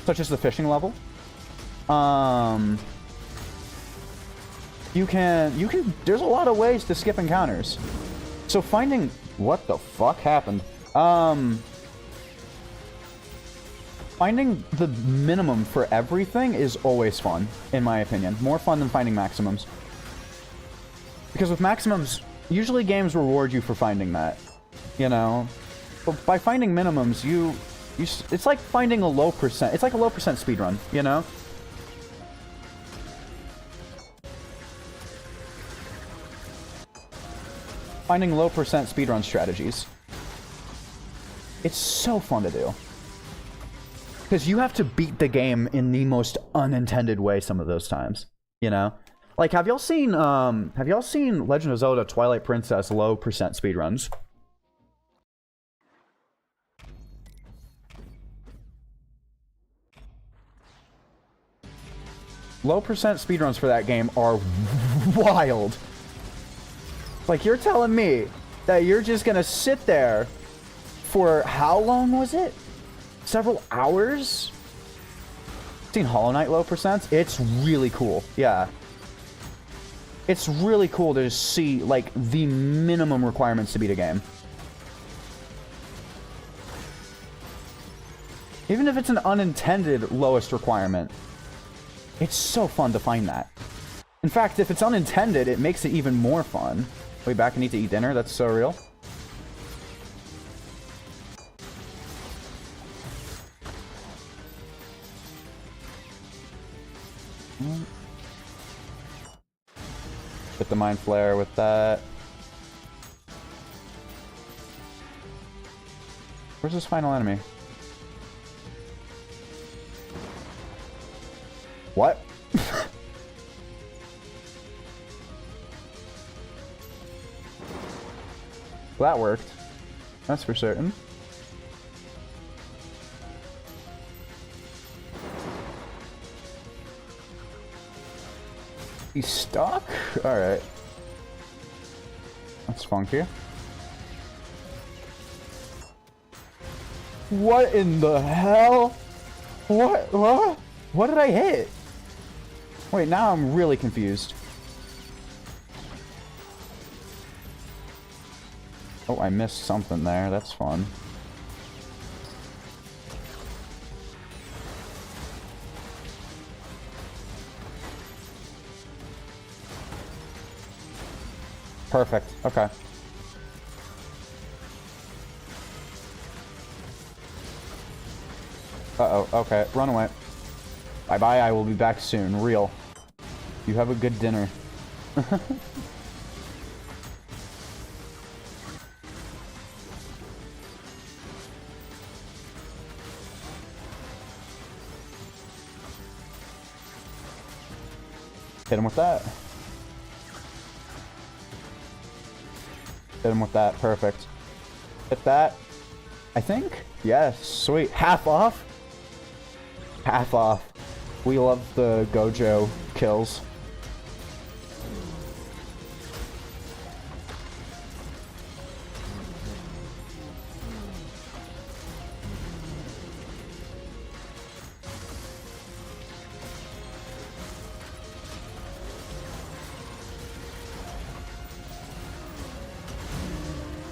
such as the fishing level. There's a lot of ways to skip encounters. So finding, what the fuck happened? Finding the minimum for everything is always fun, in my opinion. More fun than finding maximums. Because with maximums, usually games reward you for finding that. You know, but by finding minimums, it's like finding a low percent. It's like a low percent speedrun, you know? Finding low percent speedrun strategies. It's so fun to do. Because you have to beat the game in the most unintended way some of those times, you know? Like, have y'all seen Legend of Zelda Twilight Princess low percent speedruns? Low percent speedruns for that game are wild. Like, you're telling me that you're just gonna sit there for how long was it? Several hours? Seen Hollow Knight low percents? It's really cool. Yeah. It's really cool to just see, like, the minimum requirements to beat a game. Even if it's an unintended lowest requirement. It's so fun to find that. In fact, if it's unintended, it makes it even more fun. Way back, I need to eat dinner. That's so real. Hit the Mind Flare with that. Where's this final enemy? What? Well, that worked. That's for certain. He's stuck? Alright. That's funky. What in the hell? What? What? What did I hit? Wait, now I'm really confused. Oh, I missed something there. That's fun. Perfect. Okay. Uh-oh. Okay. Run away. Bye-bye. I will be back soon. Real. You have a good dinner. Hit him with that. Hit him with that. Perfect. Hit that. I think? Yes. Sweet. Half off? Half off. We love the Gojo kills.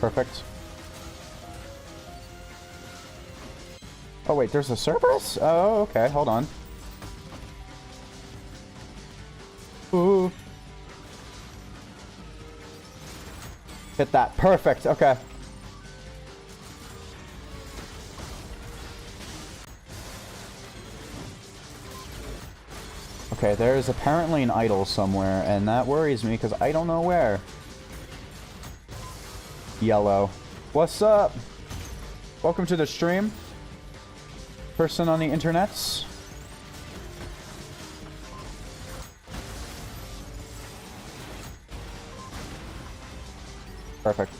Perfect. Oh wait, there's a Cerberus? Oh, okay, hold on. Ooh. Hit that. Perfect, okay. Okay, there is apparently an idol somewhere, and that worries me because I don't know where. Yellow. What's up? Welcome to the stream. Person on the internets. Perfect.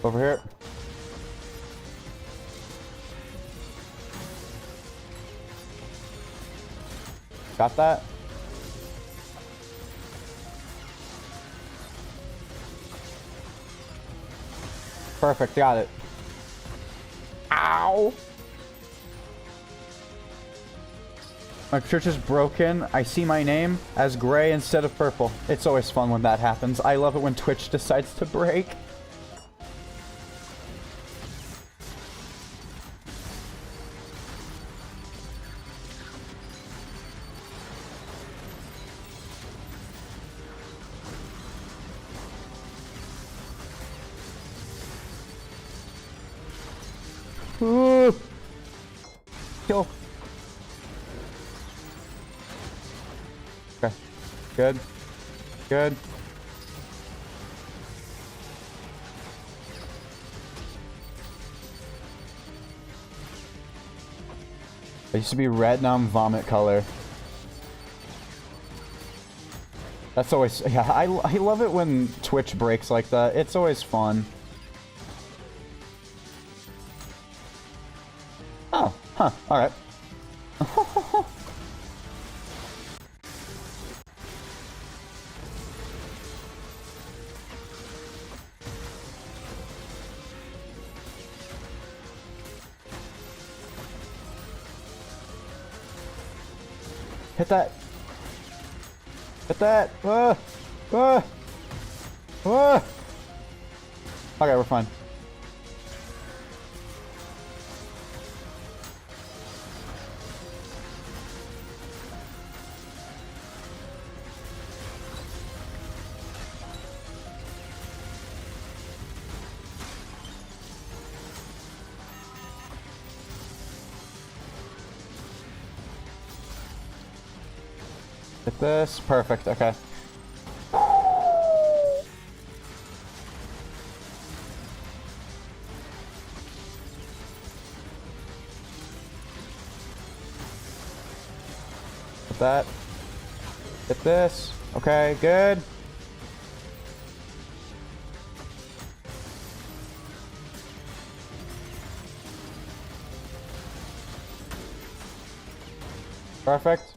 Over here. Got that? Perfect, got it. Ow! My church is broken. I see my name as gray instead of purple. It's always fun when that happens. I love it when Twitch decides to break. Ooh. Kill. Okay. Good. Good. I used to be red, now I'm vomit color. That's always... Yeah, I love it when Twitch breaks like that. It's always fun. Oh, huh, alright. Hit that. Hit that. Okay, we're fine. Hit this. Perfect. Okay. Hit that. Hit this. Okay, good. Perfect.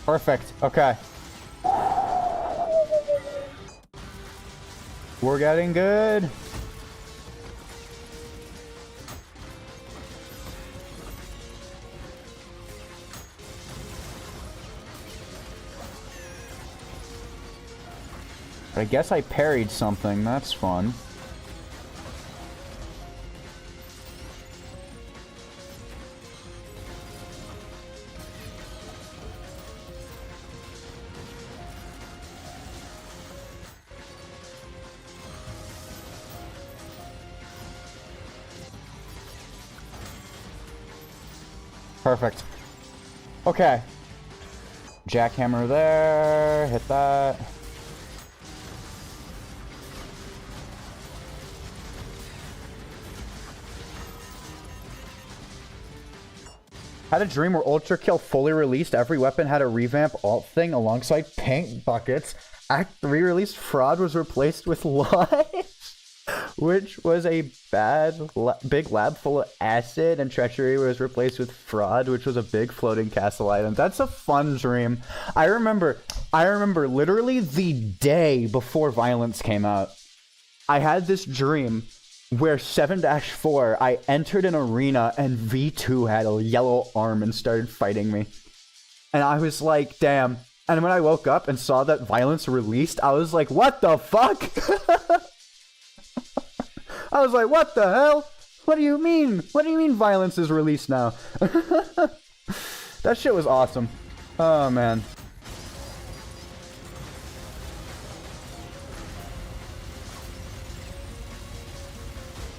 Perfect. Okay. We're getting good. I guess I parried something. That's fun. Perfect. Okay. Jackhammer there. Hit that. Had a dream where ULTRAKILL fully released. Every weapon had a revamp alt thing alongside paint buckets. Act 3 released. Fraud was replaced with lies. Which was a big lab full of acid, and treachery was replaced with fraud, which was a big floating castle item. That's a fun dream. I remember literally the day before Violence came out, I had this dream where 7-4, I entered an arena and V2 had a yellow arm and started fighting me. And I was like, damn. And when I woke up and saw that Violence released, I was like, what the fuck? I was like, what the hell? What do you mean? What do you mean Violence is released now? That shit was awesome. Oh, man.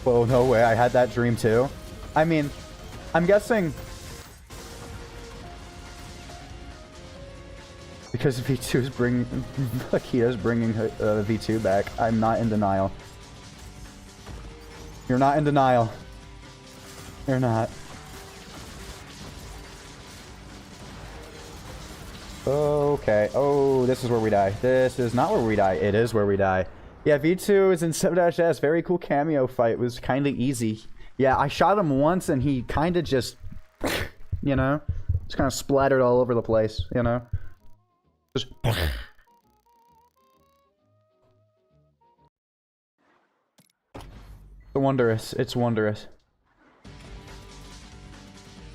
Whoa, no way. I had that dream too. I mean, I'm guessing... because V2's bringing... Akita's bringing V2 back. I'm not in denial. You're not in denial. You're not. Okay. Oh, this is where we die. This is not where we die. It is where we die. Yeah, V2 is in 7-S. Very cool cameo fight. It was kind of easy. Yeah, I shot him once and he kind of just... you know? Just kind of splattered all over the place, you know? Just... wondrous. It's wondrous.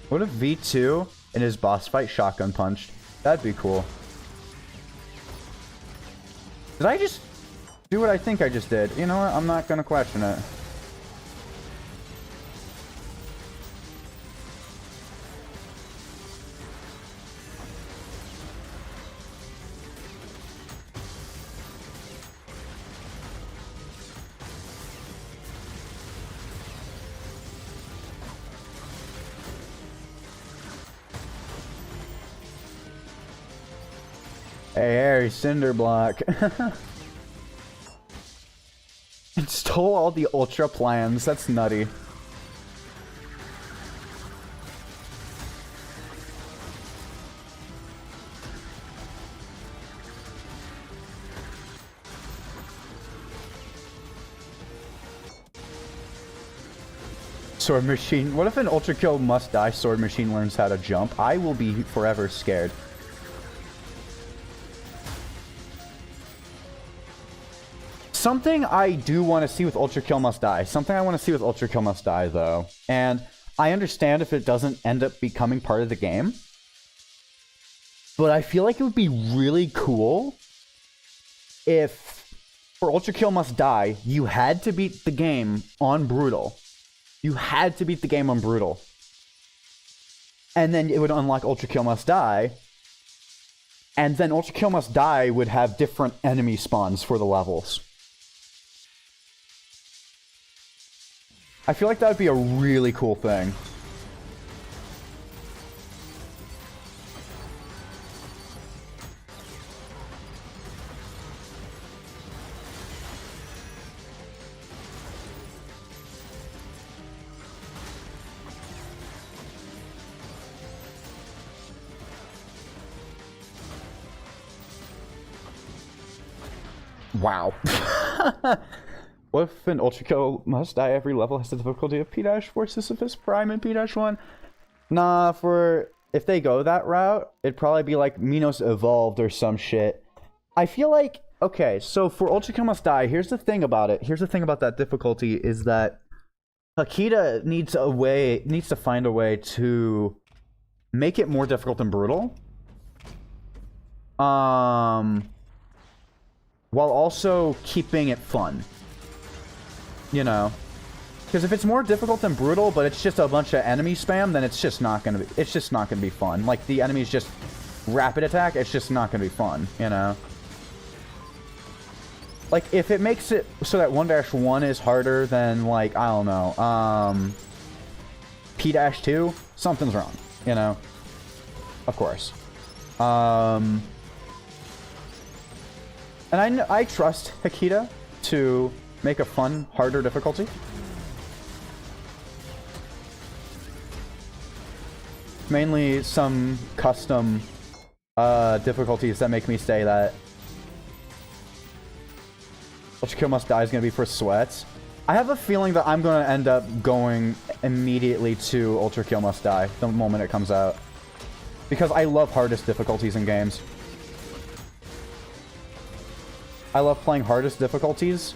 What if V2 in his boss fight shotgun punched? That'd be cool. Did I just do what I think I just did? You know what? I'm not gonna question it. Hey, Harry, Cinder Block. It stole all the Ultra plans. That's nutty. Sword machine. What if an ultra kill must die sword machine learns how to jump? I will be forever scared. Something I do want to see with ultra kill must die. Something I want to see with ultra kill must die though. And I understand if it doesn't end up becoming part of the game. But I feel like it would be really cool if for ultra kill must die, you had to beat the game on brutal. You had to beat the game on brutal. And then it would unlock ultra kill must die. And then ultra kill must die would have different enemy spawns for the levels. I feel like that would be a really cool thing. Wow. What if an ultra kill must die every level has the difficulty of P-4 Sisyphus Prime and P-1? Nah, for if they go that route, it'd probably be like Minos Evolved or some shit. I feel like, okay, so for ultra kill must die, here's the thing about it. Here's the thing about that difficulty is that Hakita needs to find a way to make it more difficult than brutal. While also keeping it fun. You know, because if it's more difficult than brutal, but it's just a bunch of enemy spam, then it's just not gonna be fun. Like the enemies just rapid attack, it's just not gonna be fun. You know, like if it makes it so that 1-1 is harder than like I don't know, P-2, something's wrong. You know, of course. And I trust Hakita to make a fun, harder difficulty. Mainly some custom difficulties that make me say that Ultra Kill Must Die is going to be for sweats. I have a feeling that I'm going to end up going immediately to Ultra Kill Must Die the moment it comes out. Because I love hardest difficulties in games. I love playing hardest difficulties.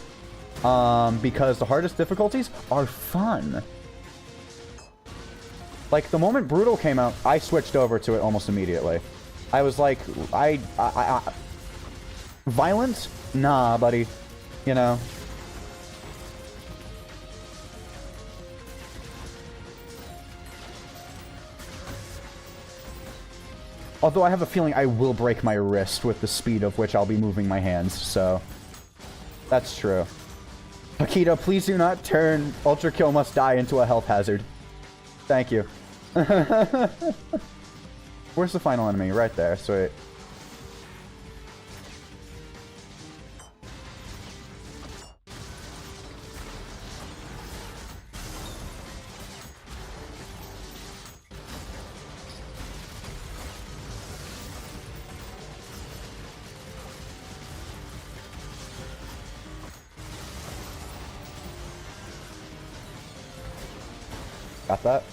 Because the hardest difficulties are fun. Like, the moment Brutal came out, I switched over to it almost immediately. I was like, Violent? Nah, buddy. You know? Although I have a feeling I will break my wrist with the speed of which I'll be moving my hands, so... That's true. Akita, please do not turn Ultra Kill Must Die into a health hazard. Thank you. Where's the final enemy? Right there. Sweet. Got that?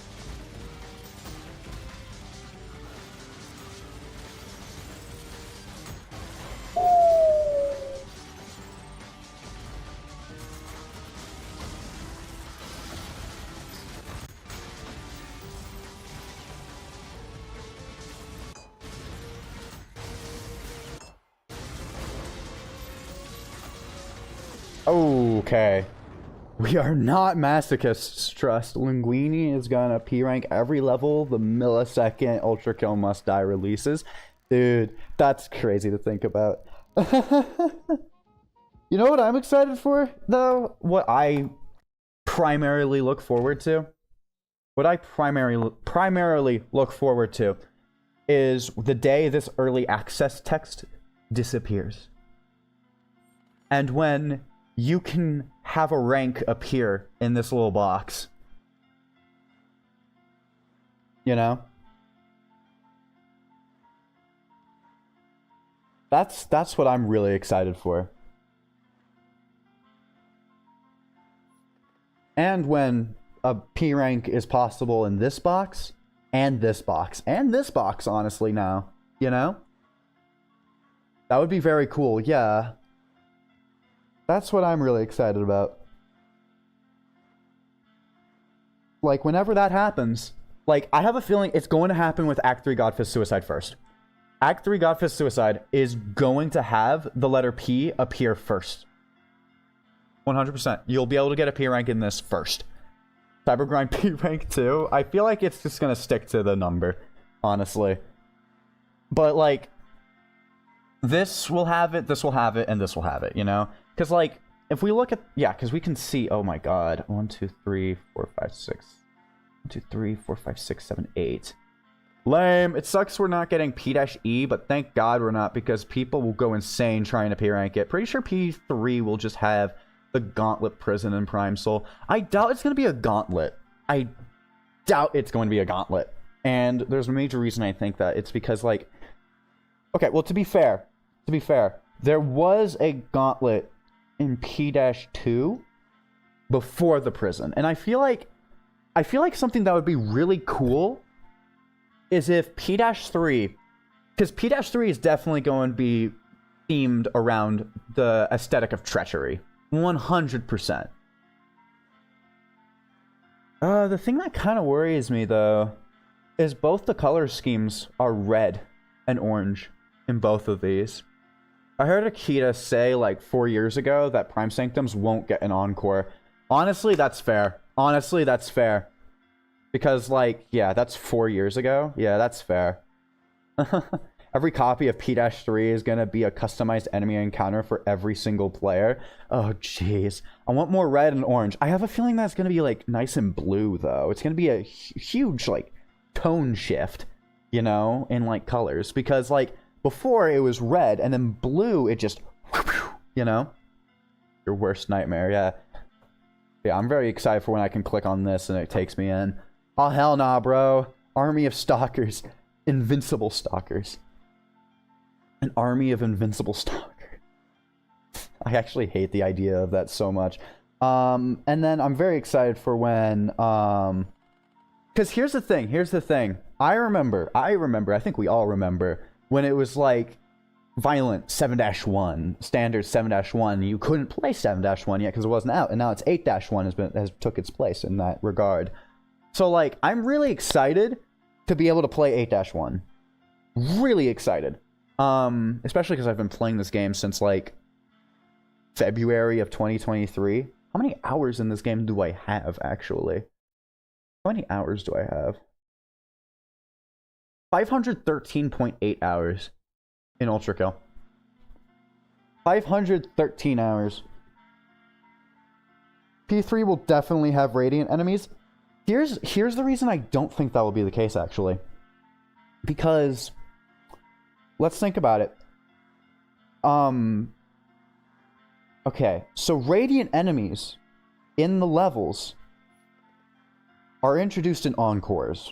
Okay. We are not masochists, trust. Linguini is gonna P-rank every level the millisecond Ultra Kill Must Die releases. Dude, that's crazy to think about. You know what I'm excited for, though? What I primarily look forward to? What I primarily look forward to is the day this early access text disappears. And when you can have a rank appear in this little box. You know? That's what I'm really excited for. And when a P rank is possible in this box, and this box, and this box, honestly, now. You know? That would be very cool, yeah. That's what I'm really excited about. Like, whenever that happens, like, I have a feeling it's going to happen with Act 3 Godfist Suicide first. Act 3 Godfist Suicide is going to have the letter P appear first. 100%. You'll be able to get a P rank in this first. Cybergrind P rank 2, I feel like it's just going to stick to the number, honestly. But, like, this will have it, this will have it, and this will have it, you know? Because, like, if we look at... Yeah, because we can see... Oh, my God. 1, 2, 3, 4, 5, 6... 1, 2, 3, 4, 5, 6, 7, 8. Lame. It sucks we're not getting P-E, but thank God we're not, because people will go insane trying to P-rank it. Pretty sure P3 will just have the Gauntlet Prison and Prime Soul. I doubt it's going to be a Gauntlet. I doubt it's going to be a Gauntlet. And there's a major reason I think that. It's because, like... Okay, well, to be fair, there was a Gauntlet in P-2 before the prison. And I feel like something that would be really cool is if P-3, because P-3 is definitely going to be themed around the aesthetic of treachery. 100%. The thing that kind of worries me, though, is both the color schemes are red and orange in both of these. I heard Akita say, like, 4 years ago that Prime Sanctums won't get an Encore. Honestly, that's fair. Because, like, yeah, that's 4 years ago. Yeah, that's fair. Every copy of P-3 is going to be a customized enemy encounter for every single player. Oh, jeez. I want more red and orange. I have a feeling that's going to be, like, nice and blue, though. It's going to be a huge, like, tone shift, you know, in, like, colors. Because, like, before it was red, and then blue, it just, you know? Your worst nightmare, yeah. Yeah, I'm very excited for when I can click on this and it takes me in. Oh, hell nah, bro. Army of stalkers. Invincible stalkers. An army of invincible stalkers. I actually hate the idea of that so much. And then I'm very excited for when... Because here's the thing. I remember, I think we all remember, when it was like Violent 7-1, Standard 7-1, you couldn't play 7-1 yet because it wasn't out, and now it's 8-1 has took its place in that regard. So, like, I'm really excited to be able to play 8-1. Really excited. Especially because I've been playing this game since, like, February of 2023. How many hours in this game do I have, actually? How many hours do I have? 513.8 hours in ULTRAKILL. 513 hours. P3 will definitely have Radiant enemies. Here's the reason I don't think that will be the case, actually. Because, let's think about it. Okay, so Radiant enemies in the levels are introduced in Encores.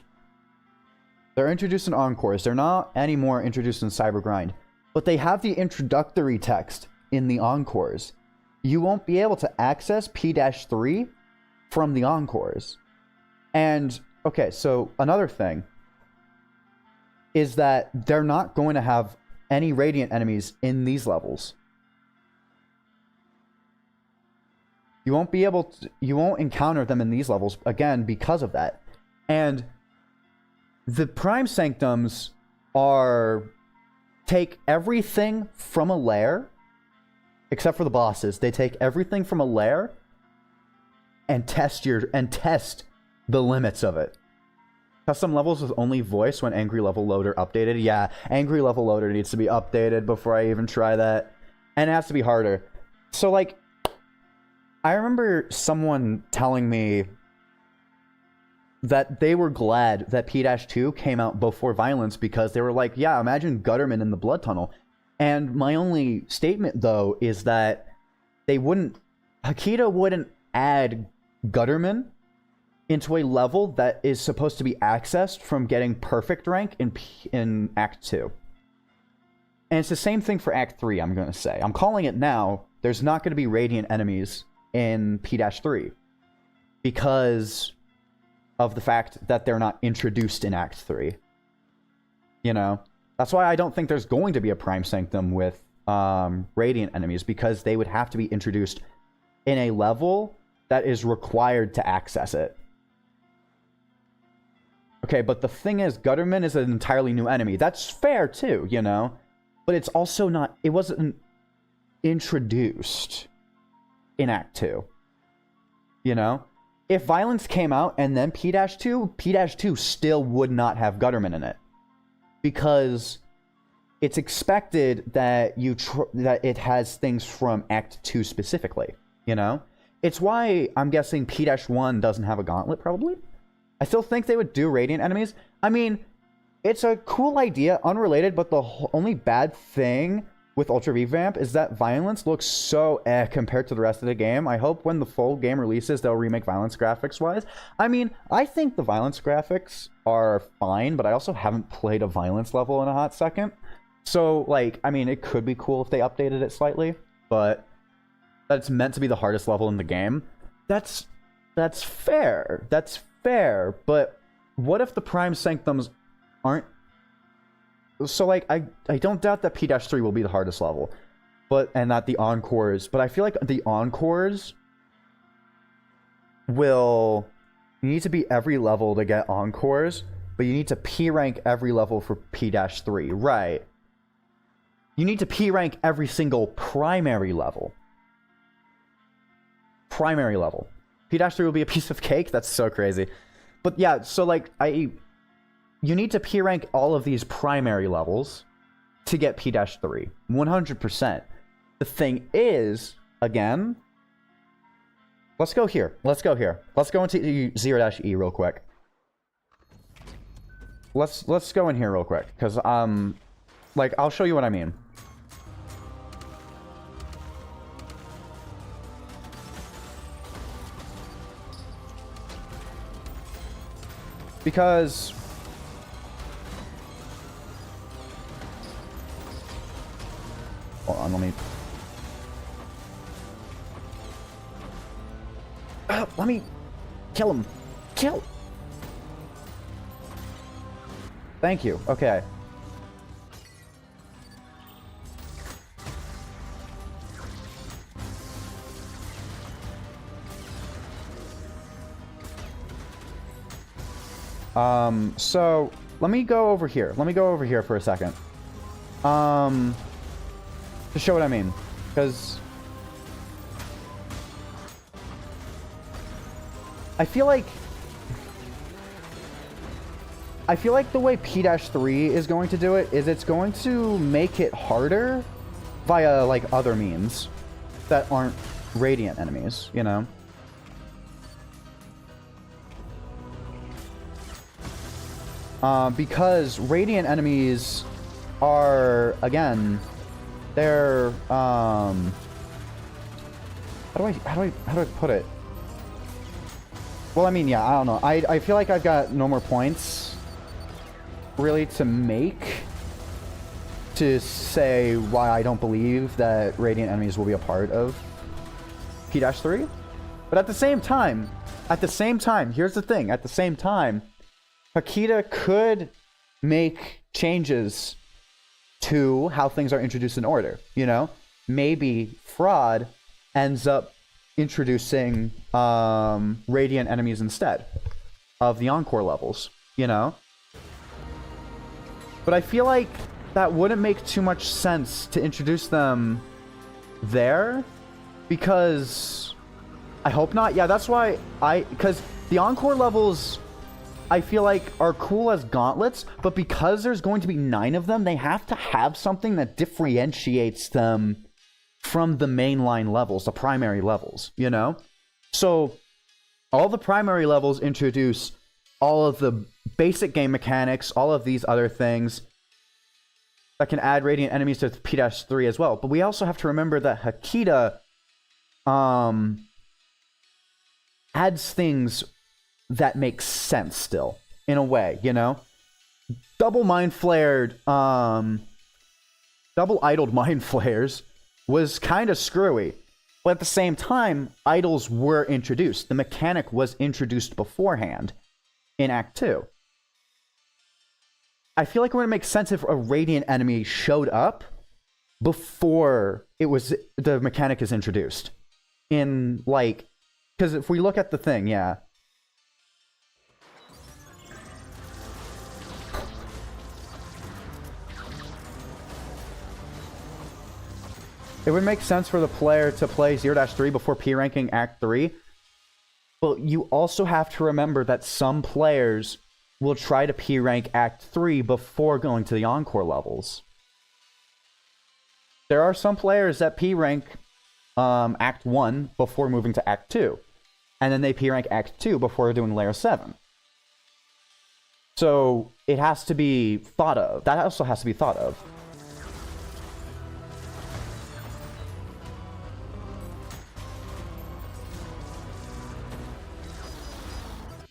They're introduced in Encores. They're not anymore introduced in Cybergrind. But they have the introductory text in the Encores. You won't be able to access P-3 from the Encores. And, okay, so another thing is that they're not going to have any Radiant enemies in these levels. You won't be able to, you won't encounter them in these levels, again, because of that. And the Prime Sanctums are take everything from a lair, except for the bosses. They take everything from a lair and test the limits of it. Custom levels with only voice when Angry Level Loader updated. Yeah, Angry Level Loader needs to be updated before I even try that. And it has to be harder. So, like, I remember someone telling me that they were glad that P-2 came out before Violence because they were like, yeah, imagine Gutterman in the Blood Tunnel. And my only statement, though, is that they wouldn't... Akita wouldn't add Gutterman into a level that is supposed to be accessed from getting perfect rank in Act 2. And it's the same thing for Act 3, I'm going to say. I'm calling it now. There's not going to be Radiant enemies in P-3. Because of the fact that they're not introduced in Act 3. You know? That's why I don't think there's going to be a Prime Sanctum with Radiant enemies, because they would have to be introduced in a level that is required to access it. Okay, but the thing is, Gutterman is an entirely new enemy. That's fair too, you know? But it's also not... It wasn't introduced in Act 2. You know? If Violence came out and then P-2, P-2 still would not have Gutterman in it. Because it's expected that that it has things from Act 2 specifically, you know? It's why I'm guessing P-1 doesn't have a gauntlet, probably. I still think they would do Radiant enemies. I mean, it's a cool idea, unrelated, but the only bad thing with Ultra Revamp is that Violence looks so compared to the rest of the game. I hope when the full game releases, they'll remake Violence graphics-wise. I mean, I think the Violence graphics are fine, but I also haven't played a Violence level in a hot second. So, like, I mean, it could be cool if they updated it slightly, but that's meant to be the hardest level in the game. That's fair. That's fair, but what if the Prime Sanctums aren't... So, like, I don't doubt that P-3 will be the hardest level, and that the Encores, but I feel like the Encores will... You need to be every level to get Encores, but you need to P-rank every level for P-3, right? You need to P-rank every single primary level. Primary level. P-3 will be a piece of cake? That's so crazy. But yeah, so like, you need to P-rank all of these primary levels to get P-3. 100%. The thing is, again... Let's go here. Let's go here. Let's go into 0-E real quick. Let's go in here real quick, because, like, I'll show you what I mean. Because... Hold on, let me... let me... Kill him. Kill! Thank you. Okay. So, let me go over here. Let me go over here for a second. To show what I mean. Because... I feel like the way P-3 is going to do it is it's going to make it harder via, like, other means that aren't Radiant enemies, you know? Because Radiant enemies are, again, they're, how do I put it? Well, I mean, yeah, I don't know. I feel like I've got no more points, really, to make to say why I don't believe that Radiant enemies will be a part of P-3. But at the same time, here's the thing. At the same time, Hakita could make changes to how things are introduced in order, you know? Maybe Fraud ends up introducing Radiant enemies instead of the Encore levels, you know? But I feel like that wouldn't make too much sense to introduce them there, because I hope not. Yeah, that's why because the Encore levels I feel like are cool as gauntlets, but because there's going to be 9 of them, they have to have something that differentiates them from the mainline levels, the primary levels, you know? So all the primary levels introduce all of the basic game mechanics, all of these other things that can add Radiant enemies to P-3 as well. But we also have to remember that Hakita adds things that make sense still, in a way, you know? Double idled mind flares was kind of screwy. But at the same time, idols were introduced. The mechanic was introduced beforehand. in Act 2. I feel like it would make sense if a Radiant enemy showed up before the mechanic is introduced. In, like, because if we look at the thing, yeah. It would make sense for the player to play 0-3 before P-ranking Act 3. But you also have to remember that some players will try to P-rank Act 3 before going to the Encore levels. There are some players that P-rank Act 1 before moving to Act 2. And then they P-rank Act 2 before doing Layer 7. So it has to be thought of. That also has to be thought of.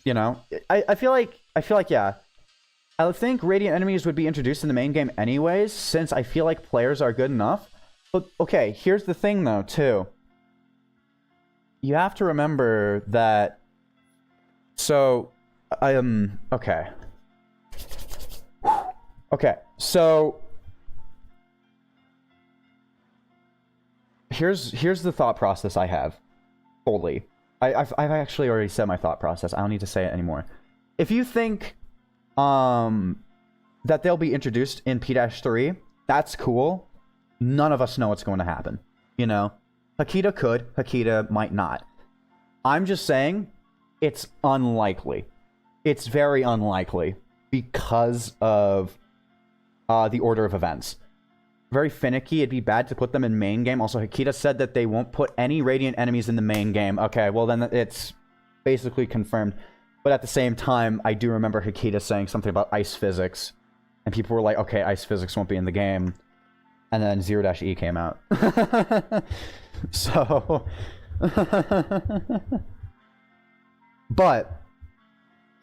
You know, I feel like, yeah. I think Radiant enemies would be introduced in the main game anyways, since I feel like players are good enough. But, okay, here's the thing, though, too. You have to remember that... So, okay. Okay, so... Here's the thought process I have. Fully. I've actually already said my thought process. I don't need to say it anymore. If you think that they'll be introduced in P-3, that's cool. None of us know what's going to happen. You know? Hakita could, Hakita might not. I'm just saying it's unlikely. It's very unlikely because of the order of events. Very finicky. It'd be bad to put them in main game. Also, Hakita said that they won't put any Radiant enemies in the main game. Okay, well then it's basically confirmed. But at the same time, I do remember Hakita saying something about ice physics. And people were like, okay, ice physics won't be in the game. And then 0-E came out. So... But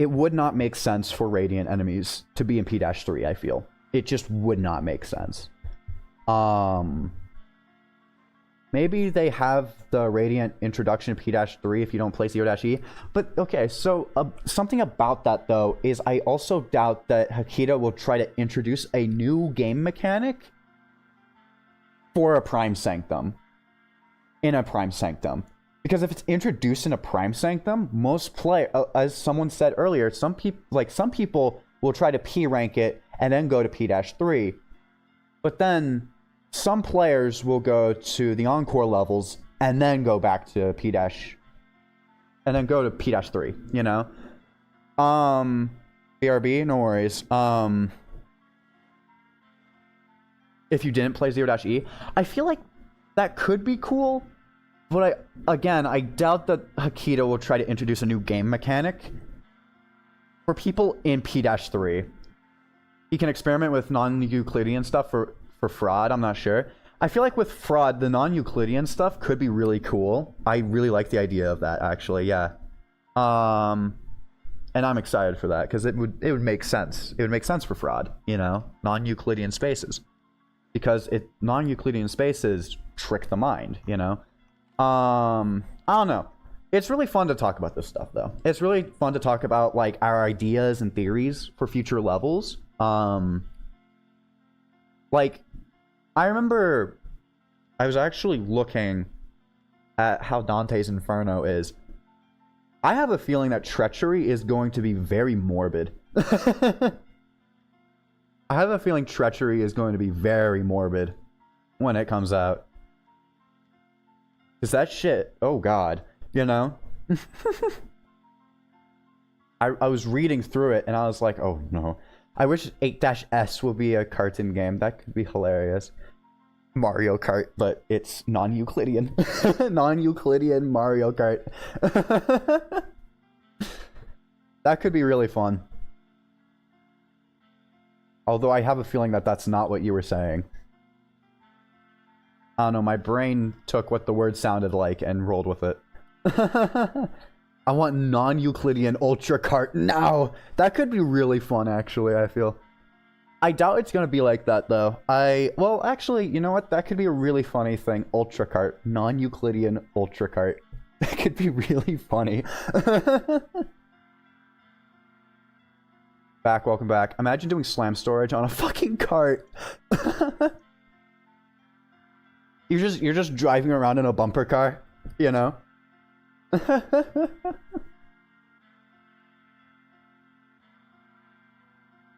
it would not make sense for Radiant enemies to be in P-3, I feel. It just would not make sense. Maybe they have the Radiant introduction to P-3 if you don't play 0-E. But, okay, so something about that, though, is I also doubt that Hakita will try to introduce a new game mechanic for a Prime Sanctum. In a Prime Sanctum. Because if it's introduced in a Prime Sanctum, most as someone said earlier, some people will try to P-rank it and then go to P-3. But then some players will go to the Encore levels and then go back to P- and then go to P-3, you know? BRB, no worries. If you didn't play 0-E, I feel like that could be cool, but I doubt that Hakita will try to introduce a new game mechanic for people in P-3. He can experiment with non-Euclidean stuff for fraud, I'm not sure. I feel like with fraud, the non-Euclidean stuff could be really cool. I really like the idea of that, actually, yeah. And I'm excited for that, because it would make sense. It would make sense for fraud, you know? Non-Euclidean spaces. Because non-Euclidean spaces trick the mind, you know? I don't know. It's really fun to talk about this stuff, though. It's really fun to talk about, like, our ideas and theories for future levels. Like, I remember I was actually looking at how Dante's Inferno is. I have a feeling that Treachery is going to be very morbid. I have a feeling Treachery is going to be very morbid when it comes out. Because that shit, oh god, you know? I was reading through it and I was like, oh no. I wish 8-S will be a cartoon game. That could be hilarious. Mario Kart, but it's non-Euclidean. Non-Euclidean Mario Kart. That could be really fun. Although I have a feeling that that's not what you were saying. I don't know, my brain took what the word sounded like and rolled with it. I want non-Euclidean Ultra Kart now! That could be really fun, actually, I feel. I doubt it's gonna be like that, though. Well, actually, you know what? That could be a really funny thing. Ultra Kart. Non-Euclidean Ultra Kart. That could be really funny. Back, welcome back. Imagine doing slam storage on a fucking cart. You're just driving around in a bumper car, you know?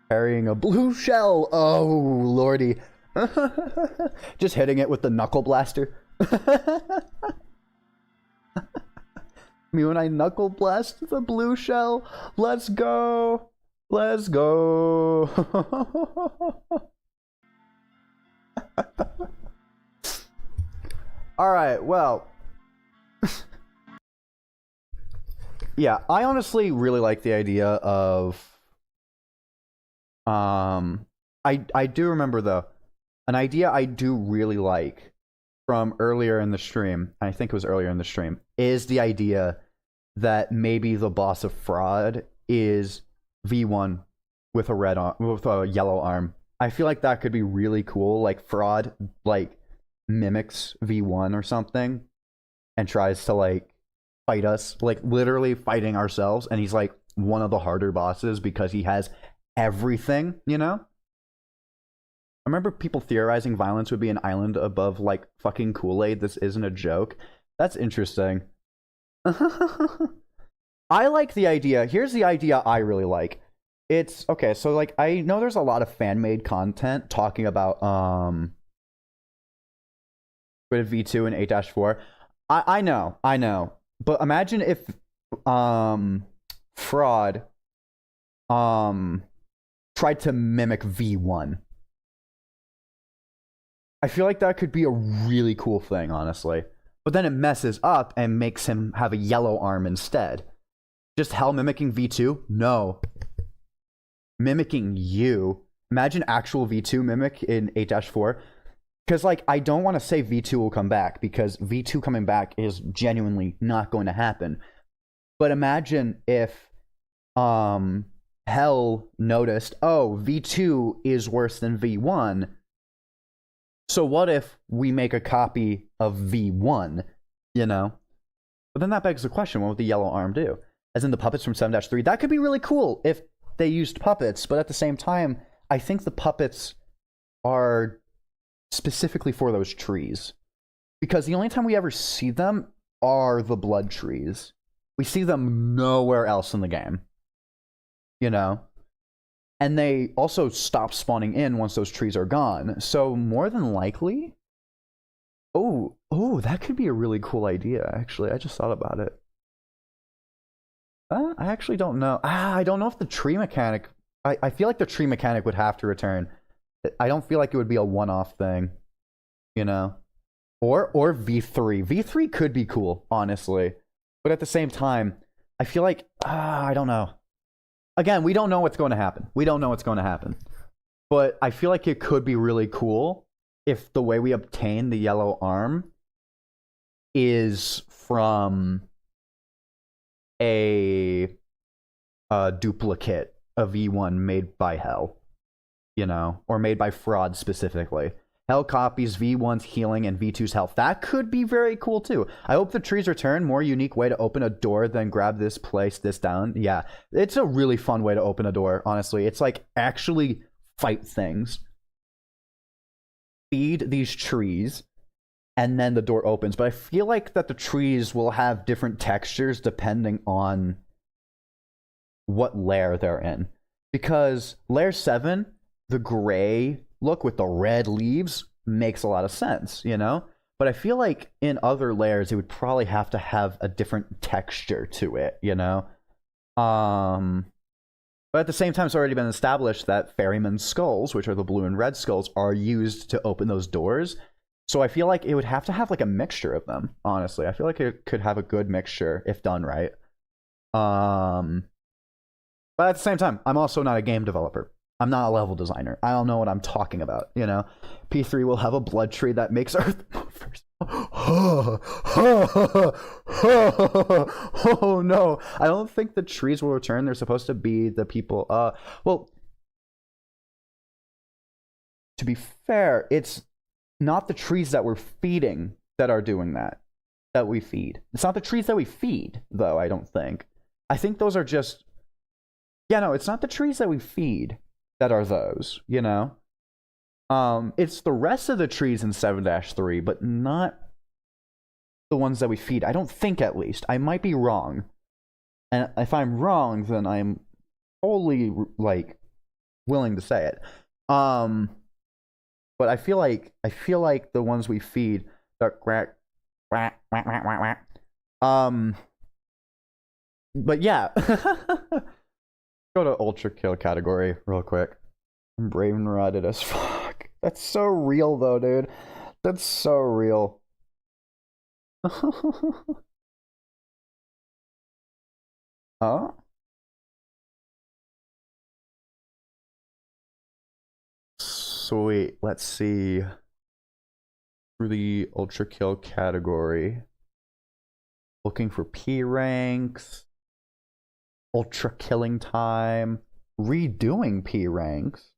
Carrying a blue shell. Oh, lordy. Just hitting it with the knuckle blaster. Me when I knuckle blast the blue shell. Let's go. Let's go. Alright, well. Yeah, I honestly really like the idea of... I do remember, though, an idea I do really like from earlier in the stream, I think it was earlier in the stream, is the idea that maybe the boss of Fraud is V1 with a yellow arm. I feel like that could be really cool. Like Fraud like mimics V1 or something and tries to like fight us, like literally fighting ourselves, and he's like one of the harder bosses because he has everything, you know? I remember people theorizing Violence would be an island above like fucking Kool-Aid. This isn't a joke. That's interesting. I like the idea. Here's the idea I really like. It's okay, so like I know there's a lot of fan-made content talking about with V2 and 8-4. I know. But imagine if Fraud tried to mimic V1. I feel like that could be a really cool thing, honestly. But then it messes up and makes him have a yellow arm instead. Just hell mimicking V2? No. Mimicking you. Imagine actual V2 mimic in 8-4. Because, like, I don't want to say V2 will come back, because V2 coming back is genuinely not going to happen. But imagine if Hell noticed, oh, V2 is worse than V1. So what if we make a copy of V1, you know? But then that begs the question, what would the yellow arm do? As in the puppets from 7-3. That could be really cool if they used puppets, but at the same time, I think the puppets are specifically for those trees. Because the only time we ever see them are the blood trees. We see them nowhere else in the game. You know? And they also stop spawning in once those trees are gone. So more than likely... Oh, that could be a really cool idea, actually. I just thought about it. I actually don't know. I don't know if the tree mechanic... I feel like the tree mechanic would have to return. I don't feel like it would be a one-off thing. You know? Or V3. V3 could be cool, honestly. But at the same time, I feel like... I don't know. Again, we don't know what's going to happen. But I feel like it could be really cool if the way we obtain the yellow arm is from a duplicate of V1 made by Hell, you know, or made by Fraud specifically. Hell copies V1's healing and V2's health. That could be very cool too. I hope the trees return. More unique way to open a door than grab this, place this down. Yeah, it's a really fun way to open a door, honestly. It's like actually fight things. Feed these trees, and then the door opens. But I feel like that the trees will have different textures depending on what layer they're in. Because layer 7, the gray look with the red leaves makes a lot of sense, you know? But I feel like in other layers, it would probably have to have a different texture to it, you know? But at the same time, it's already been established that ferryman's skulls, which are the blue and red skulls, are used to open those doors. So I feel like it would have to have like a mixture of them, honestly. I feel like it could have a good mixture if done right. But at the same time, I'm also not a game developer. I'm not a level designer. I don't know what I'm talking about, you know? P3 will have a blood tree that makes Earth first. Oh no. I don't think the trees will return. They're supposed to be the people. Well, to be fair, it's not the trees that we're feeding that are doing that we feed. It's not the trees that we feed, though, I don't think. I think those are just... Yeah, no, it's not the trees that we feed that are those, you know? It's the rest of the trees in 7-3, but not the ones that we feed. I don't think, at least. I might be wrong. And if I'm wrong, then I'm totally, like, willing to say it. But I feel like the ones we feed are but yeah. Go to ultra kill category real quick. I'm brave and rotted as fuck. That's so real though, dude. That's so real. Huh? Sweet. Let's see. Through the ultra kill category. Looking for P ranks. Ultra killing time. Redoing P ranks.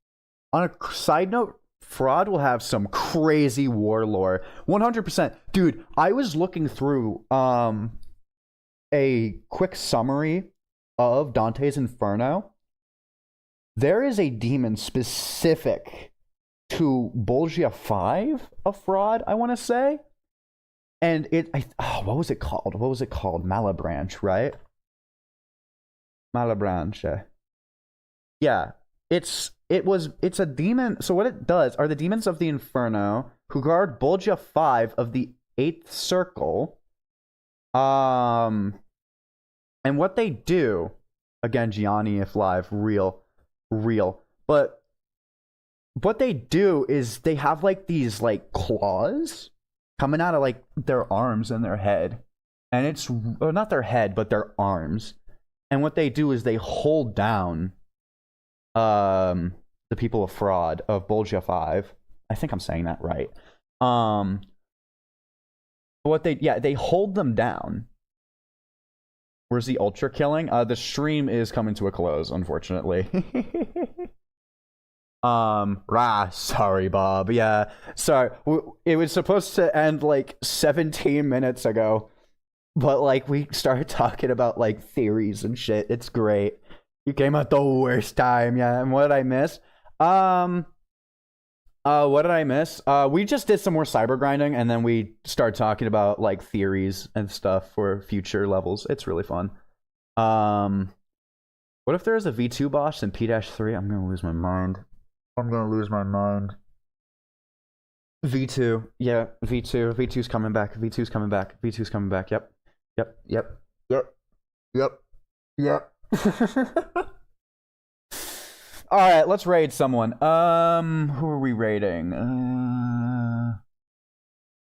On a side note, Fraud will have some crazy war lore. 100%. Dude, I was looking through a quick summary of Dante's Inferno. There is a demon specific to Bolgia 5 of Fraud, I want to say. And what was it called? What was it called? Malabranch, right? Malabranch. Yeah. It's a demon. So what it does are the demons of the Inferno who guard Bolgia 5 of the 8th circle. And what they do, again, Gianni if live, real. But what they do is they have like these like claws coming out of like their arms and their head. And it's not their head, but their arms. And what they do is they hold down the people of Fraud of Bolgia 5. I think I'm saying that right. They hold them down. Where's the ultra killing? The stream is coming to a close, unfortunately. Sorry, Bob. Yeah, sorry. It was supposed to end like 17 minutes ago, but like we started talking about like theories and shit. It's great. You came at the worst time, yeah. And what did I miss? What did I miss? We just did some more cyber grinding, and then we started talking about like theories and stuff for future levels. It's really fun. What if there is a V2 boss in P-3? I'm gonna lose my mind. V2, yeah, V2. V2's coming back. V2's coming back. V2's coming back. Yep. All right, let's raid someone. Who are we raiding?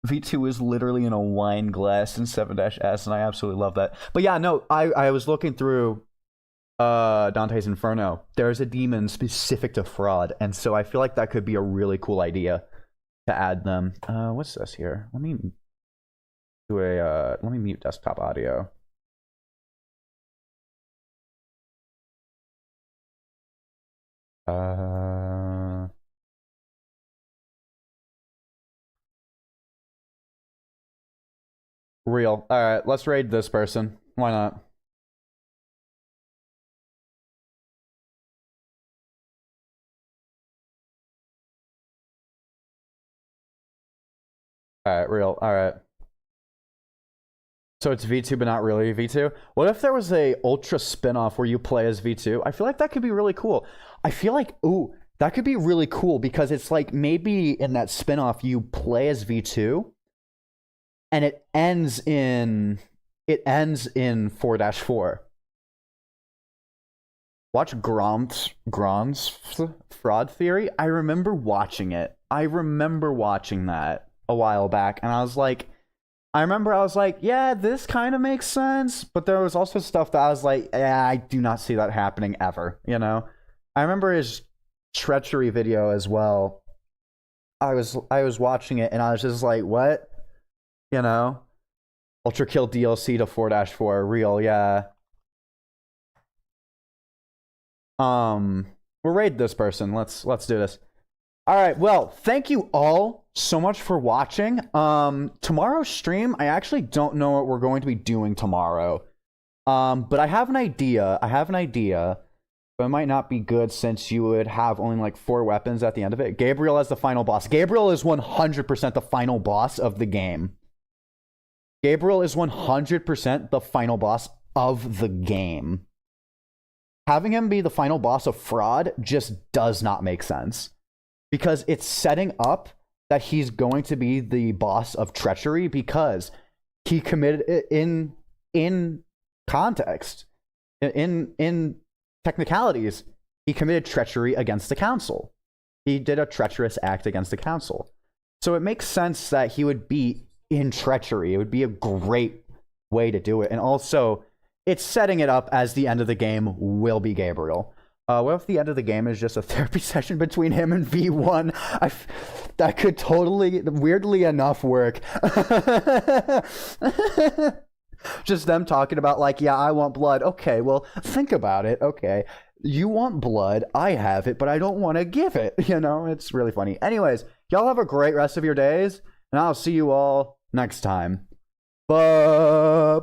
V2 is literally in a wine glass in 7-S, and I absolutely love that. But yeah, no, I was looking through Dante's Inferno. There's a demon specific to Fraud, and so I feel like that could be a really cool idea to add them. What's this here? Let me mute desktop audio. Real. Alright, let's raid this person. Why not? Alright, real. Alright. So it's V2 but not really V2? What if there was a Ultra spinoff where you play as V2? I feel like that could be really cool. I feel like, ooh, that could be really cool because it's like maybe in that spinoff you play as V2 and it ends in 4-4. Watch Grom's Fraud Theory. I remember watching it. I remember watching that a while back, and I was like, yeah, this kind of makes sense, but there was also stuff that I was like, yeah, I do not see that happening ever, you know? I remember his treachery video as well. I was watching it, and I was just like, what? You know? Ultra Kill DLC to 4-4, real, yeah. We'll raid this person. Let's do this. Alright, well, thank you all so much for watching. Tomorrow's stream, I actually don't know what we're going to be doing tomorrow. But I have an idea. But it might not be good since you would have only like 4 weapons at the end of it. Gabriel as the final boss. Gabriel is 100% the final boss of the game. Gabriel is 100% the final boss of the game. Having him be the final boss of Fraud just does not make sense. Because it's setting up that he's going to be the boss of Treachery because he committed in context, in technicalities, he committed treachery against the council. He did a treacherous act against the council. So it makes sense that he would be in treachery. It would be a great way to do it. And also, it's setting it up as the end of the game will be Gabriel. What if the end of the game is just a therapy session between him and V1? That could totally, weirdly enough, work. Just them talking about like, yeah, I want blood. Okay, well, think about it. Okay, you want blood. I have it, but I don't want to give it. You know, it's really funny. Anyways, y'all have a great rest of your days, and I'll see you all next time. Bye.